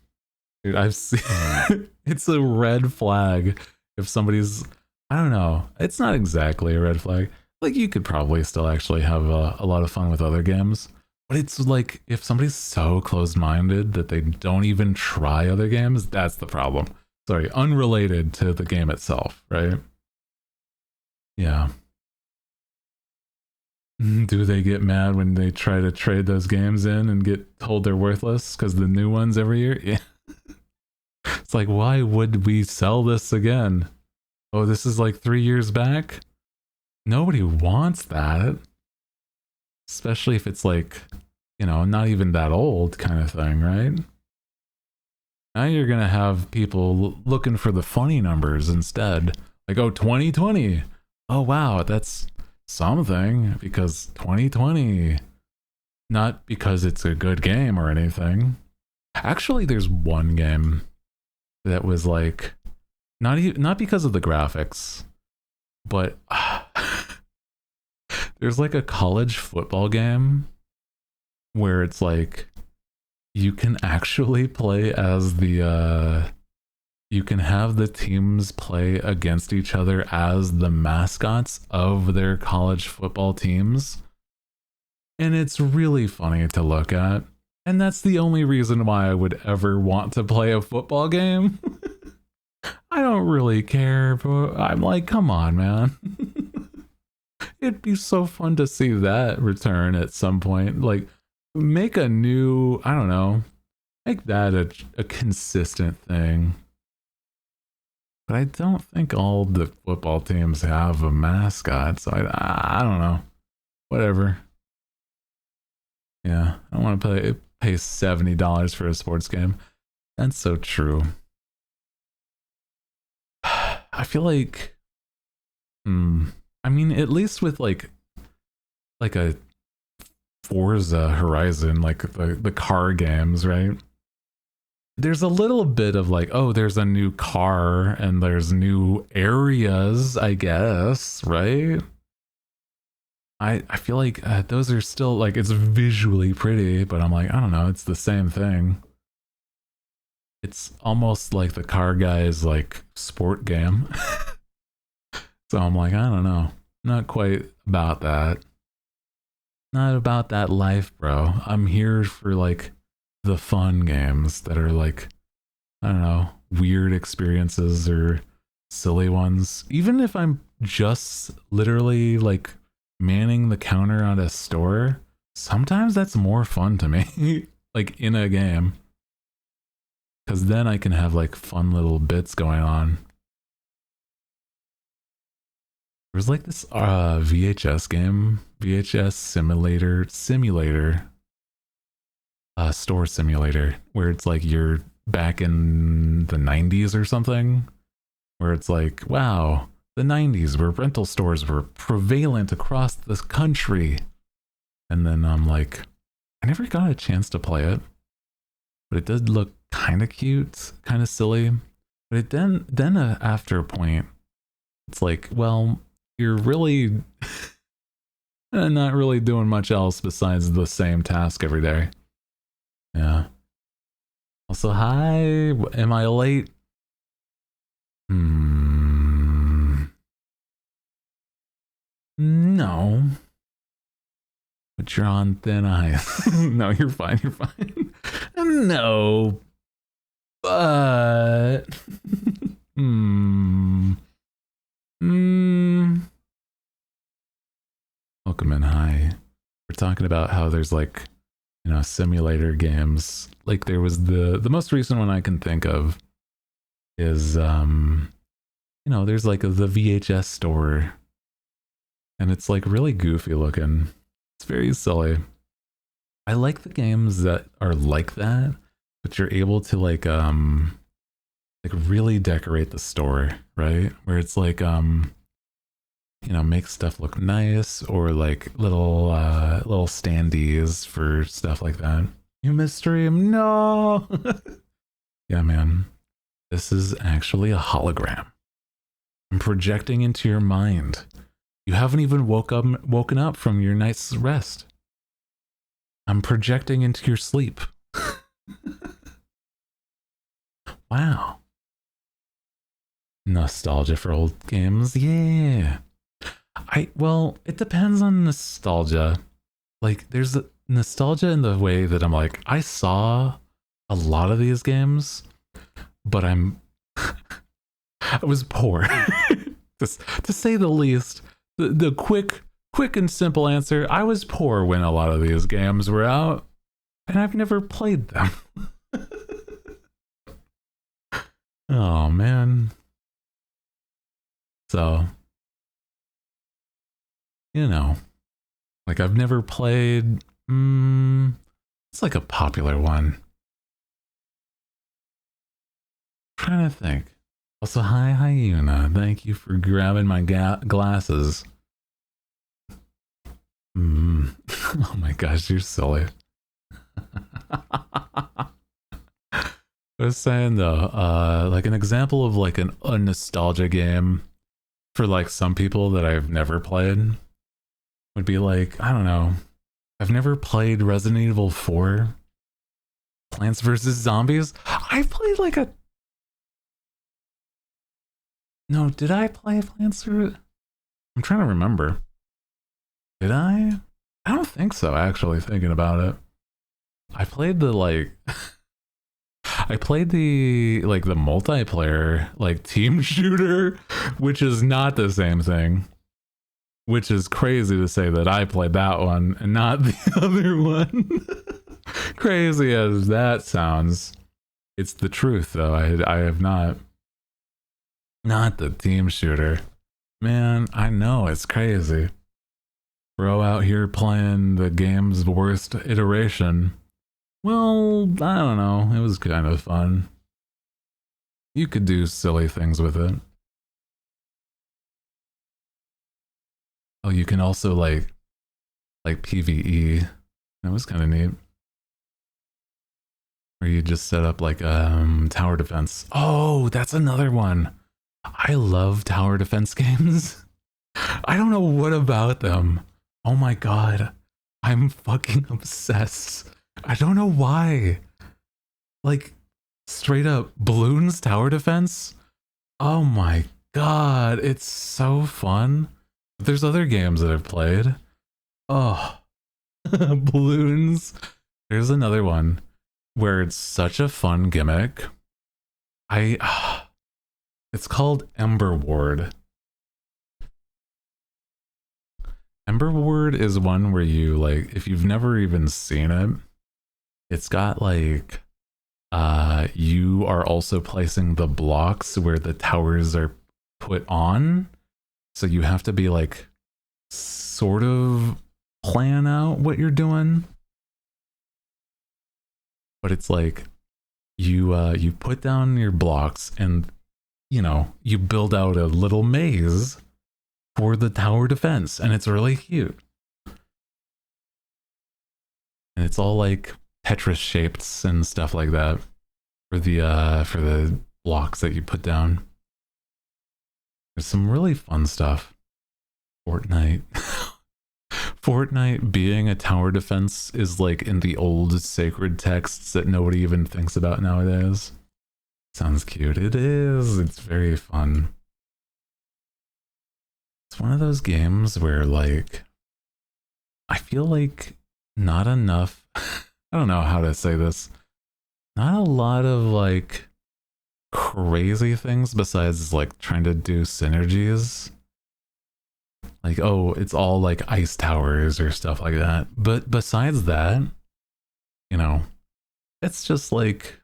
Dude, I've seen it's a red flag if somebody's, I don't know. It's not exactly a red flag. Like you could probably still actually have a lot of fun with other games. But it's like if somebody's so closed-minded that they don't even try other games, that's the problem. Sorry, unrelated to the game itself, right? Yeah. Do they get mad when they try to trade those games in and get told they're worthless because the new ones every year? Yeah. It's like, why would we sell this again? Oh, this is like 3 years back? Nobody wants that. Especially if it's like, you know, not even that old kind of thing, right? Now you're going to have people looking for the funny numbers instead. Like, oh, 2020. Oh, wow, that's something because 2020. Not because it's a good game or anything. Actually, there's one game that was like, not because of the graphics, but there's like a college football game where it's like you can actually play as the you can have the teams play against each other as the mascots of their college football teams, and it's really funny to look at. And that's the only reason why I would ever want to play a football game. I don't really care, but I'm like, come on, man. It'd be so fun to see that return at some point. Like, make a new, I don't know, make that a consistent thing. But I don't think all the football teams have a mascot, so I don't know. Whatever. Yeah, I don't want to pay $70 for a sports game. That's so true. I feel like, I mean, at least with like a Forza Horizon, like the car games, right? There's a little bit of like, oh, there's a new car and there's new areas, I guess, right? I feel like those are still like, it's visually pretty, but I'm like, I don't know, it's the same thing. It's almost like the car guy's like sport game. So I'm like, I don't know, not quite about that. Not about that life, bro. I'm here for like the fun games that are like, I don't know, weird experiences or silly ones. Even if I'm just literally like manning the counter at a store, sometimes that's more fun to me. Like in a game, because then I can have like fun little bits going on. There's like this VHS game VHS simulator, store simulator, where it's like you're back in the 90s or something, where it's like, wow, the 90s where rental stores were prevalent across this country. And then I'm like, I never got a chance to play it, but it did look kind of cute, kind of silly. But it then after a point, it's like, well, you're really not really doing much else besides the same task every day. Yeah. Also, hi, am I late? No. But you're on thin ice. No, you're fine, you're fine. No. But... Welcome in, hi. We're talking about how there's like, you know, simulator games. Like there was the most recent one I can think of is, you know, there's like the VHS store. And it's like really goofy looking. It's very silly. I like the games that are like that, but you're able to like really decorate the store, right? Where it's like you know, make stuff look nice, or like little standees for stuff like that. You missed stream, no. Yeah, man. This is actually a hologram. I'm projecting into your mind. You haven't even woken up from your night's rest. I'm projecting into your sleep. Wow. Nostalgia for old games, yeah. Well, it depends on nostalgia. Like, there's a nostalgia in the way that I'm like, I saw a lot of these games, but I was poor, to say the least. The quick and simple answer, I was poor when a lot of these games were out, and I've never played them. Oh, man. So, you know, like I've never played, it's like a popular one. I'm trying to think. Also, hi, Hyena. Thank you for grabbing my glasses. Oh my gosh, you're silly. I was saying though, like an example of like a nostalgia game for like some people that I've never played would be like, I don't know. I've never played Resident Evil 4. Plants vs. Zombies. I played like a... No, did I play Plants vs... I'm trying to remember. Did I? I don't think so, actually, thinking about it. I played the, like... I played the, like, the multiplayer, like, team shooter, which is not the same thing. Which is crazy to say that I played that one and not the other one. Crazy as that sounds. It's the truth, though. I have not. Not the team shooter. Man, I know, it's crazy. Bro out here playing the game's worst iteration. Well, I don't know. It was kind of fun. You could do silly things with it. Oh, you can also like PvE. That was kind of neat. Where you just set up like tower defense. Oh, that's another one. I love tower defense games. I don't know what about them. Oh my god. I'm fucking obsessed. I don't know why. Like, straight up, Bloons tower defense? Oh my god, it's so fun. There's other games that I've played. Oh, Bloons. There's another one where it's such a fun gimmick. It's called Ember Ward. Ember Ward is one where you, like, if you've never even seen it, it's got like, you are also placing the blocks where the towers are put on. So you have to be like, sort of plan out what you're doing, but it's like you put down your blocks and you build out a little maze for the tower defense, and it's really cute. And it's all like Tetris shapes and stuff like that for the blocks that you put down. There's some really fun stuff. Fortnite. Fortnite being a tower defense is like in the old sacred texts that nobody even thinks about nowadays. Sounds cute. It is. It's very fun. It's one of those games where like I feel like not enough I don't know how to say this. Not a lot of like crazy things besides like trying to do synergies. Like, oh, it's all like ice towers or stuff like that. But besides that, it's just like,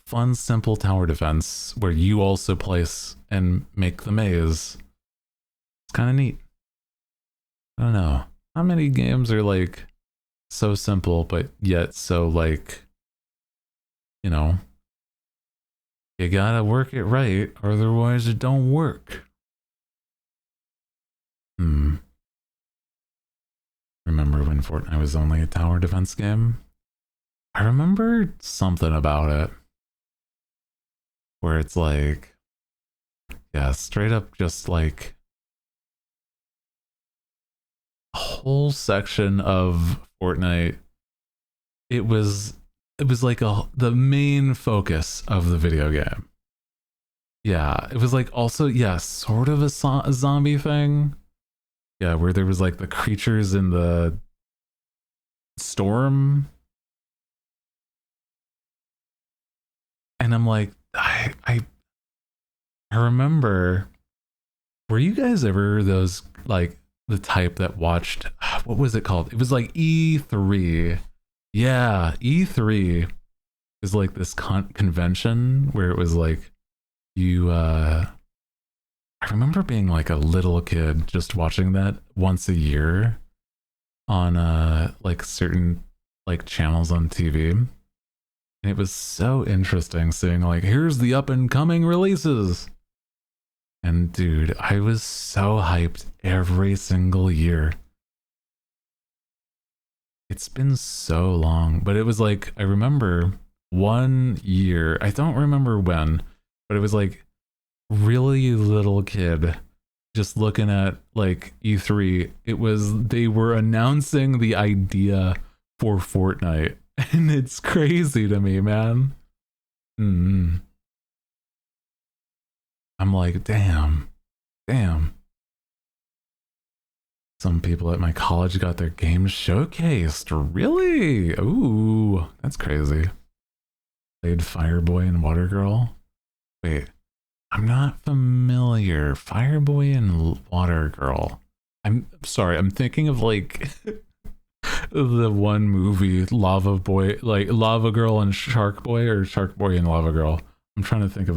fun, simple tower defense where you also place and make the maze. It's kind of neat. I don't know. How many games are like so simple, but yet so like, you gotta work it right, or otherwise it don't work. Remember when Fortnite was only a tower defense game? I remember something about it where it's like, yeah, straight up just like a whole section of Fortnite. It was like the main focus of the video game. Yeah, it was like also, yeah, sort of a zombie thing. Yeah, where there was like the creatures in the storm. And I'm like, I remember, were you guys ever those like the type that watched, what was it called? It was like E3. Yeah, E3 is like this convention where it was like I remember being like a little kid just watching that once a year on like certain like channels on TV. And it was so interesting seeing like, here's the up and coming releases. And dude, I was so hyped every single year. It's been so long, but it was like, I remember one year, I don't remember when, but it was like really little kid just looking at like E3. They were announcing the idea for Fortnite, and it's crazy to me, man. I'm like, damn. Some people at my college got their games showcased. Really? Ooh, that's crazy. Played Fireboy and Water Girl. Wait, I'm not familiar. Fireboy and Water Girl. I'm sorry, I'm thinking of like the one movie, Lava Boy, like Lava Girl and Shark Boy, or Shark Boy and Lava Girl. I'm trying to think of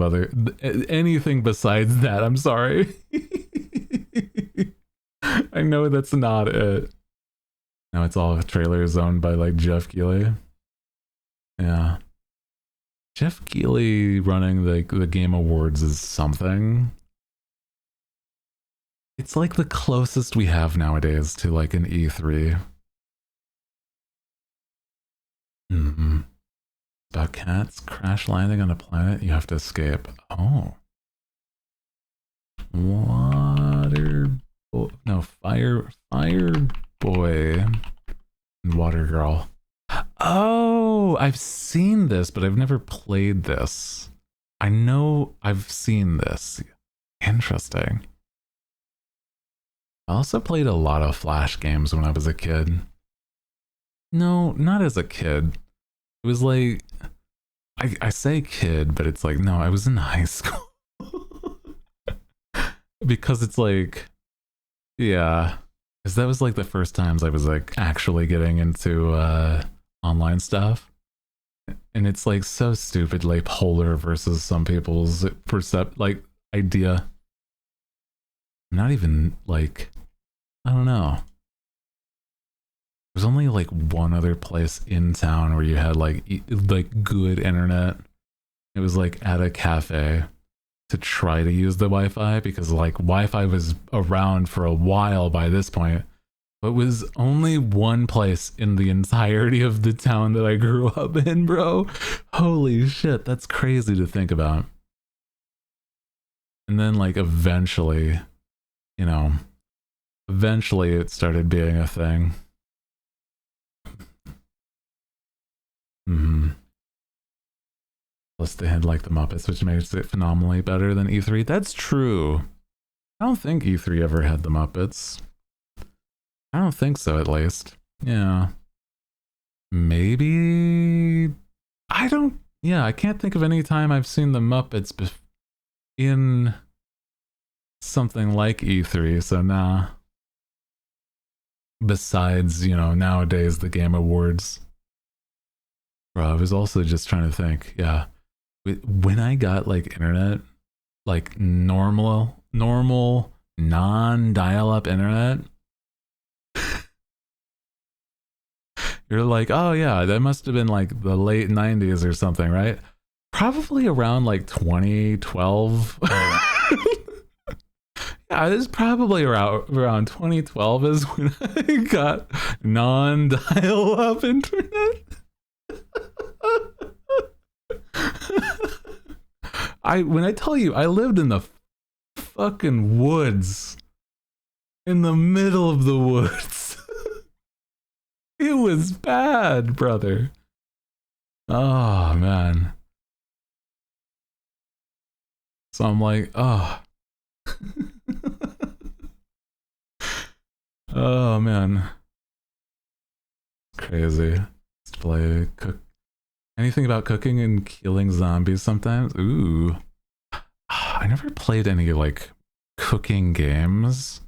anything besides that. I'm sorry. I know that's not it. No, it's all trailers owned by like Jeff Keighley. Yeah. Jeff Keighley running the Game Awards is something. It's like the closest we have nowadays to like an E3. About cats crash landing on a planet you have to escape. Oh. Fire Boy and Water Girl. Oh, I've seen this, but I've never played this. I know I've seen this. Interesting. I also played a lot of Flash games when I was a kid. No, not as a kid. It was like, I say kid, but it's like, no, I was in high school. Because it's like, yeah, because that was like the first times I was like actually getting into online stuff. And it's like so stupidly polar versus some people's idea. Not even like, I don't know. There's only like one other place in town where you had like good internet. It was like at a cafe to try to use the Wi-Fi, because like Wi-Fi was around for a while by this point, but it was only one place in the entirety of the town that I grew up in, bro. Holy shit, that's crazy to think about. And then like eventually, you know, it started being a thing. Plus they had like the Muppets, which makes it phenomenally better than E3. That's true. I don't think E3 ever had the Muppets. I don't think so, at least. Yeah. Maybe... I can't think of any time I've seen the Muppets in something like E3, so nah. Besides, you know, nowadays the Game Awards. Bro, I was also just trying to think, yeah. When I got like internet, like normal, non-dial-up internet, you're like, oh yeah, that must have been like the late 90s or something, right? Probably around like 2012. Yeah, it was probably around 2012 is when I got non-dial-up internet. When I tell you, I lived in the fucking woods. In the middle of the woods. It was bad, brother. Oh, man. So I'm like, oh. Oh, man. Crazy. Display, cook. Anything about cooking and killing zombies sometimes? Ooh. I never played any, like, cooking games.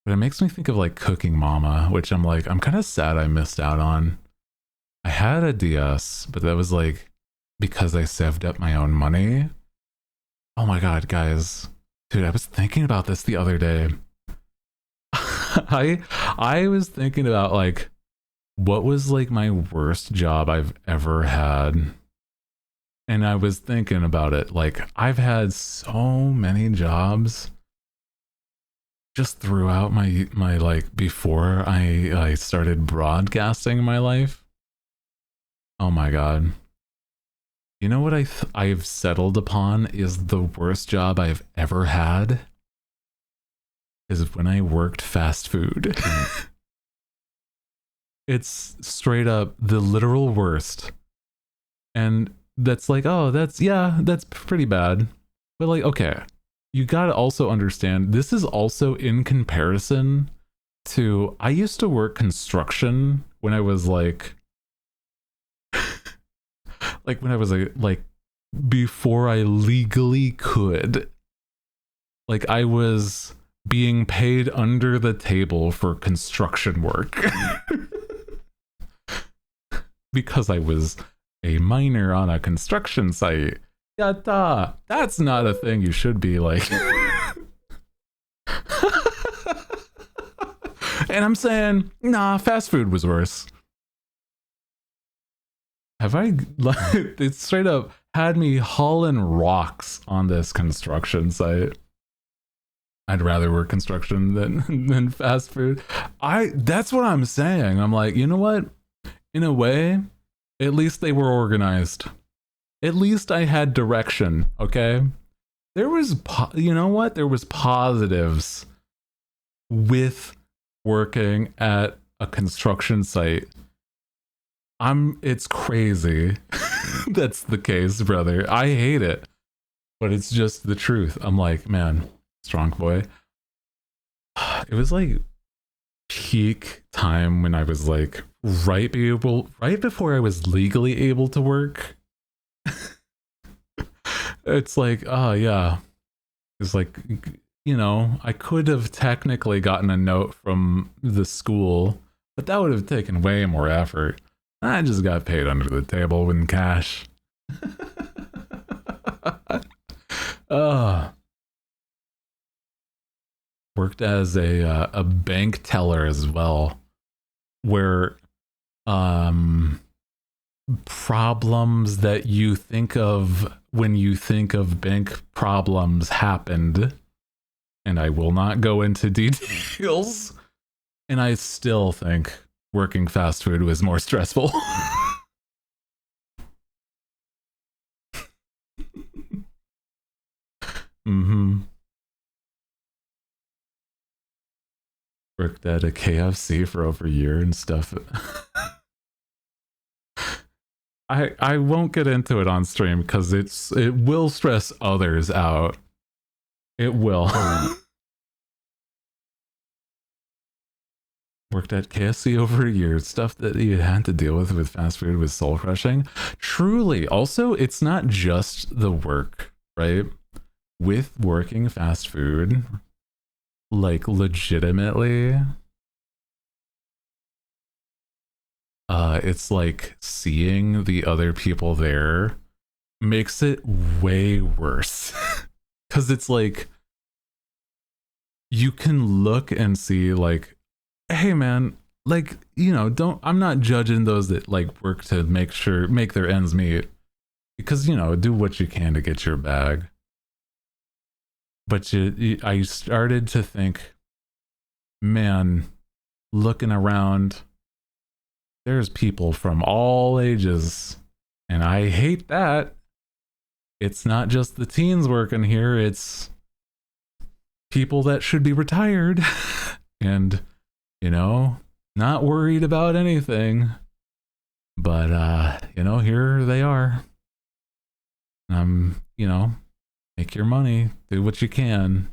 But it makes me think of, like, Cooking Mama, which I'm like, I'm kind of sad I missed out on. I had a DS, but that was, like, because I saved up my own money. Oh my god, guys. Dude, I was thinking about this the other day. I was thinking about, like, what was like my worst job I've ever had. And I was thinking about it, like I've had so many jobs just throughout my like before I started broadcasting my life. Oh my god. You know what I've settled upon is the worst job I've ever had is when I worked fast food. It's straight up the literal worst. And that's like, oh, that's pretty bad. But like, okay, you gotta also understand, this is also in comparison to, I used to work construction when I was like, like before I legally could. Like I was being paid under the table for construction work. Because I was a miner on a construction site. Yatta! That's not a thing you should be like. And I'm saying, nah, fast food was worse. Have I, like, it straight up had me hauling rocks on this construction site. I'd rather work construction than fast food. That's what I'm saying. I'm like, you know what? In a way, at least they were organized. At least I had direction, okay? There was, you know what? There was positives with working at a construction site. It's crazy. That's the case, brother. I hate it. But it's just the truth. I'm like, man, strong boy. It was like peak time when I was like right before I was legally able to work. It's like, oh yeah, it's like, you know, I could have technically gotten a note from the school, but that would have taken way more effort. I just got paid under the table in cash. Worked as a bank teller as well, where problems that you think of when you think of bank problems happened, and I will not go into details. And I still think working fast food was more stressful. Worked at a KFC for over a year and stuff. I won't get into it on stream because it will stress others out. It will. Worked at KFC over a year. Stuff that you had to deal with fast food was soul crushing. Truly. Also, it's not just the work, right? With working fast food, like legitimately, it's like seeing the other people there makes it way worse. Because it's like you can look and see like, hey man, like, you know, I'm not judging those that like work to make their ends meet, because, you know, do what you can to get your bag. But I started to think, man, looking around, there's people from all ages, and I hate that. It's not just the teens working here, it's people that should be retired and, you know, not worried about anything. But, you know, here they are. You know, make your money, do what you can.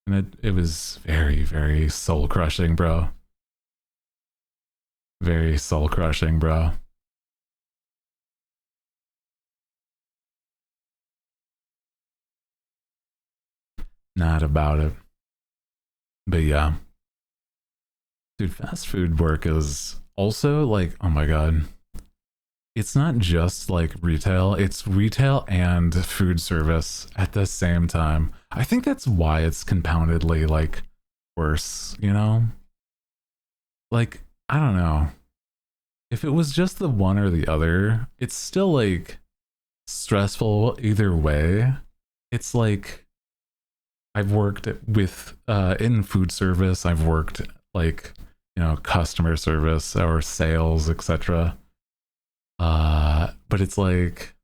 And it was very, very soul crushing, bro. Very soul crushing, bro. Not about it. But yeah. Dude, fast food work is also like, oh my god. It's not just like retail, it's retail and food service at the same time. I think that's why it's compoundedly like worse, you know? Like, I don't know. If it was just the one or the other, it's still like stressful either way. It's like I've worked with in food service, I've worked like, you know, customer service or sales, etc. But it's like,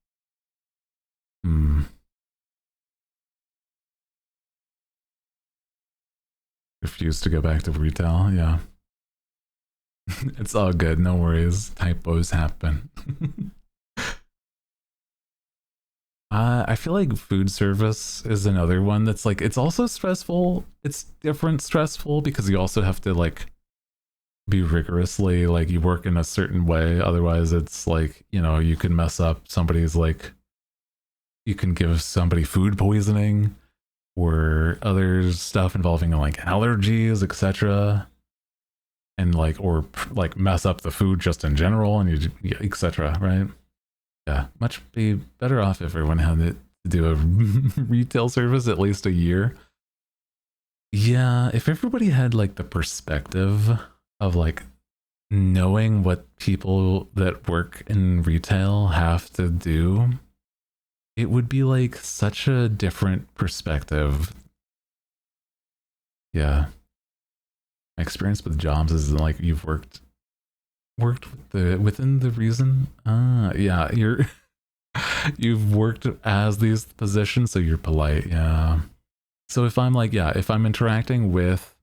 refuse to go back to retail. Yeah. It's all good. No worries. Typos happen. I feel like food service is another one that's like, it's also stressful. It's different stressful because you also have to like be rigorously, like you work in a certain way. Otherwise it's like, you know, you can mess up somebody's like, you can give somebody food poisoning or other stuff involving like allergies, etc. And like, or like mess up the food just in general, and you, etc. Right? Yeah, much be better off if everyone had to do a retail service at least a year. Yeah, if everybody had like the perspective of like knowing what people that work in retail have to do, it would be like such a different perspective. Yeah. My experience with jobs is like you've worked within the reason. Yeah, you've worked as these positions, so you're polite. Yeah. So if I'm like, yeah, if I'm interacting with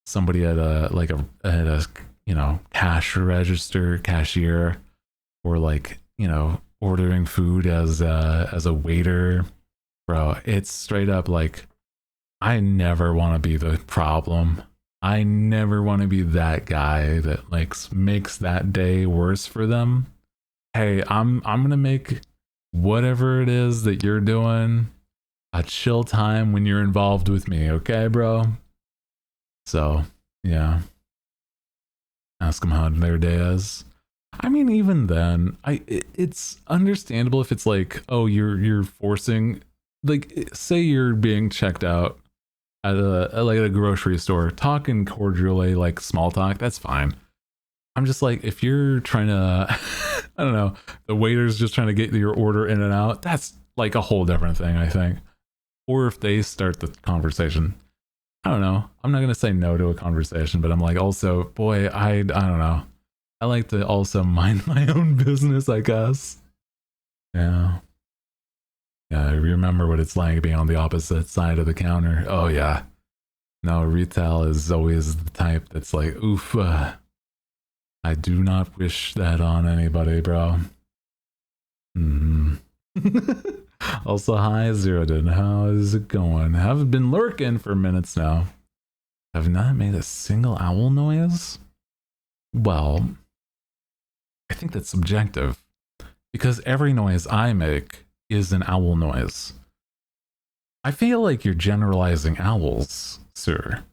somebody at a you know, cash register, cashier, or like, you know, ordering food as a waiter, bro, it's straight up like, I never want to be the problem. I never want to be that guy that like makes that day worse for them. Hey, I'm gonna make whatever it is that you're doing a chill time when you're involved with me, okay, bro? So yeah, ask them how their day is. I mean, even then, it's understandable if it's like, oh, you're forcing, like, say you're being checked out at a grocery store, talking cordially, like small talk, that's fine. I'm just like, if you're trying to, I don't know, the waiter's just trying to get your order in and out, that's like a whole different thing, I think. Or if they start the conversation, I don't know. I'm not going to say no to a conversation, but I'm like, also, boy, I don't know. I like to also mind my own business, I guess. Yeah. Yeah, I remember what it's like being on the opposite side of the counter. Oh, yeah. No, retail is always the type that's like, oof. I do not wish that on anybody, bro. Also, hi, Zerodin. How is it going? Have been lurking for minutes now. Have not made a single owl noise? Well, I think that's subjective. Because every noise I make is an owl noise. I feel like you're generalizing owls, sir.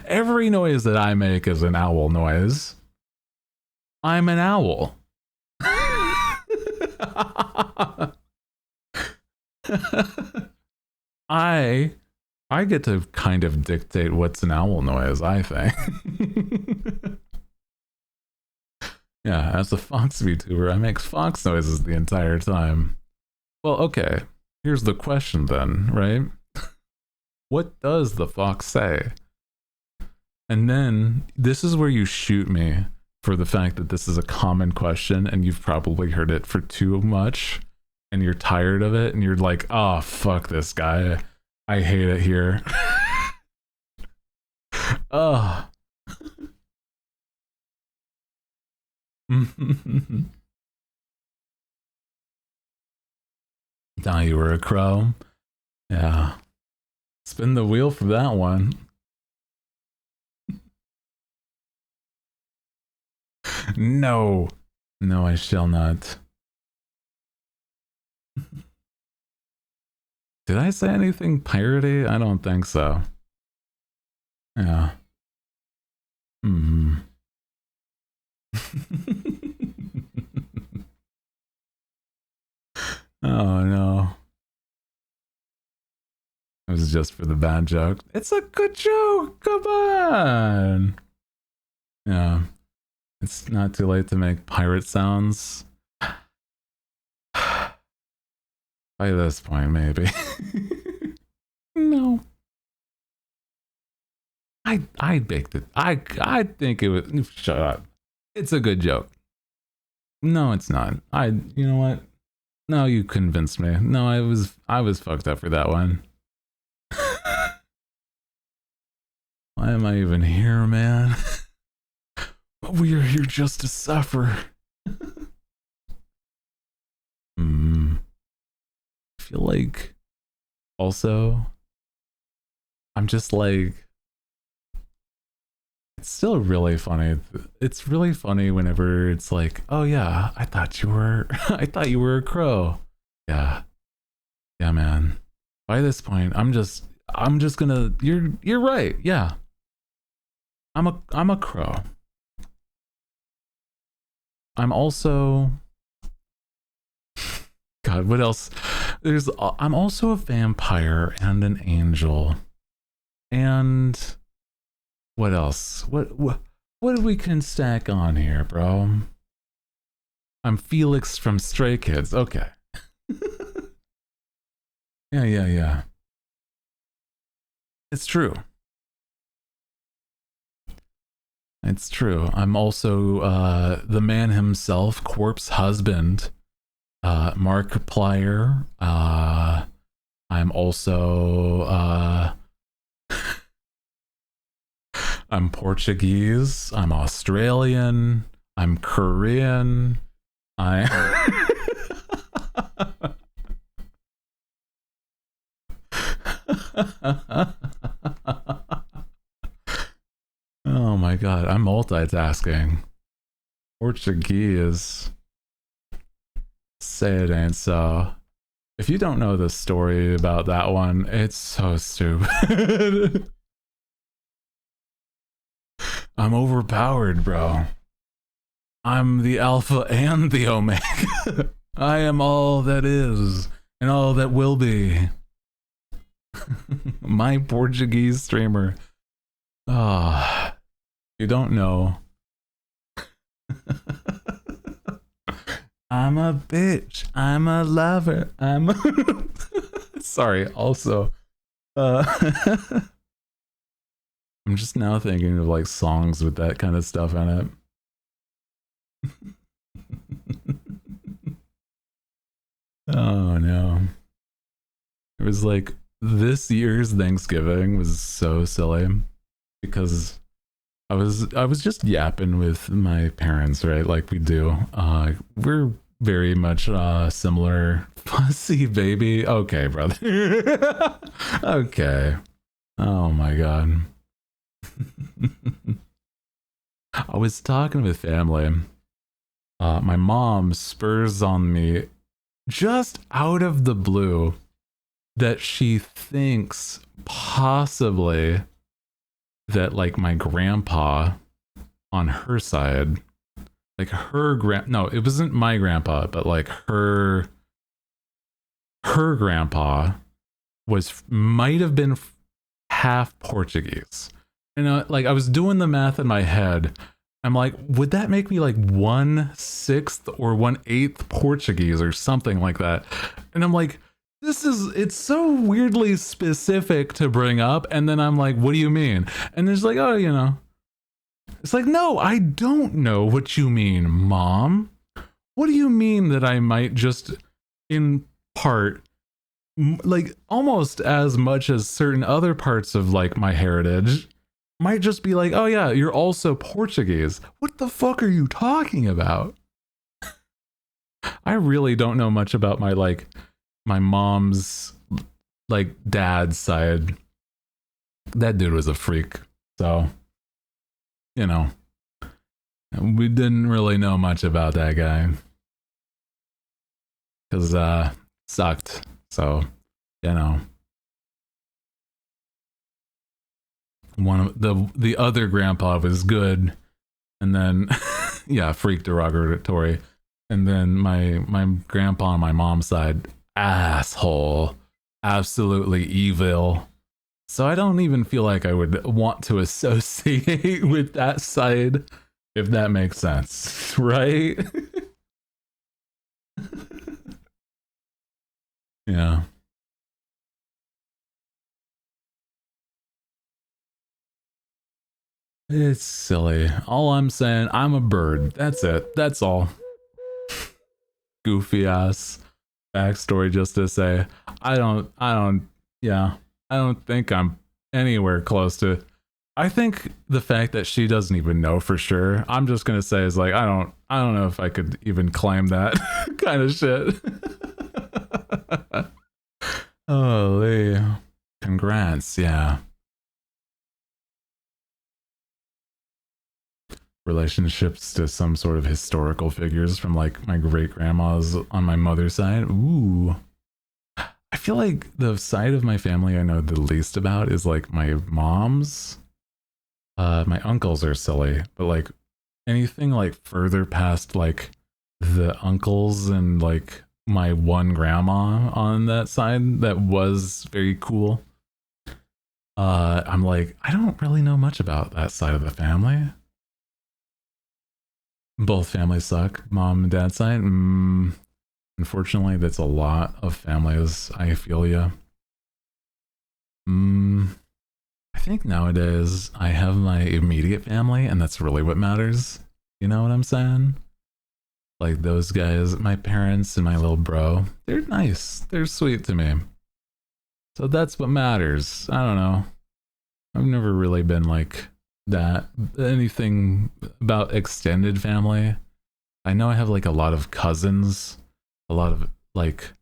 Every noise that I make is an owl noise. I'm an owl. I get to kind of dictate what's an owl noise, I think. Yeah, as a fox VTuber, I make fox noises the entire time. Well, okay, here's the question then, right? What does the fox say? And then, this is where you shoot me for the fact that this is a common question and you've probably heard it for too much and you're tired of it and you're like, oh, fuck this guy. I hate it here. Oh. Now you were a crow. Yeah. Spin the wheel for that one. No. No, I shall not. Did I say anything piratey? I don't think so. Yeah. Oh no. It was just for the bad joke. It's a good joke. Come on. Yeah. It's not too late to make pirate sounds. By this point, maybe. No. I baked it. I think it was. Shut up. It's a good joke. No, it's not. You know what? No, you convinced me. No, I was fucked up for that one. Why am I even here, man? We are here just to suffer. I feel like also I'm just like, it's still really funny. It's really funny whenever it's like, oh yeah, I thought you were a crow. Yeah. Yeah, man. By this point, I'm just gonna, you're right. Yeah. I'm a crow. I'm also, God, what else? I'm also a vampire and an angel. And what else? What we can stack on here, bro? I'm Felix from Stray Kids. Okay. Yeah. It's true. It's true. I'm also the man himself, Corpse Husband, Markiplier. I'm also I'm Portuguese. I'm Australian. I'm Korean. Oh my god, I'm multitasking. Portuguese. Say it ain't so. If you don't know the story about that one, it's so stupid. I'm overpowered, bro. I'm the alpha and the omega. I am all that is and all that will be. My Portuguese streamer. Ah, you don't know. I'm a bitch. I'm a lover. I'm a sorry, also. I'm just now thinking of like songs with that kind of stuff in it. Oh no. It was like this year's Thanksgiving was so silly because I was just yapping with my parents, right? Like we do. We're very much similar. Fussy baby. Okay, brother. Okay. Oh my god. I was talking with family. My mom spurs on me just out of the blue that she thinks possibly that like my grandpa on her side, like her no, it wasn't my grandpa, but like her grandpa might have been half Portuguese. And like I was doing the math in my head. I'm like, would that make me like 1/6 or 1/8 Portuguese or something like that? And I'm like, it's so weirdly specific to bring up. And then I'm like, what do you mean? And there's like, oh, you know, it's like, no, I don't know what you mean, Mom. What do you mean that I might just in part, like almost as much as certain other parts of like my heritage might just be like, oh yeah, you're also Portuguese. What the fuck are you talking about? I really don't know much about my mom's like dad's side. That dude was a freak. So, you know, we didn't really know much about that guy. Cause sucked. So, you know. One of the other grandpa was good, and then yeah, freak derogatory, and then my grandpa on my mom's side, asshole, absolutely evil. So I don't even feel like I would want to associate with that side, if that makes sense, right? Yeah. It's silly. All I'm saying, I'm a bird. That's it. That's all. Goofy ass backstory just to say, I don't think I'm anywhere close to. I think the fact that she doesn't even know for sure, I'm just gonna say is like, I don't know if I could even claim that kind of shit. Holy. Congrats, yeah. Relationships to some sort of historical figures from like my great grandmas on my mother's side. Ooh. I feel like the side of my family I know the least about is like my mom's. My uncles are silly, but like anything like further past like the uncles and like my one grandma on that side that was very cool. I'm like, I don't really know much about that side of the family. Both families suck. Mom and dad side. Unfortunately, that's a lot of families. I feel ya. I think nowadays I have my immediate family, and that's really what matters. You know what I'm saying? Like those guys, my parents and my little bro. They're nice. They're sweet to me. So that's what matters. I don't know. I've never really been like that. Anything about extended family. I know I have like a lot of cousins, a lot of like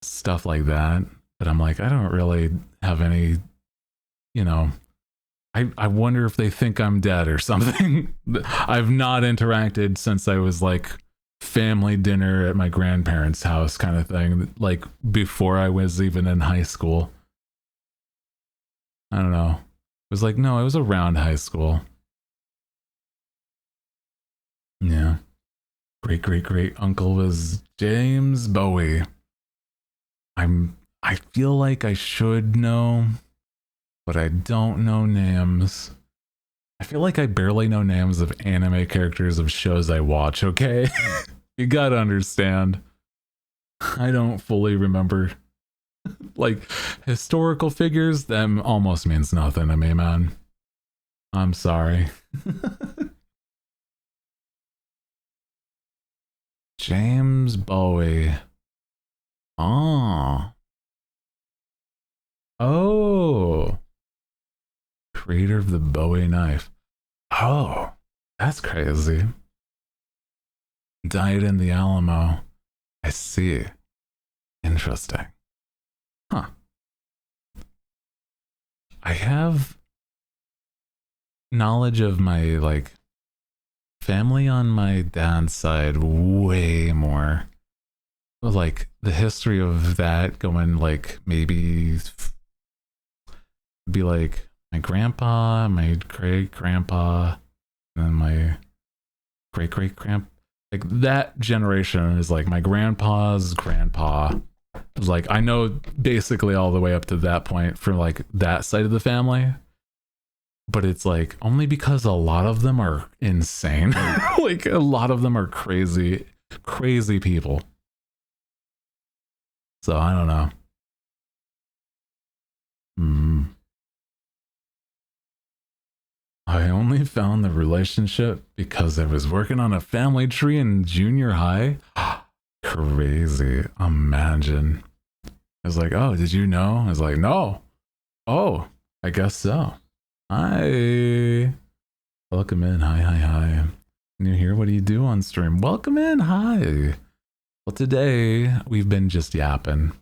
stuff like that, but I'm like, I don't really have any, you know, I wonder if they think I'm dead or something. I've not interacted since I was like family dinner at my grandparents' house kind of thing, like before I was even in high school. I don't know. It was like, no, I was around high school. Yeah. Great uncle was James Bowie. I feel like I should know, but I don't know names. I feel like I barely know names of anime characters of shows I watch, okay? You gotta understand. I don't fully remember. Like, historical figures, them almost means nothing to me, man. I'm sorry. James Bowie. Oh. Oh. Creator of the Bowie knife. Oh, that's crazy. Died in the Alamo. I see. Interesting. Huh. I have knowledge of my, like, family on my dad's side way more. Like, the history of that going, like, maybe be like my grandpa, my great grandpa, and then my great great grandpa. Like, that generation is like my grandpa's grandpa. Like, I know basically all the way up to that point for like that side of the family. But it's like only because a lot of them are insane. Like, a lot of them are crazy, crazy people. So I don't know. I only found the relationship because I was working on a family tree in junior high. Crazy. Imagine. I was like, oh, did you know? I was like, no. Oh, I guess so. Hi. Welcome in. Hi, hi, hi. New here? What do you do on stream? Welcome in. Hi. Well, today we've been just yapping.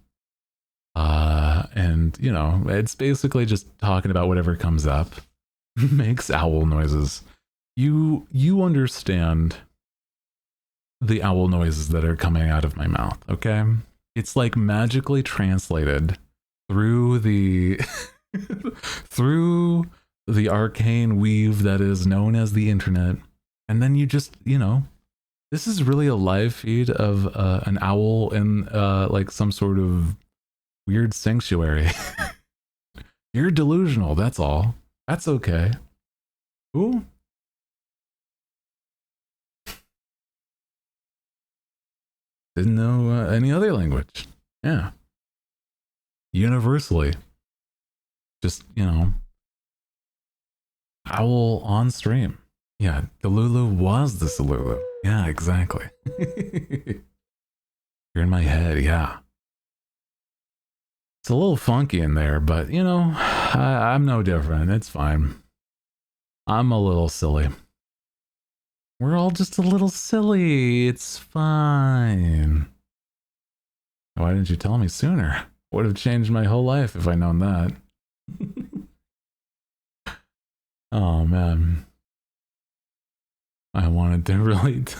And, you know, it's basically just talking about whatever comes up. Makes owl noises. You understand the owl noises that are coming out of my mouth, okay? It's like magically translated through the through the arcane weave that is known as the internet. And then you just, you know, this is really a live feed of an owl in like some sort of weird sanctuary. You're delusional, that's all. That's okay. Ooh. Didn't know any other language. Yeah. Universally. Just, you know. Owl on stream. Yeah, Delulu was the Salulu. Yeah, exactly. You're in my head, yeah. It's a little funky in there, but, you know, I'm no different. It's fine. I'm a little silly. We're all just a little silly. It's fine. Why didn't you tell me sooner? Would have changed my whole life if I'd known that. Oh, man. I wanted to relate.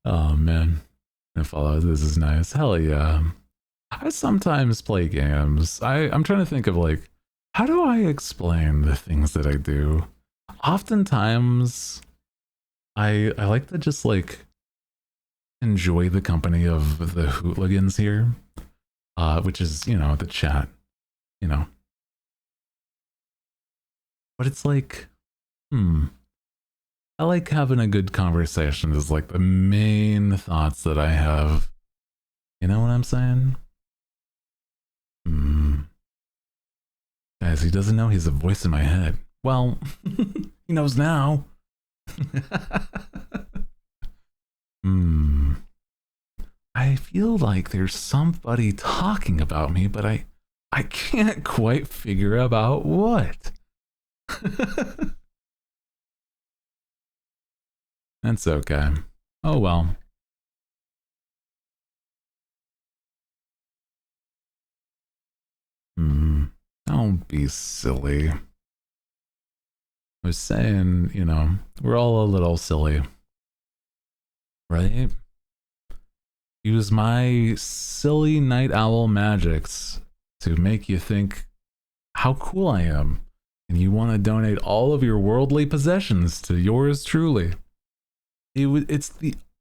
Oh, man. Follow. This is nice. Hell yeah. I sometimes play games. I'm trying to think of, like, how do I explain the things that I do? Oftentimes, I like to just, like, enjoy the company of the hooligans here, which is, you know, the chat, you know. But it's like, I like having a good conversation is like the main thoughts that I have. You know what I'm saying? Guys, he doesn't know he's a voice in my head. Well, he knows now. I feel like there's somebody talking about me, but I can't quite figure out what. That's okay. Oh well. Don't be silly. I was saying, you know, we're all a little silly. Right? Use my silly night owl magics to make you think how cool I am. And you want to donate all of your worldly possessions to yours truly. It's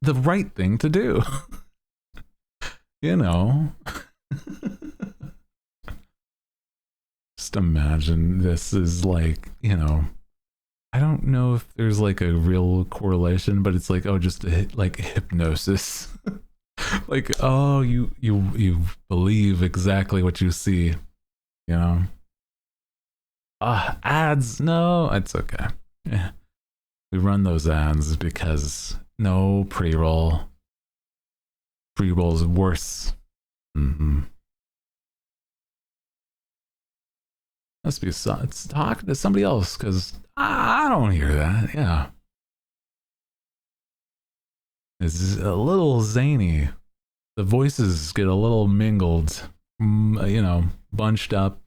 the right thing to do. You know. Just imagine this is like, you know, I don't know if there's like a real correlation, but it's like, oh, just like hypnosis. Like, oh, you believe exactly what you see, you know. Ads, no, it's okay. Yeah. We run those ads because no pre-roll. Pre-roll is worse. Must be it's talking to somebody else because I don't hear that. Yeah, it's a little zany. The voices get a little mingled, you know, bunched up,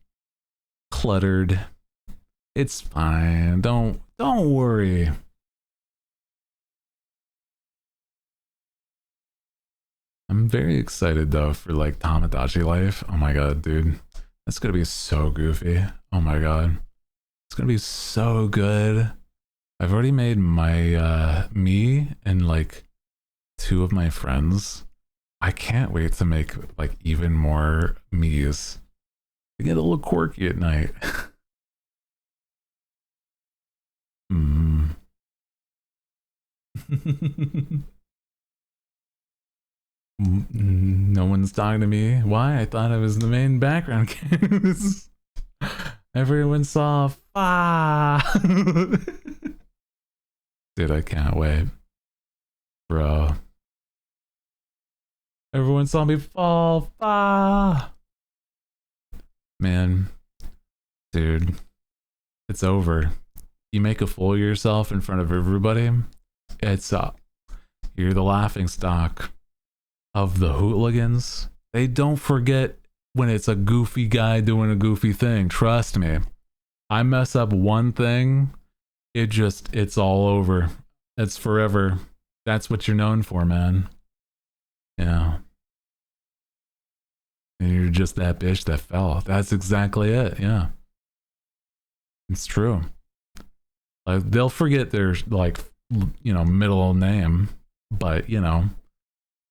cluttered. It's fine. Don't worry. I'm very excited though for like Tamagotchi life. Oh my god, dude. That's gonna be so goofy. Oh my god. It's gonna be so good. I've already made my me and like 2 of my friends. I can't wait to make like even more me's. They get a little quirky at night. No one's talking to me. Why? I thought I was the main background characters. Everyone saw Dude, I can't wait. Bro. Everyone saw me fall. Man. Dude. It's over. You make a fool of yourself in front of everybody. It's up. You're the laughing stock of the hooligans. They don't forget when it's a goofy guy doing a goofy thing. Trust me. I mess up one thing, it's all over. It's forever. That's what you're known for, man. Yeah. And you're just that bitch that fell. That's exactly it. Yeah. It's true. Like, they'll forget their, like, you know, middle name, but, you know,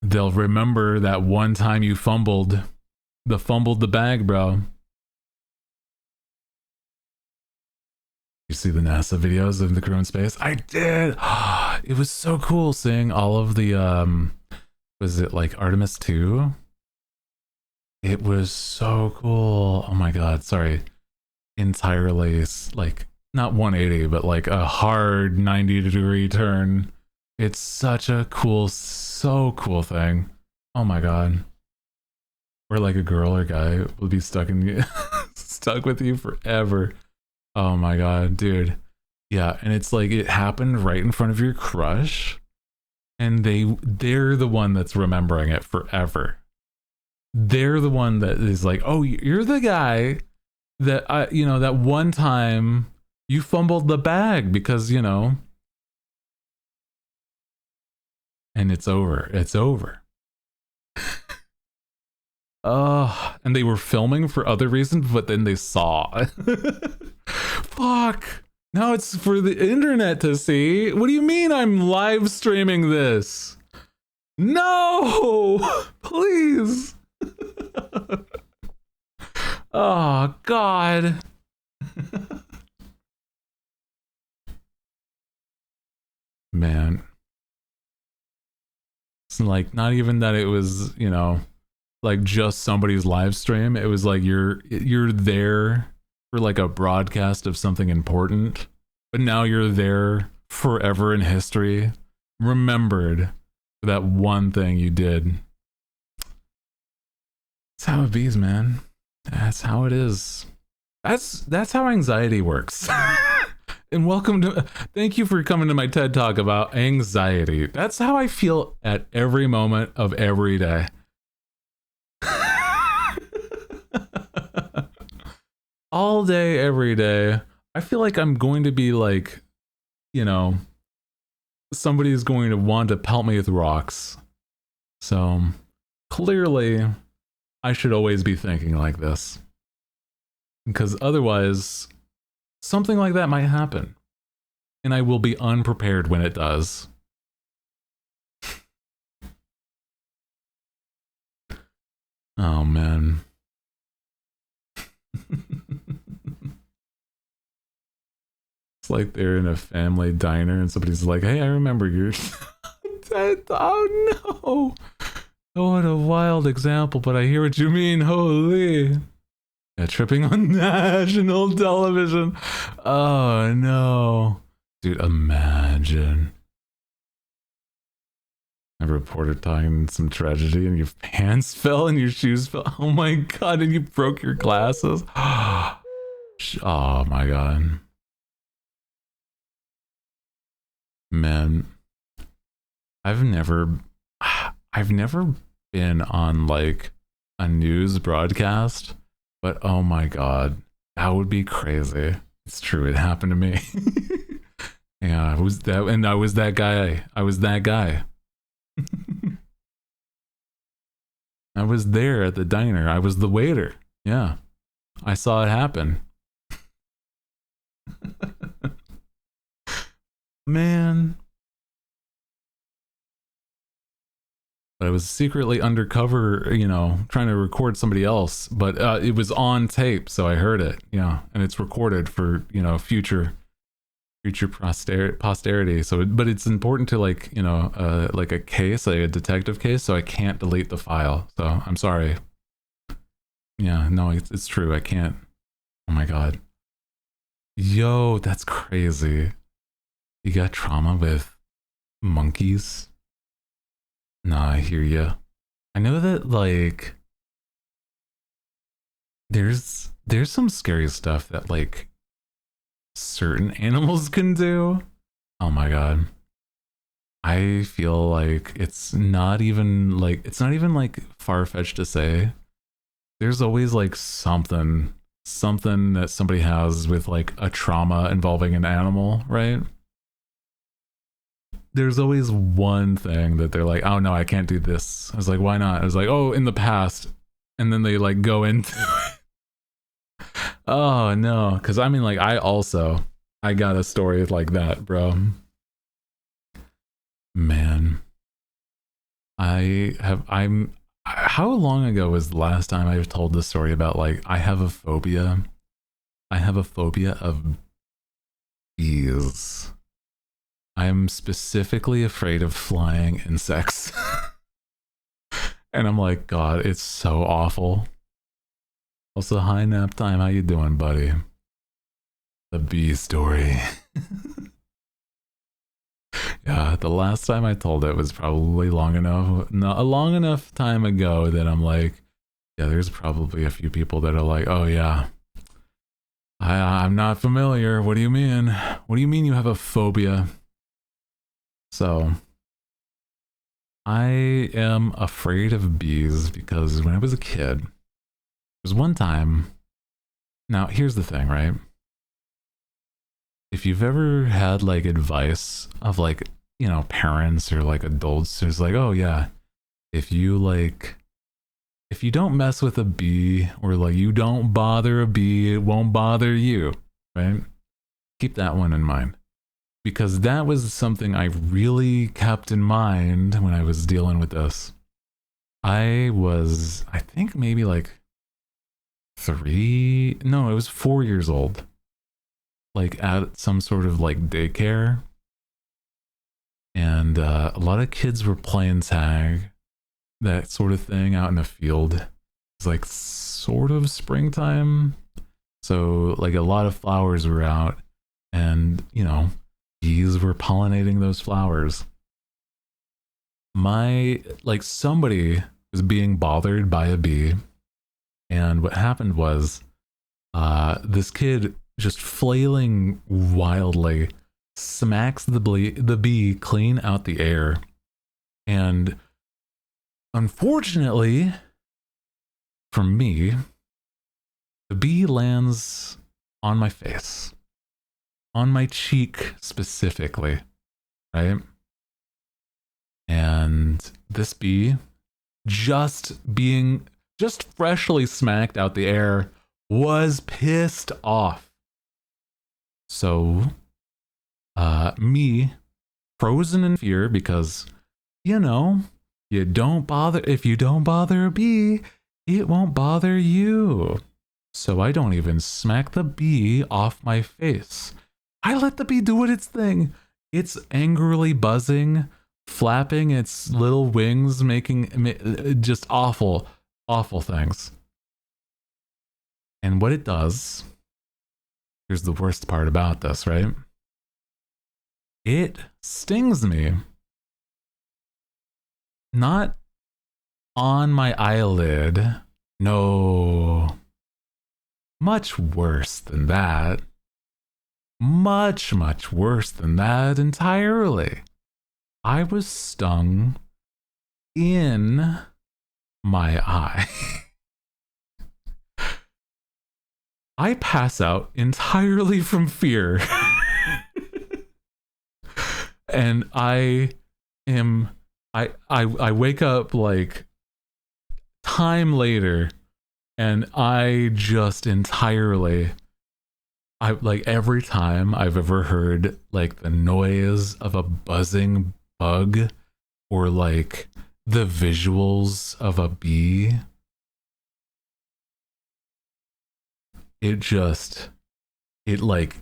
they'll remember that one time you fumbled the bag, bro. You see the NASA videos of the crew in space? I did. It was so cool seeing all of the was it like Artemis 2? It was so cool. Oh my god, sorry. Entirely like not 180, but like a hard 90-degree turn. It's such a cool, so cool thing. Oh my god. Where like a girl or guy will be stuck in you, stuck with you forever. Oh my god, dude. Yeah, and it's like it happened right in front of your crush, and they're the one that's remembering it forever. They're the one that is like, oh, you're the guy that you know, that one time you fumbled the bag because, you know, and it's over. It's over. And they were filming for other reasons, but then they saw. Fuck. Now it's for the internet to see. What do you mean I'm live streaming this? No! Please. Oh, God. Man. It's like not even that it was, you know, like just somebody's live stream. It was like you're there for like a broadcast of something important, but now you're there forever in history, remembered for that one thing you did. That's how it be, man. That's how it is. That's how anxiety works. And welcome to, thank you for coming to my TED Talk about anxiety. That's how I feel at every moment of every day. All day, every day. I feel like I'm going to be like, you know, somebody's going to want to pelt me with rocks. So clearly, I should always be thinking like this. Because otherwise, something like that might happen. And I will be unprepared when it does. Oh, man. It's like they're in a family diner and somebody's like, hey, I remember your oh no. Oh, what a wild example, but I hear what you mean. Holy. Yeah, tripping on national television. Oh no. Dude, imagine. A reporter talking some tragedy and your pants fell and your shoes fell. Oh my god, and you broke your glasses. Oh my god. Man, I've never been on like a news broadcast, but oh my god, that would be crazy. It's true, it happened to me. Yeah, I was that guy. I was that guy. I was there at the diner. I was the waiter. Yeah. I saw it happen. Man. But I was secretly undercover, you know, trying to record somebody else, but it was on tape, so I heard it. Yeah, and it's recorded for, you know, future posterity. So, but it's important to like, you know, like a case, like a detective case, so I can't delete the file. So I'm sorry. Yeah, no, it's true. I can't. Oh my god. Yo, that's crazy. You got trauma with monkeys? Nah, I hear ya. I know that like there's some scary stuff that like certain animals can do. Oh my god. I feel like it's not even like far-fetched to say there's always like something that somebody has with like a trauma involving an animal, right? There's always one thing that they're like, oh no, I can't do this. I was like, why not? I was like, oh, in the past. And then they like go into it. Oh no, because I mean like I got a story like that, bro. Man. How long ago was the last time I've told this story about like I have a phobia? I have a phobia of bees. I'm specifically afraid of flying insects. And I'm like, God, it's so awful. Also, hi nap time, how you doing, buddy? The bee story. Yeah, the last time I told it was probably a long enough time ago that I'm like, yeah, there's probably a few people that are like, oh yeah, I'm not familiar. What do you mean? What do you mean you have a phobia? So, I am afraid of bees because when I was a kid, there was one time. Now, here's the thing, right? If you've ever had like advice of like, you know, parents or like adults who's like, oh yeah, if you don't mess with a bee or like you don't bother a bee, it won't bother you, right? Keep that one in mind. Because that was something I really kept in mind when I was dealing with this. I think maybe like 4 years old. Like at some sort of like daycare. And a lot of kids were playing tag, that sort of thing out in a field. It's like sort of springtime. So like a lot of flowers were out and, you know, bees were pollinating those flowers. Somebody was being bothered by a bee, and what happened was this kid, just flailing wildly, smacks the bee clean out the air, and unfortunately for me, the bee lands on my face. On my cheek specifically, right? And this bee, just freshly smacked out the air, was pissed off. So, me, frozen in fear because, you know, if you don't bother a bee, it won't bother you. So I don't even smack the bee off my face. I let the bee do its thing. It's angrily buzzing, flapping its little wings, making just awful, awful things. And what it does, here's the worst part about this, right? It stings me. Not on my eyelid. No. Much worse than that. Much, much worse than that entirely. I was stung in my eye. I pass out entirely from fear. And I wake up like time later, and I just entirely, like every time I've ever heard like the noise of a buzzing bug or like the visuals of a bee, it like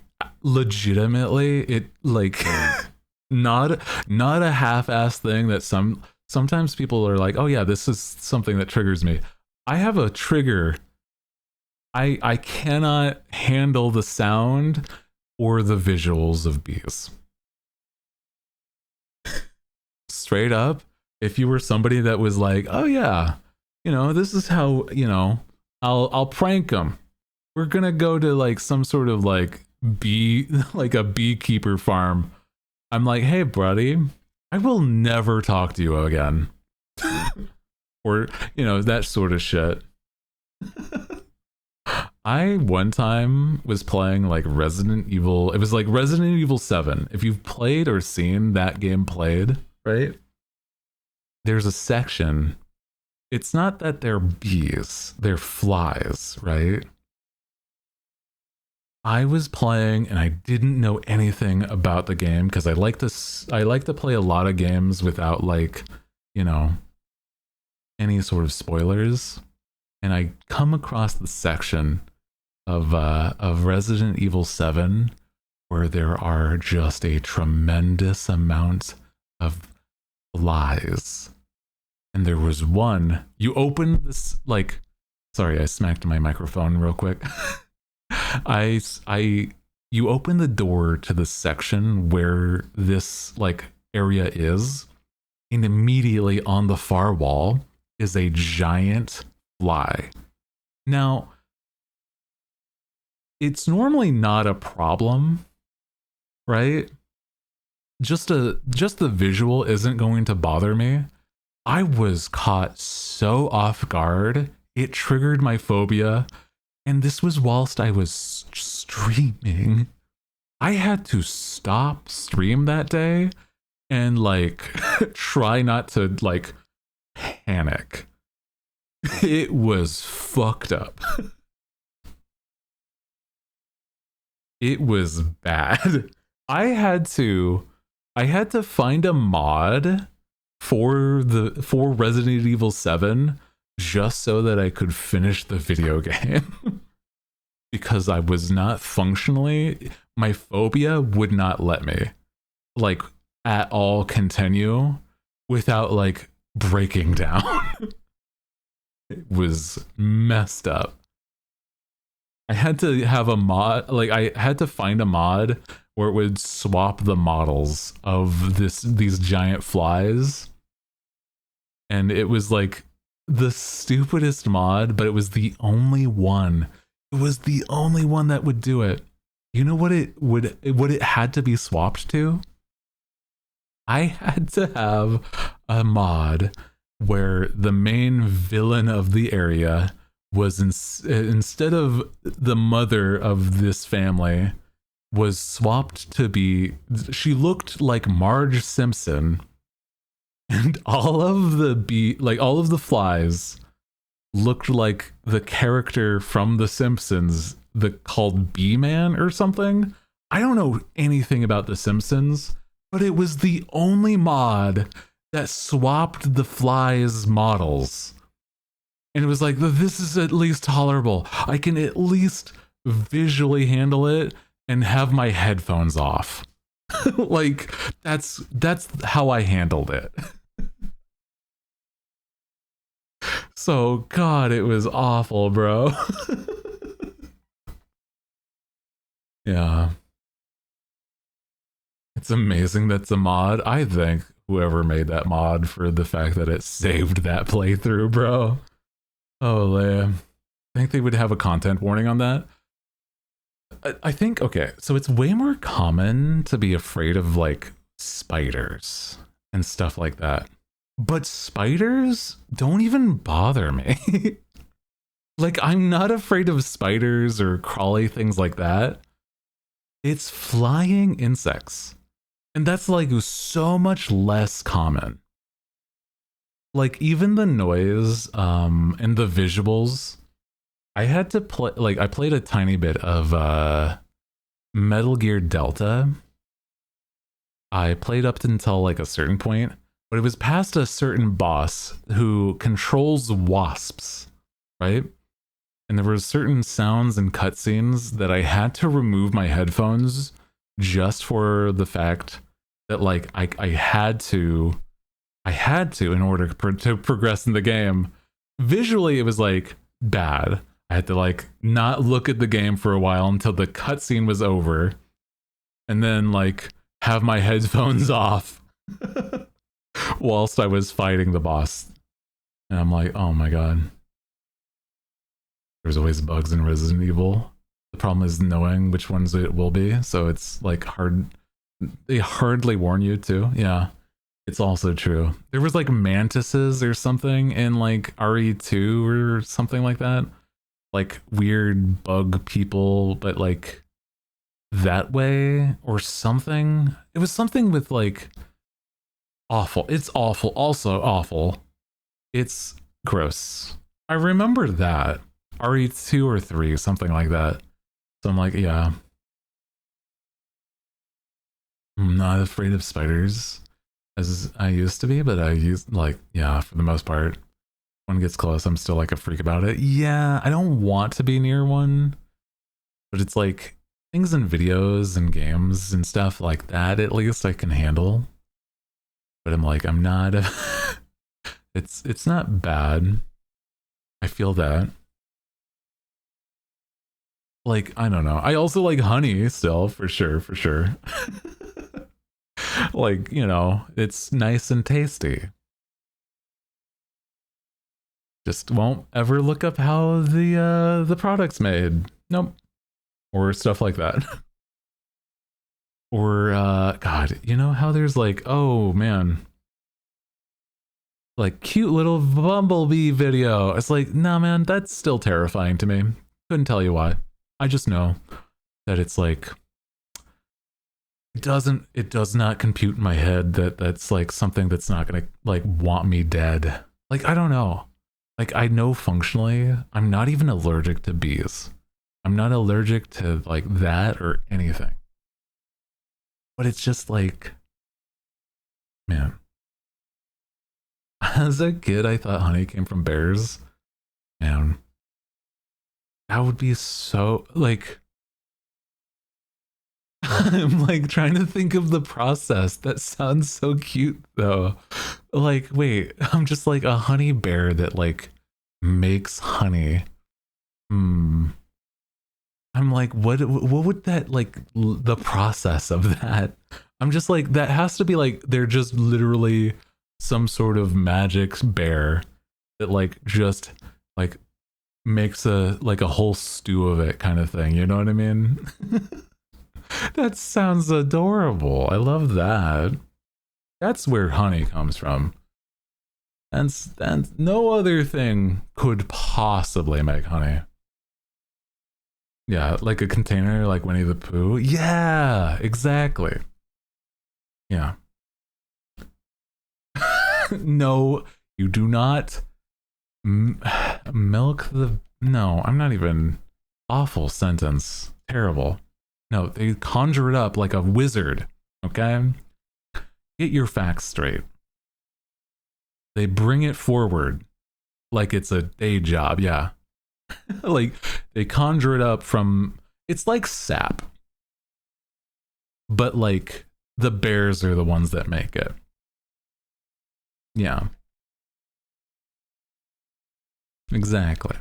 legitimately, it like not a half-assed thing that sometimes people are like, oh yeah, this is something that triggers me. I have a trigger. I cannot handle the sound or the visuals of bees. Straight up, if you were somebody that was like, oh yeah, you know, this is how, you know, I'll prank them. We're gonna go to like some sort of like like a beekeeper farm. I'm like, hey buddy, I will never talk to you again. Or, you know, that sort of shit. I one time was playing like Resident Evil. It was like Resident Evil 7. If you've played or seen that game played, right? There's a section. It's not that they're bees, they're flies, right? I was playing and I didn't know anything about the game because I like to play a lot of games without like, you know, any sort of spoilers. And I come across the section of Resident Evil 7 where there are just a tremendous amount of flies. And there was one, you open this, like, sorry, I smacked my microphone real quick. You open the door to the section where this like area is, and immediately on the far wall is a giant fly. Now, it's normally not a problem, right? Just the visual isn't going to bother me. I was caught so off guard, it triggered my phobia. And this was whilst I was streaming. I had to stop stream that day and like try not to like panic. It was fucked up. It was bad. I had to find a mod for Resident Evil 7 just so that I could finish the video game. Because I was not functionally, my phobia would not let me like at all continue without like breaking down. It was messed up. I had to have a mod, like I had to find a mod where it would swap the models of these giant flies. And it was like the stupidest mod, but it was the only one. It was the only one that would do it. You know what it had to be swapped to? I had to have a mod where the main villain of the area was instead of the mother of this family was swapped to be, she looked like Marge Simpson. And all of the flies looked like the character from The Simpsons, called Bee-Man or something. I don't know anything about The Simpsons, but it was the only mod that swapped the flies models. And it was like, this is at least tolerable. I can at least visually handle it. and have my headphones off. Like that's how I handled it. So God, it was awful, bro. Yeah. It's amazing that's a mod. I think whoever made that mod for the fact that it saved that playthrough, bro. Oh, man. I think they would have a content warning on that. I think, okay, so it's way more common to be afraid of like spiders and stuff like that. But spiders don't even bother me. Like, I'm not afraid of spiders or crawly things like that. It's flying insects. And that's like so much less common. Like even the noise and the visuals, I had to play, like I played a tiny bit of Metal Gear Delta. I played up until like a certain point, but it was past a certain boss who controls wasps, right? And there were certain sounds and cutscenes that I had to remove my headphones just for the fact that like I had to in order to progress in the game. Visually, it was like bad. I had to like not look at the game for a while until the cutscene was over, and then like have my headphones off whilst I was fighting the boss. And I'm like, oh my God. There's always bugs in Resident Evil. The problem is knowing which ones it will be. So it's like hard. They hardly warn you too. Yeah, it's also true. There was like mantises or something in like RE2 or something like that. Like weird bug people, but like that way or something. It was something with like awful. It's awful. Also awful. It's gross. I remember that. RE2 or 3, something like that. So I'm like, yeah. I'm not afraid of spiders as I used to be, but I use like, yeah, for the most part. When it gets close, I'm still like a freak about it. Yeah, I don't want to be near one, but it's like things in videos and games and stuff like that, at least I can handle. But I'm like, I'm not, it's not bad. I feel that. Like, I don't know. I also like honey still, for sure, for sure. Like, you know, it's nice and tasty. Just won't ever look up how the product's made. Nope. Or stuff like that. Or God, you know how there's like, oh man, like cute little bumblebee video. It's like, nah man, that's still terrifying to me. Couldn't tell you why. I just know that it's like it does not compute in my head that that's like something that's not gonna like want me dead. Like, I don't know. Like, I know functionally I'm not even allergic to bees. I'm not allergic to like that or anything. But it's just like, man. As a kid, I thought honey came from bears. Man, that would be so like, I'm like trying to think of the process. That sounds so cute though. Like, wait, I'm just like a honey bear that like makes honey. I'm like, what would that like the process of that? I'm just like, that has to be like they're just literally some sort of magic bear that like just like makes a like a whole stew of it kind of thing, you know what I mean? That sounds adorable. I love that. That's where honey comes from. And no other thing could possibly make honey. Yeah, like a container like Winnie the Pooh. Yeah, exactly. Yeah. No, you do not milk the... No, I'm not even... Awful sentence. Terrible. No, they conjure it up like a wizard, okay? Get your facts straight. They bring it forward like it's a day job, yeah. Like, they conjure it up from... It's like sap. but like the bears are the ones that make it. Yeah. Exactly.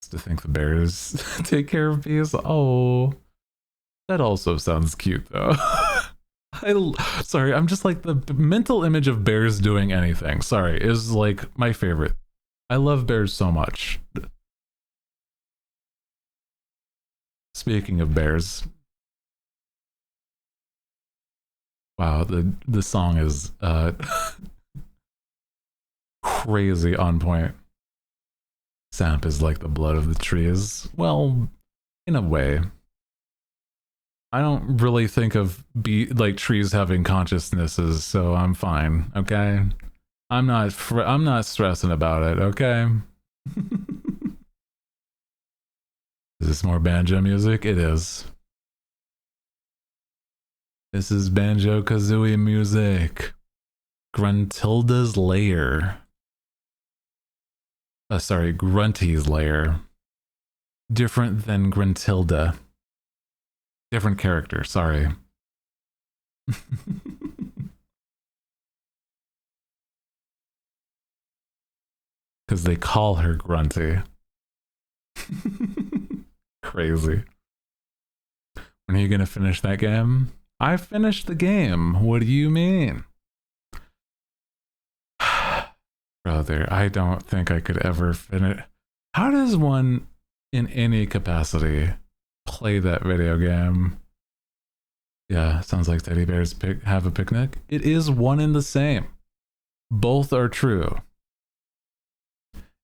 To think the bears take care of bees. Oh, that also sounds cute though. Sorry, I'm just like the mental image of bears doing anything. Sorry, is like my favorite. I love bears so much. Speaking of bears, wow, the song is crazy on point. Sap is like the blood of the trees. Well, in a way. I don't really think of like trees having consciousnesses, so I'm fine, okay? I'm not stressing about it, okay? Is this more banjo music? It is. This is Banjo-Kazooie music. Gruntilda's lair. Sorry, Grunty's lair. Different than Gruntilda. Different character, sorry. Because they call her Grunty. Crazy. When are you gonna finish that game? I finished the game. What do you mean? Brother, I don't think I could ever finish. How does one in any capacity play that video game? Yeah, sounds like teddy bears have a picnic. It is one and the same. Both are true.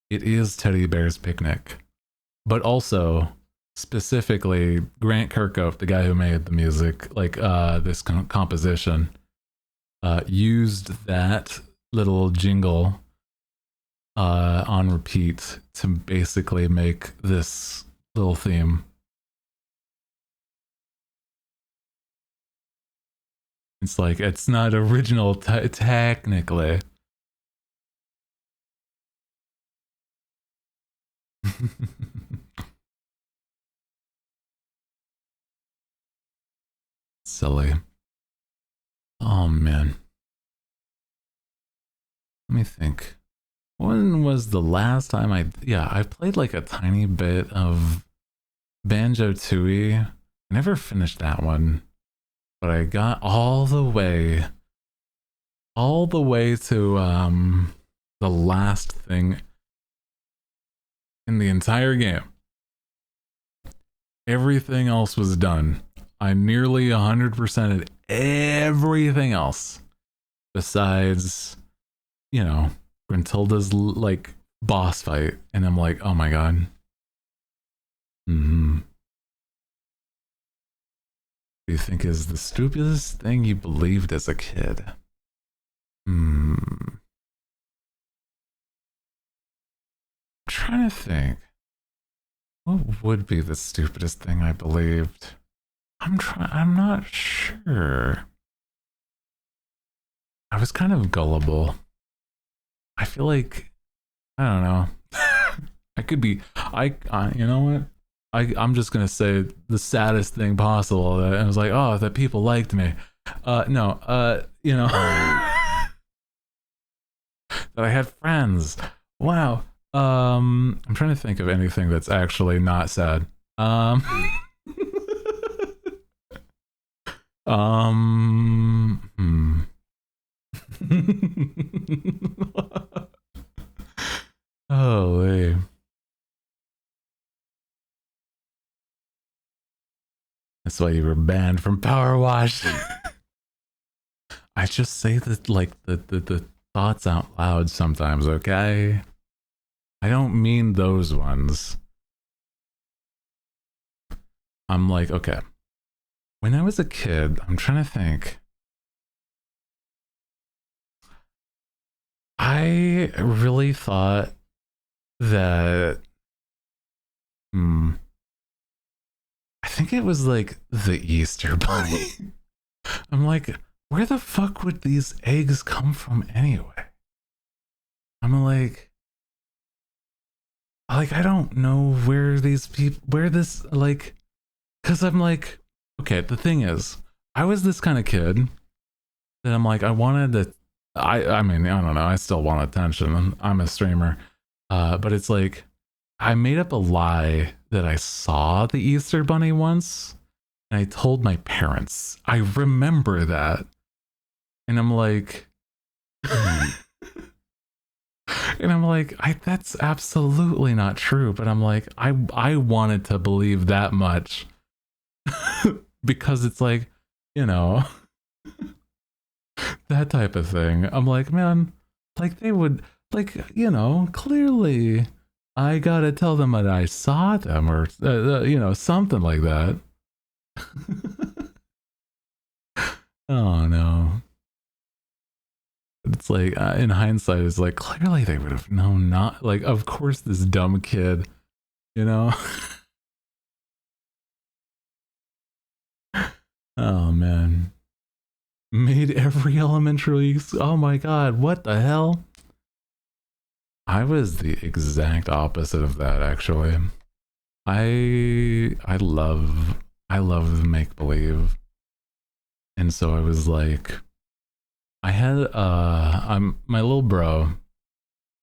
It is Teddy Bear's Picnic. But also, specifically, Grant Kirkhope, the guy who made the music, like this composition, used that little jingle on repeat to basically make this little theme. It's like, it's not original technically. Silly. Oh man. Let me think. When was the last time I played like a tiny bit of Banjo-Tooie. I never finished that one, but I got all the way to the last thing in the entire game. Everything else was done. I nearly 100%ed everything else besides, you know, Gruntilda's like boss fight, and I'm like, oh my god. Do you think is the stupidest thing you believed as a kid? I'm trying to think. What would be the stupidest thing I believed? I'm not sure. I was kind of gullible. I feel like, I don't know. I could be, you know what? I'm just gonna say the saddest thing possible. That I was like, oh, that people liked me. No, you know, that I had friends. Wow. I'm trying to think of anything that's actually not sad. Holy. That's why you were banned from Power Wash. I just say that like the thoughts out loud sometimes, okay? I don't mean those ones. I'm like, okay. When I was a kid, I'm trying to think. I really thought that I think it was like the Easter Bunny. I'm like, where the fuck would these eggs come from anyway? I'm like I don't know where these people, where this, like, because I'm like, okay, the thing is, I was this kind of kid that I'm like, I wanted to, I mean, I don't know, I still want attention. I'm a streamer. But it's like, I made up a lie that I saw the Easter Bunny once, and I told my parents. I remember that. And I'm like, and I'm like, that's absolutely not true. But I'm like, I wanted to believe that much because it's like, you know, that type of thing. I'm like, man, like they would, like, you know, clearly I gotta tell them that I saw them or, you know, something like that. Oh no. It's like, in hindsight, it's like, clearly they would have known not, like, of course this dumb kid, you know? Oh man. Made every elementary, oh my god, what the hell? I was the exact opposite of that, actually. I love make-believe. And so I was like, I had my little bro,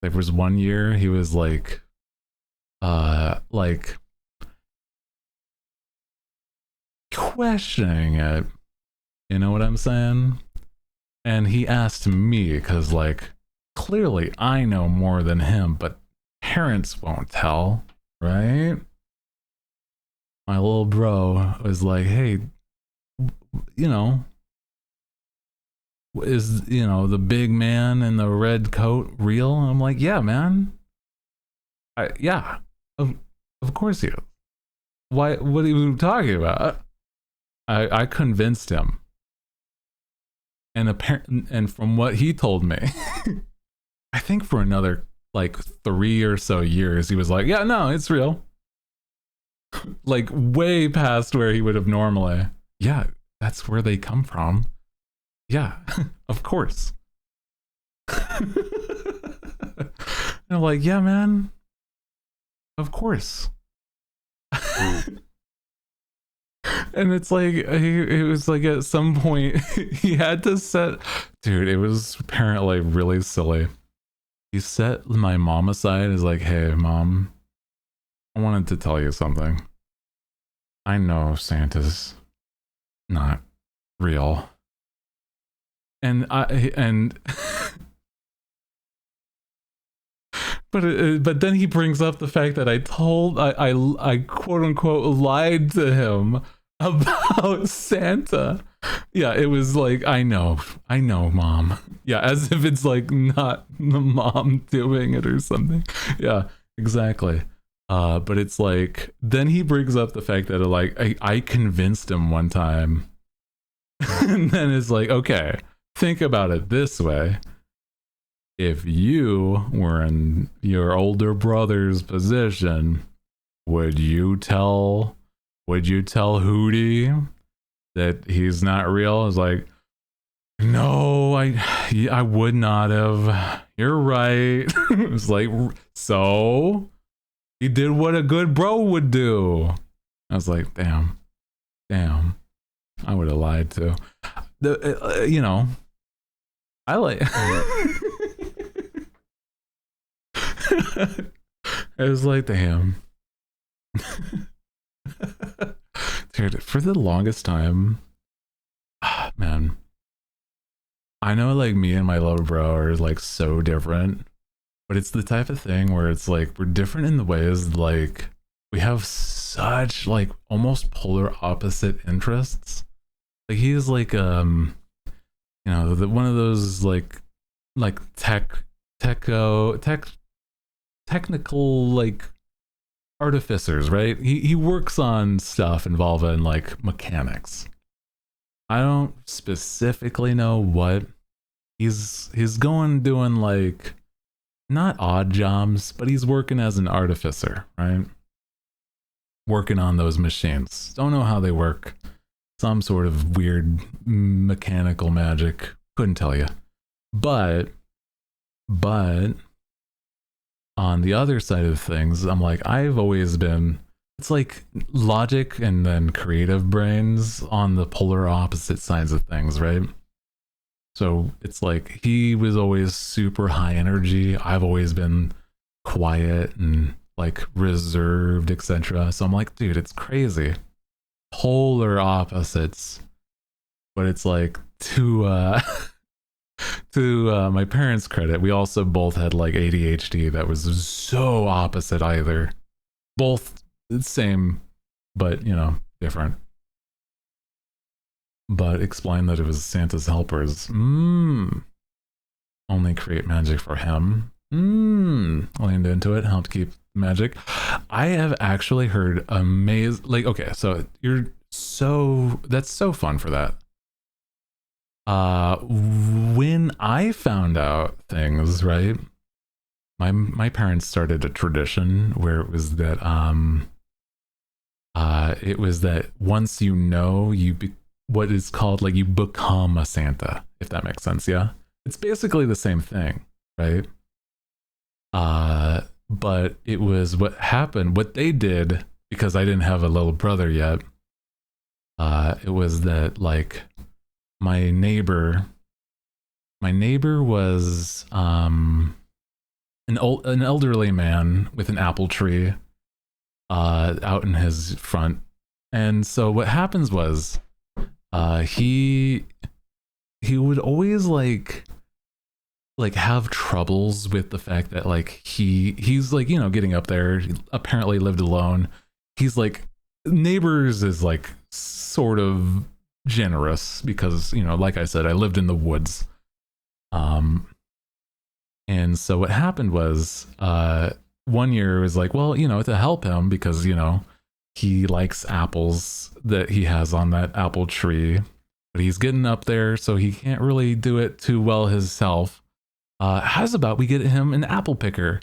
there was one year he was like questioning it, you know what I'm saying? And he asked me, because like clearly I know more than him, but parents won't tell, right? My little bro was like, hey, you know, is, you know, the big man in the red coat real? I'm like, yeah, man. Yeah, of course he is. Why? What are you talking about? I convinced him, and from what he told me, I think for another like 3 or so years, he was like, yeah, no, it's real. Like way past where he would have normally. Yeah, that's where they come from. Yeah, of course. And I'm like, yeah, man, of course. And it's like, it was like at some point he had to set, dude, it was apparently really silly. He set my mom aside, is like, hey mom, I wanted to tell you something. I know Santa's not real. And but then he brings up the fact that I quote unquote lied to him about Santa. Yeah, it was like, I know mom. Yeah, as if it's like not the mom doing it or something. Yeah, exactly. But it's like, then he brings up the fact that like I convinced him one time. And then it's like, okay, think about it this way. If you were in your older brother's position, would you tell Hooty that he's not real? It's like, no, I would not have. You're right. It's like, so he did what a good bro would do. I was like, damn, I would have lied too. You know, I like. I was like, damn. Dude, for the longest time, man, I know like me and my little bro are like so different, but it's the type of thing where it's like we're different in the ways like we have such like almost polar opposite interests. Like he's like you know, one of those like technical like artificers, right? He works on stuff involving like mechanics. I don't specifically know what he's doing like not odd jobs, but he's working as an artificer, right? Working on those machines. Don't know how they work. Some sort of weird mechanical magic. Couldn't tell you. But on the other side of things, I'm like, I've always been it's like logic and then creative brains on the polar opposite sides of things, right? So it's like he was always super high energy. I've always been quiet and like reserved, etc. So I'm like, dude, it's crazy. Polar opposites. But it's like to my parents' credit, we also both had like ADHD that was so opposite either. Both the same, but you know, different. But explain that it was Santa's helpers. Only create magic for him. Leaned into it, helped keep magic. I have actually heard amazing, like, okay, so that's so fun for that. When I found out things, right, my parents started a tradition where it was that once you know, what is called, like, you become a Santa, if that makes sense. Yeah, it's basically the same thing, right? But it was what happened, what they did, because I didn't have a little brother yet. It was that, like, my neighbor was an elderly man with an apple tree out in his front. And so what happens was he would always like have troubles with the fact that like he's like, you know, getting up there. He apparently lived alone. He's like, neighbors is like sort of generous because, you know, like I said, I lived in the woods. And so what happened was one year it was like, well, you know, to help him because, you know, he likes apples that he has on that apple tree, but he's getting up there, so he can't really do it too well himself. How's about we get him an apple picker,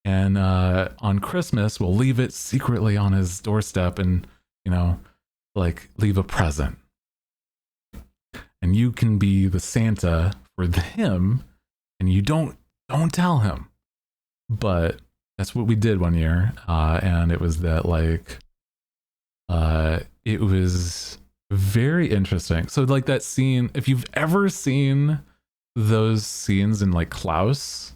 and on Christmas we'll leave it secretly on his doorstep, and, you know, like, leave a present, and you can be the Santa for him, and you don't tell him. But that's what we did one year, and it was that, like, it was very interesting. So like that scene, if you've ever seen those scenes in like Klaus,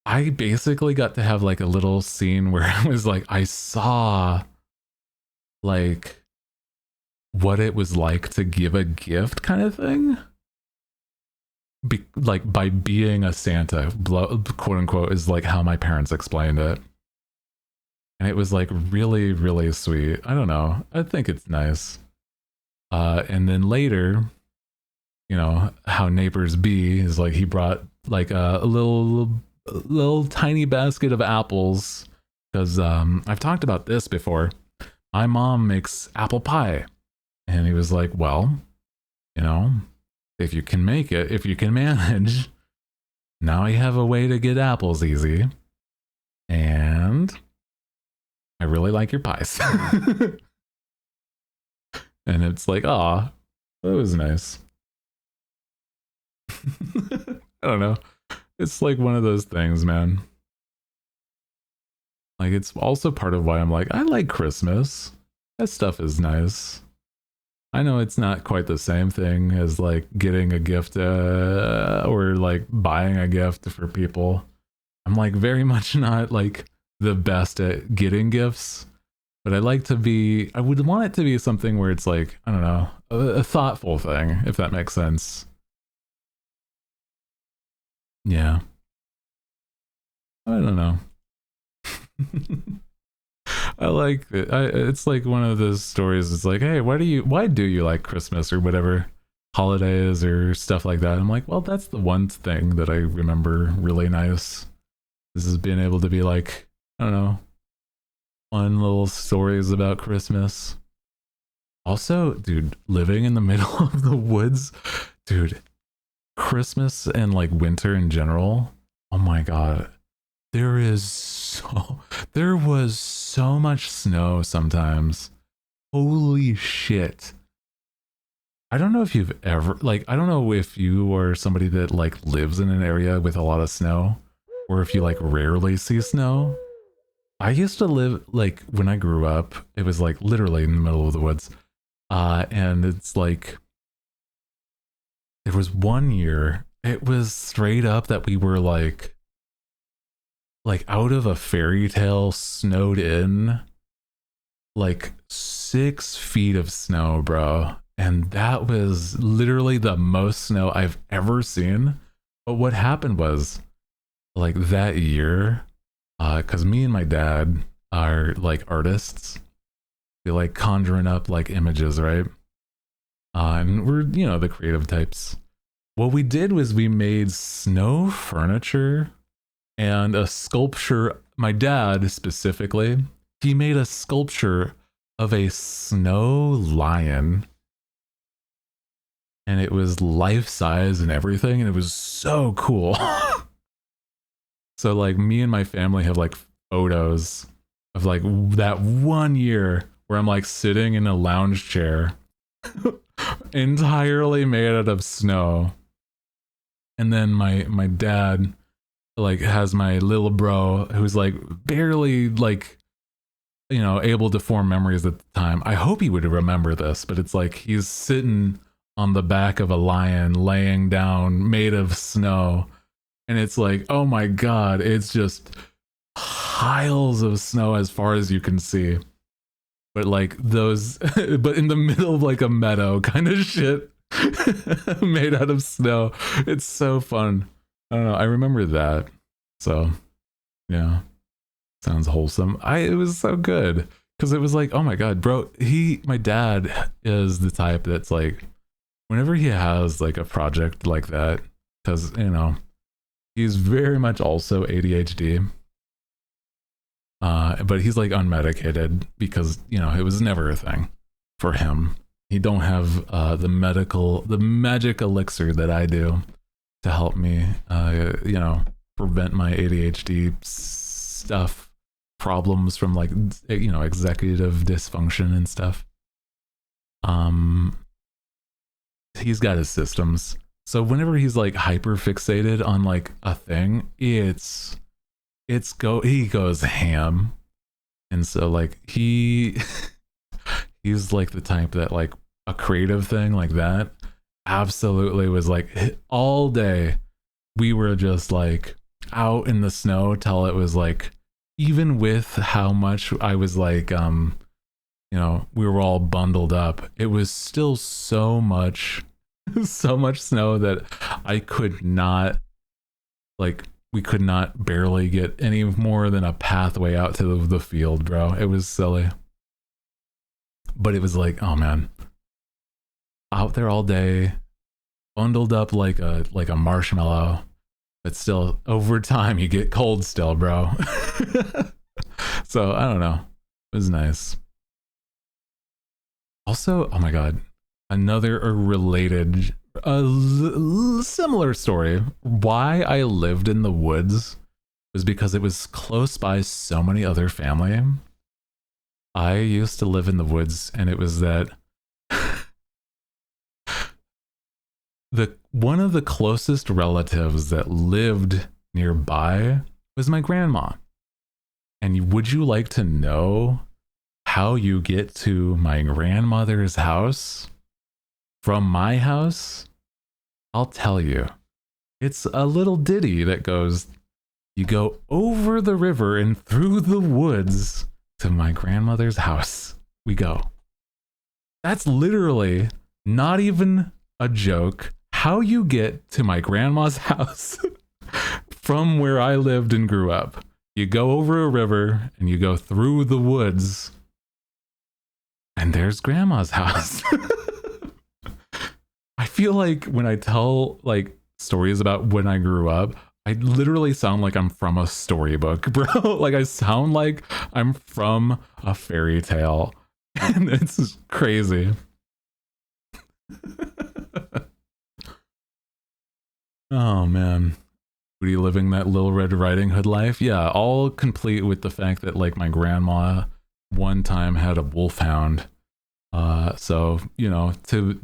I basically got to have like a little scene where it was like I saw like what it was like to give a gift kind of thing. Like by being a Santa, quote unquote, is like how my parents explained it. And it was like really, really sweet. I don't know. I think it's nice. And then later, you know, how neighbors be is like he brought like a little tiny basket of apples because I've talked about this before. My mom makes apple pie. And he was like, well, you know, if you can make it, if you can manage, now you have a way to get apples easy. And I really like your pies. And it's like, aw, that was nice. I don't know. It's like one of those things, man. Like, it's also part of why I'm like, I like Christmas. That stuff is nice. I know it's not quite the same thing as like getting a gift or like buying a gift for people. I'm like very much not like the best at getting gifts, but I like to be, I would want it to be something where it's like, I don't know, a thoughtful thing, if that makes sense. Yeah. I don't know. I like it. It's like one of those stories. It's like, hey, why do you like Christmas or whatever holidays or stuff like that? I'm like, well, that's the one thing that I remember really nice. This is being able to be like, I don't know, fun little stories about Christmas. Also, dude, living in the middle of the woods, dude, Christmas and like winter in general. Oh my God. There was so much snow sometimes. Holy shit. I don't know if you've ever, like, I don't know if you are somebody that like lives in an area with a lot of snow or if you like rarely see snow. I used to live, like, when I grew up, it was like literally in the middle of the woods. And it's like, there was one year, it was straight up that we were like out of a fairy tale, snowed in, like 6 feet of snow, bro. And that was literally the most snow I've ever seen. But what happened was, like, that year, because me and my dad are like artists, we like conjuring up like images, right? And we're, you know, the creative types. What we did was we made snow furniture and a sculpture. My dad specifically, he made a sculpture of a snow lion, and it was life size and everything, and it was so cool. So like me and my family have like photos of like that one year where I'm like sitting in a lounge chair entirely made out of snow. And then my dad like has my little bro who's like barely like, you know, able to form memories at the time. I hope he would remember this, but it's like he's sitting on the back of a lion laying down made of snow. And it's like, oh my God, it's just piles of snow as far as you can see. But like those, but in the middle of like a meadow kind of shit made out of snow. It's so fun. I don't know. I remember that. So yeah, sounds wholesome. It was so good because it was like, oh my God, bro, my dad is the type that's like, whenever he has like a project like that, because, you know, he's very much also ADHD. But he's like unmedicated because, you know, it was never a thing for him. He don't have the magic elixir that I do to help me, you know, prevent my ADHD stuff, problems from like, you know, executive dysfunction and stuff. He's got his systems. So whenever he's like hyper fixated on like a thing, he goes ham. And so like he's like the type that like a creative thing like that absolutely was like all day we were just like out in the snow till it was like, even with how much I was like you know, we were all bundled up, it was still so much snow that I could not, like, we could not barely get any more than a pathway out to the field, bro. It was silly. But it was like, oh man, out there all day, bundled up like a marshmallow, but still over time you get cold still, bro. So I don't know. It was nice. Also, oh my God, another related, similar story. Why I lived in the woods was because it was close by so many other family. I used to live in the woods, and it was that one of the closest relatives that lived nearby was my grandma. And would you like to know how you get to my grandmother's house from my house? I'll tell you. It's a little ditty that goes, you go over the river and through the woods to my grandmother's house. We go. That's literally not even a joke. How you get to my grandma's house from where I lived and grew up. You go over a river and you go through the woods, and there's grandma's house. I feel like when I tell like stories about when I grew up, I literally sound like I'm from a storybook, bro. Like I sound like I'm from a fairy tale, and it's crazy. Oh man. Hooty living that Little Red Riding Hood life. Yeah, all complete with the fact that like my grandma one time had a wolfhound. So, you know, to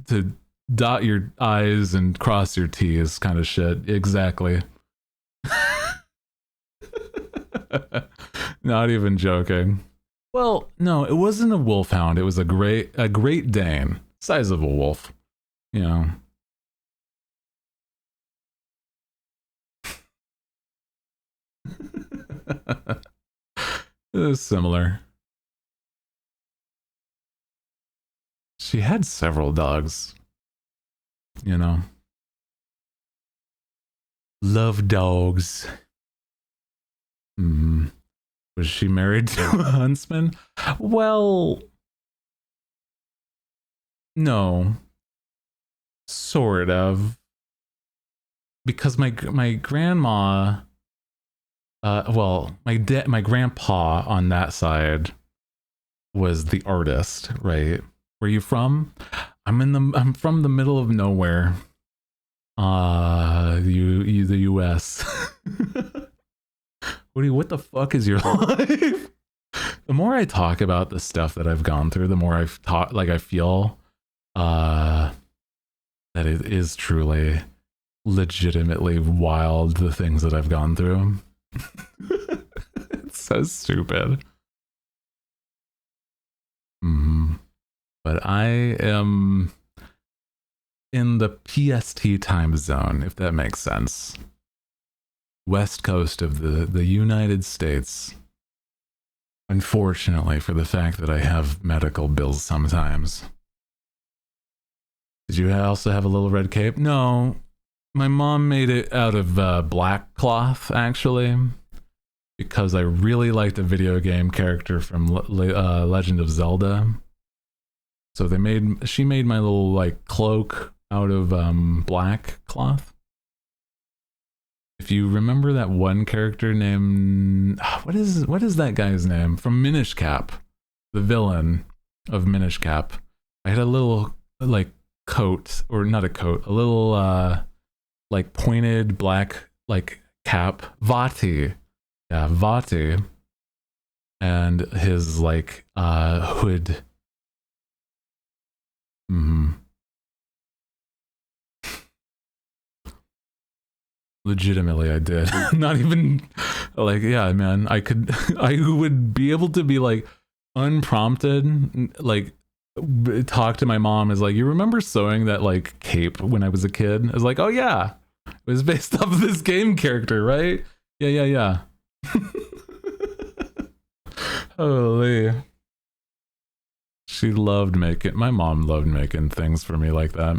dot your I's and cross your T's kind of shit. Exactly. Not even joking. Well, no, it wasn't a wolfhound. It was a Great Dane, sizable wolf. You know. It was similar. She had several dogs. You know. Love dogs. Was she married to a huntsman? Well, no. Sort of. Because my grandma, well, my grandpa on that side was the artist, right? Where you from? I'm from the middle of nowhere. The US. Hooty, what the fuck is your life? The more I talk about the stuff that I've gone through, the more I've taught, like, I feel that it is truly legitimately wild, the things that I've gone through. It's so stupid. But I am in the PST time zone, if that makes sense. West coast of the United States. Unfortunately, for the fact that I have medical bills sometimes. Did you also have a little red cape? No. My mom made it out of black cloth, actually. Because I really liked a video game character from Legend of Zelda. So she made my little, like, cloak out of black cloth. If you remember that one character named, what is that guy's name from Minish Cap, the villain of Minish Cap? I had a little, like, coat, or not a coat, a little like pointed black, like, cap. Vati, yeah, Vati, and his, like, hood. Legitimately, I did. Not even, like, yeah, man, I would be able to be, like, unprompted, like, talk to my mom as, like, you remember sewing that, like, cape when I was a kid? I was like, oh yeah, it was based off of this game character, right? Yeah. Holy. My mom loved making things for me like that.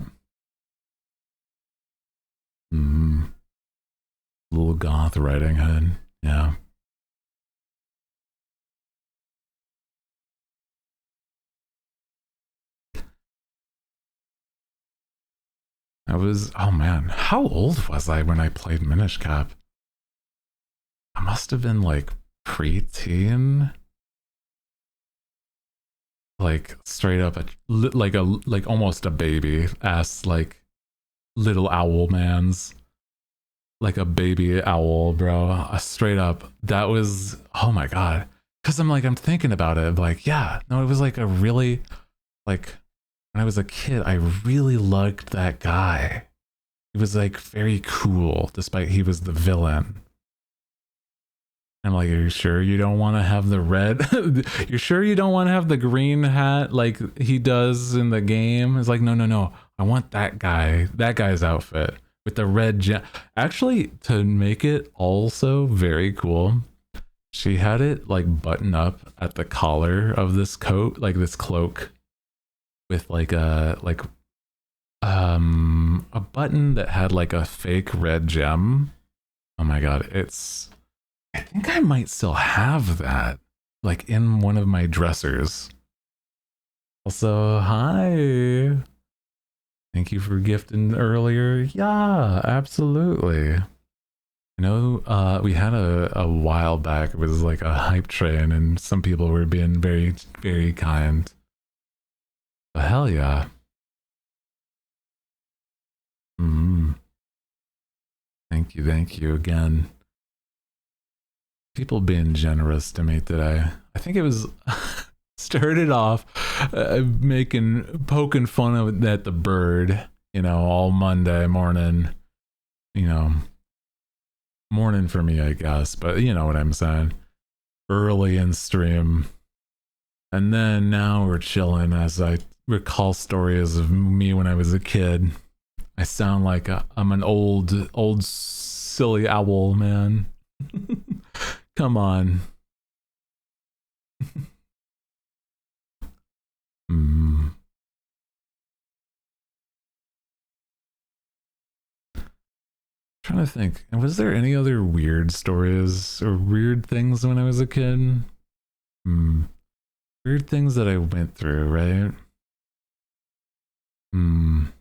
Little goth Riding Hood, yeah. Oh man, how old was I when I played Minish Cap? I must have been, like, pre-teen. Like, straight up, like almost a baby ass, like, little owl man's. Like a baby owl, bro. Straight up. That was, oh my god. Because I'm thinking about it. Like, yeah, no, it was like a really, like, when I was a kid, I really liked that guy. He was, like, very cool, despite he was the villain. I'm like, are you sure you don't want to have the red? You're sure you don't want to have the green hat like he does in the game? It's like, no. I want that guy's outfit. With the red gem. Actually, to make it also very cool, she had it, like, button up at the collar of this coat, like this cloak, with, like, a button that had, like, a fake red gem. Oh my god, I think I might still have that, like, in one of my dressers. Also, hi. Thank you for gifting earlier. Yeah, absolutely. I know we had a while back, it was like a hype train, and some people were being very, very kind. But hell yeah. Thank you again. People being generous to me today. I think it was started off poking fun at the bird, you know, all Monday morning, you know, morning for me, I guess, but you know what I'm saying. early in stream. And then now we're chilling as I recall stories of me when I was a kid. I sound like I'm an old silly owl, man. Come on. Trying to think, was there any other weird stories or weird things when I was a kid? Weird things that I went through, right? Oh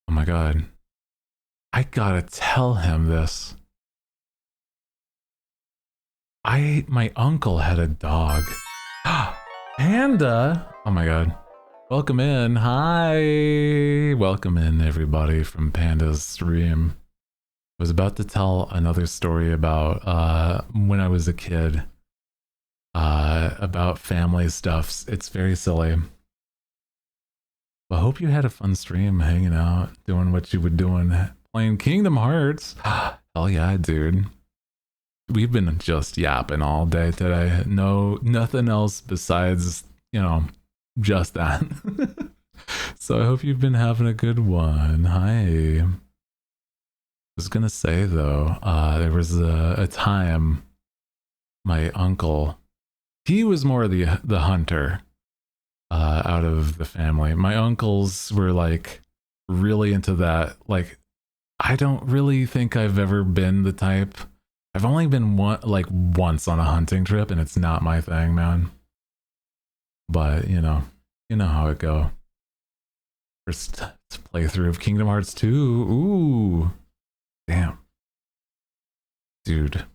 my god. I gotta tell him this. My uncle had a dog. Panda! Oh my god. Welcome in. Hi! Welcome in, everybody, from Panda's stream. I was about to tell another story about when I was a kid. About family stuff. It's very silly. I hope you had a fun stream hanging out, doing what you were doing, playing Kingdom Hearts. Hell yeah, dude. We've been just yapping all day today. No, nothing else besides, you know, just that. So I hope you've been having a good one. Hi. I was gonna say though, there was a time my uncle, he was more the hunter out of the family. My uncles were like really into that. Like, I don't really think I've ever been the type. I've only been once on a hunting trip, and it's not my thing, man. But you know how it go. First playthrough of Kingdom Hearts 2. Ooh, damn, dude.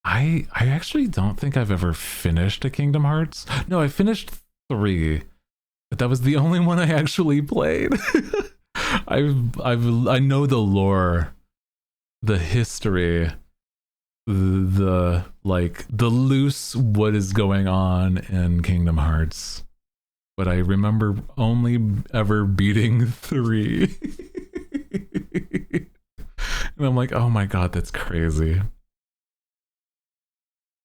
I actually don't think I've ever finished a Kingdom Hearts. No, I finished 3, but that was the only one I actually played. I know the lore, the history, the loose what is going on in Kingdom Hearts, but I remember only ever beating 3. And I'm like, oh my god, that's crazy.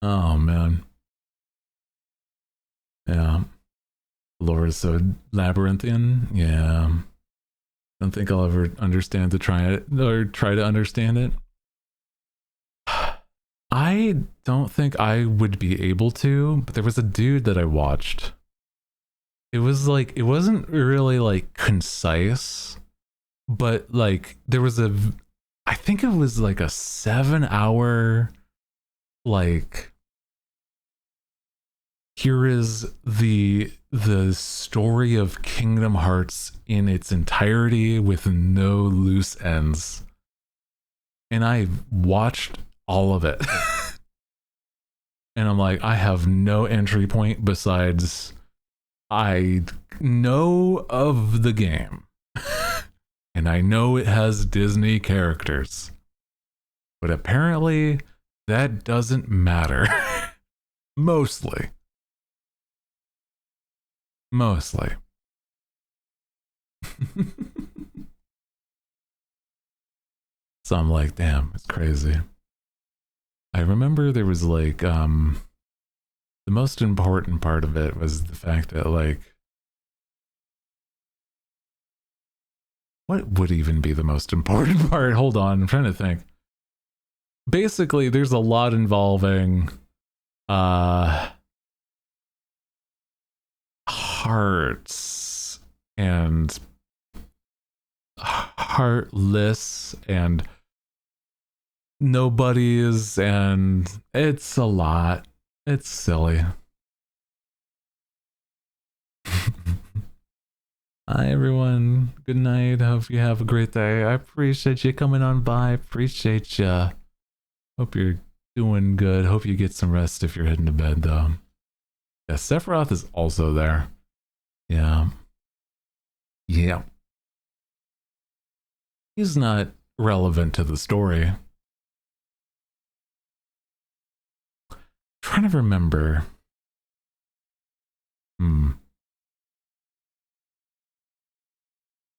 Oh man. Yeah. Lore is so labyrinthian. Yeah. Don't think I'll ever understand to try to understand it. I don't think I would be able to, but there was a dude that I watched. It was like, it wasn't really like concise, but like there was I think it was like a 7-hour, like, here is the story of Kingdom Hearts in its entirety with no loose ends. And I watched all of it. And I'm like, I have no entry point besides I know of the game. And I know it has Disney characters. But apparently that doesn't matter. Mostly. So I'm like, damn, it's crazy. I remember there was like, the most important part of it was the fact that like, what would even be the most important part? Hold on, I'm trying to think. Basically, there's a lot involving hearts and heartless and nobodies, and it's a lot. It's silly. Hi everyone, good night. Hope you have a great day. I appreciate you coming on by. Appreciate you. Hope you're doing good. Hope you get some rest if you're heading to bed though. Yeah, Sephiroth is also there. Yeah. He's not relevant to the story. Trying to remember.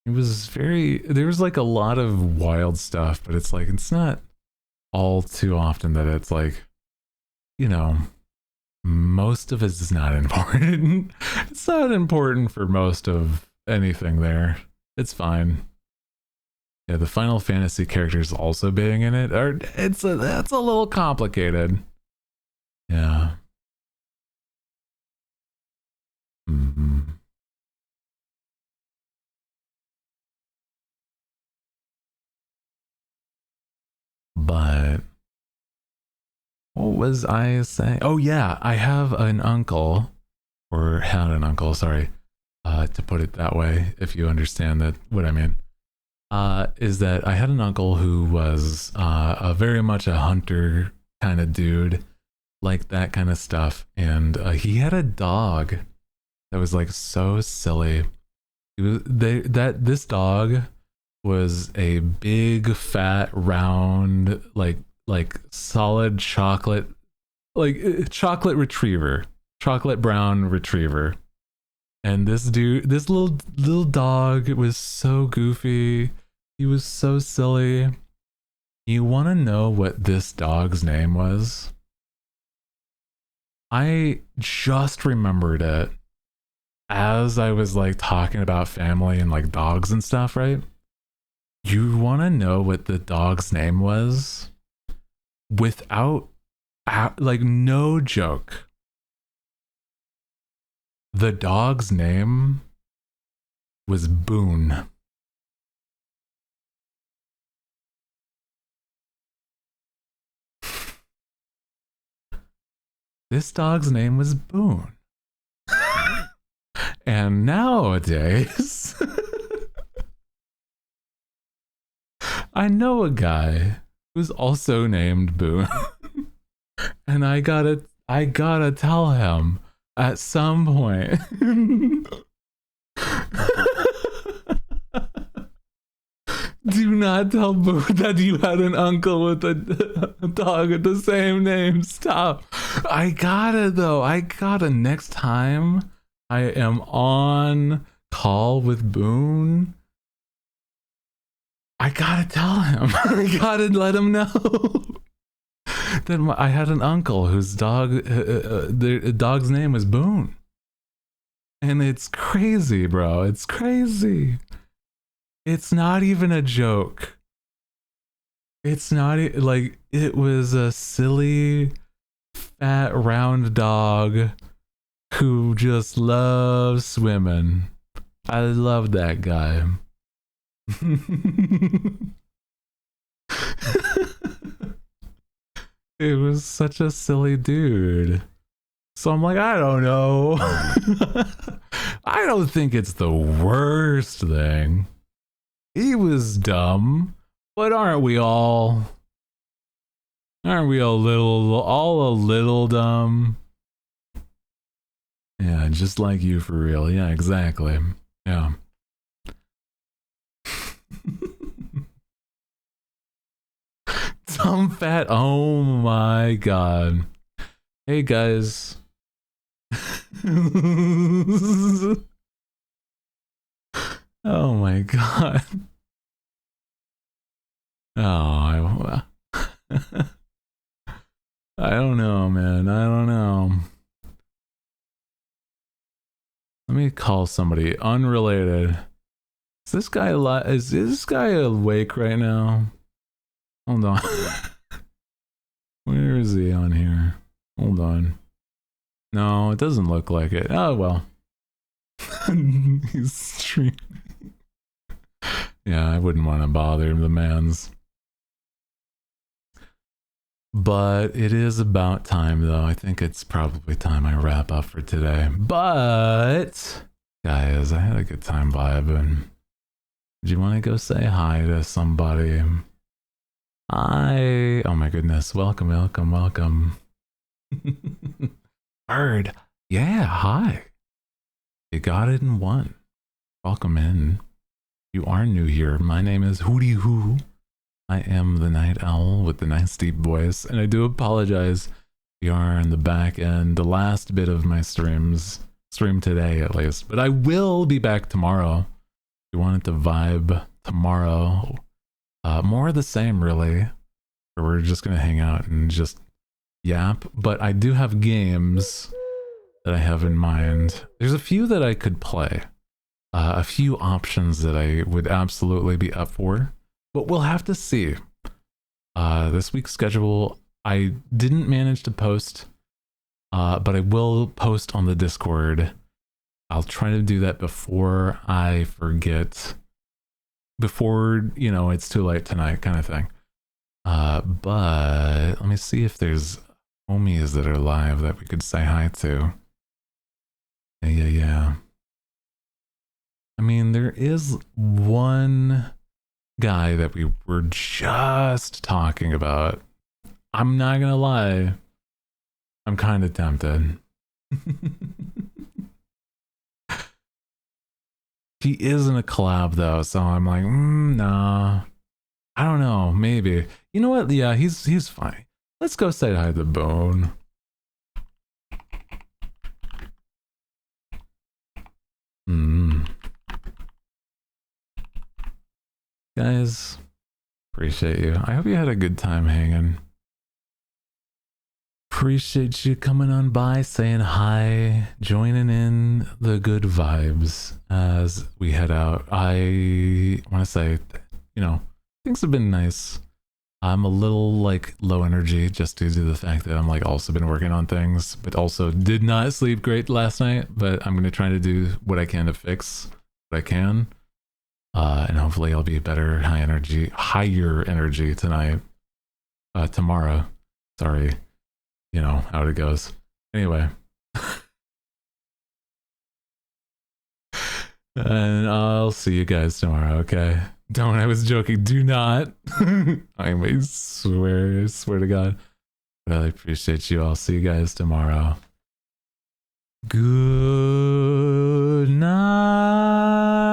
It was there was like a lot of wild stuff, but it's like, it's not all too often that it's like, you know, most of it is not important. It's not important for most of anything there. It's fine. Yeah, the Final Fantasy characters also being in it that's a little complicated. Yeah. Mm-hmm. But what was I saying? Oh yeah, I have an uncle, or had an uncle, sorry, to put it that way, if you understand that what I mean. Is that I had an uncle who was a very much a hunter kind of dude, like that kind of stuff, and he had a dog that was like so silly. This dog was a big fat round like solid chocolate, like chocolate retriever, chocolate brown retriever. And this little dog, it was so goofy. He was so silly. You want to know what this dog's name was? I just remembered it as I was like talking about family and like dogs and stuff, right? You want to know what the dog's name was? Without, like, no joke. The dog's name was Boone. This dog's name was Boone. And nowadays, I know a guy who's also named Boone. And I gotta tell him at some point. Do not tell Boone that you had an uncle with a dog with the same name. Stop. I gotta next time I am on call with Boone, I gotta tell him. I gotta let him know that I had an uncle whose the dog's name was Boone. And it's crazy, bro. It's crazy. It's not even a joke. It's not like, it was a silly, fat, round dog who just loves swimming. I love that guy. It was such a silly dude. So I'm like, I don't know. I don't think it's the worst thing. He was dumb, but aren't we all? Aren't we all a little dumb? Yeah, just like you for real. Yeah, exactly. Yeah. Dumb fat. Oh my god. Hey guys. Oh my god. Oh, I don't know, man. I don't know. Let me call somebody unrelated. Is this guy awake right now? Hold on. Where is he on here? Hold on. No, it doesn't look like it. Oh well. He's streaming. Yeah, I wouldn't want to bother the mans. But it is about time, though. I think it's probably time I wrap up for today. But, guys, I had a good time vibing. Do you want to go say hi to somebody? Hi. Oh my goodness. Welcome, welcome, welcome. Bird. Yeah, hi. You got it in one. Welcome in. You are new here. My name is Hooty Hoo. I am the night owl with the nice deep voice, and I do apologize. We are in the back end, the last bit of my stream today at least, but I will be back tomorrow. you wanted to vibe tomorrow, more of the same, really. Or we're just gonna hang out and just yap. But I do have games that I have in mind. There's a few that I could play. A few options that I would absolutely be up for. But we'll have to see. This week's schedule, I didn't manage to post, but I will post on the Discord. I'll try to do that before I forget. Before, you know, it's too late tonight kind of thing. But let me see if there's homies that are live that we could say hi to. Yeah. I mean, there is one guy that we were just talking about. I'm not gonna lie. I'm kind of tempted. He is in a collab though, so I'm like, nah. I don't know, maybe. You know what? Yeah, he's fine. Let's go say hi to Bone. Guys, appreciate you. I hope you had a good time hanging. Appreciate you coming on by, saying hi, joining in the good vibes as we head out. I want to say, you know, things have been nice. I'm a little like low energy just due to the fact that I'm like also been working on things, but also did not sleep great last night. But I'm going to try to do what I can to fix what I can. And hopefully I'll be better, higher energy tonight, tomorrow. Sorry, you know how it goes. Anyway, and I'll see you guys tomorrow. Okay? Don't. I was joking. Do not. I may swear to God. But I appreciate you. I'll see you guys tomorrow. Good night.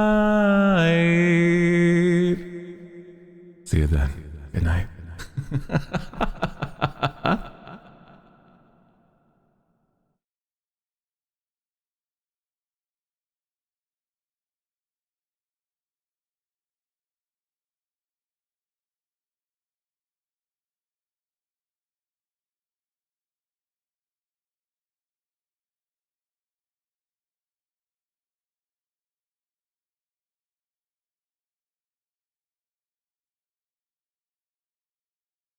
See you then. Good night.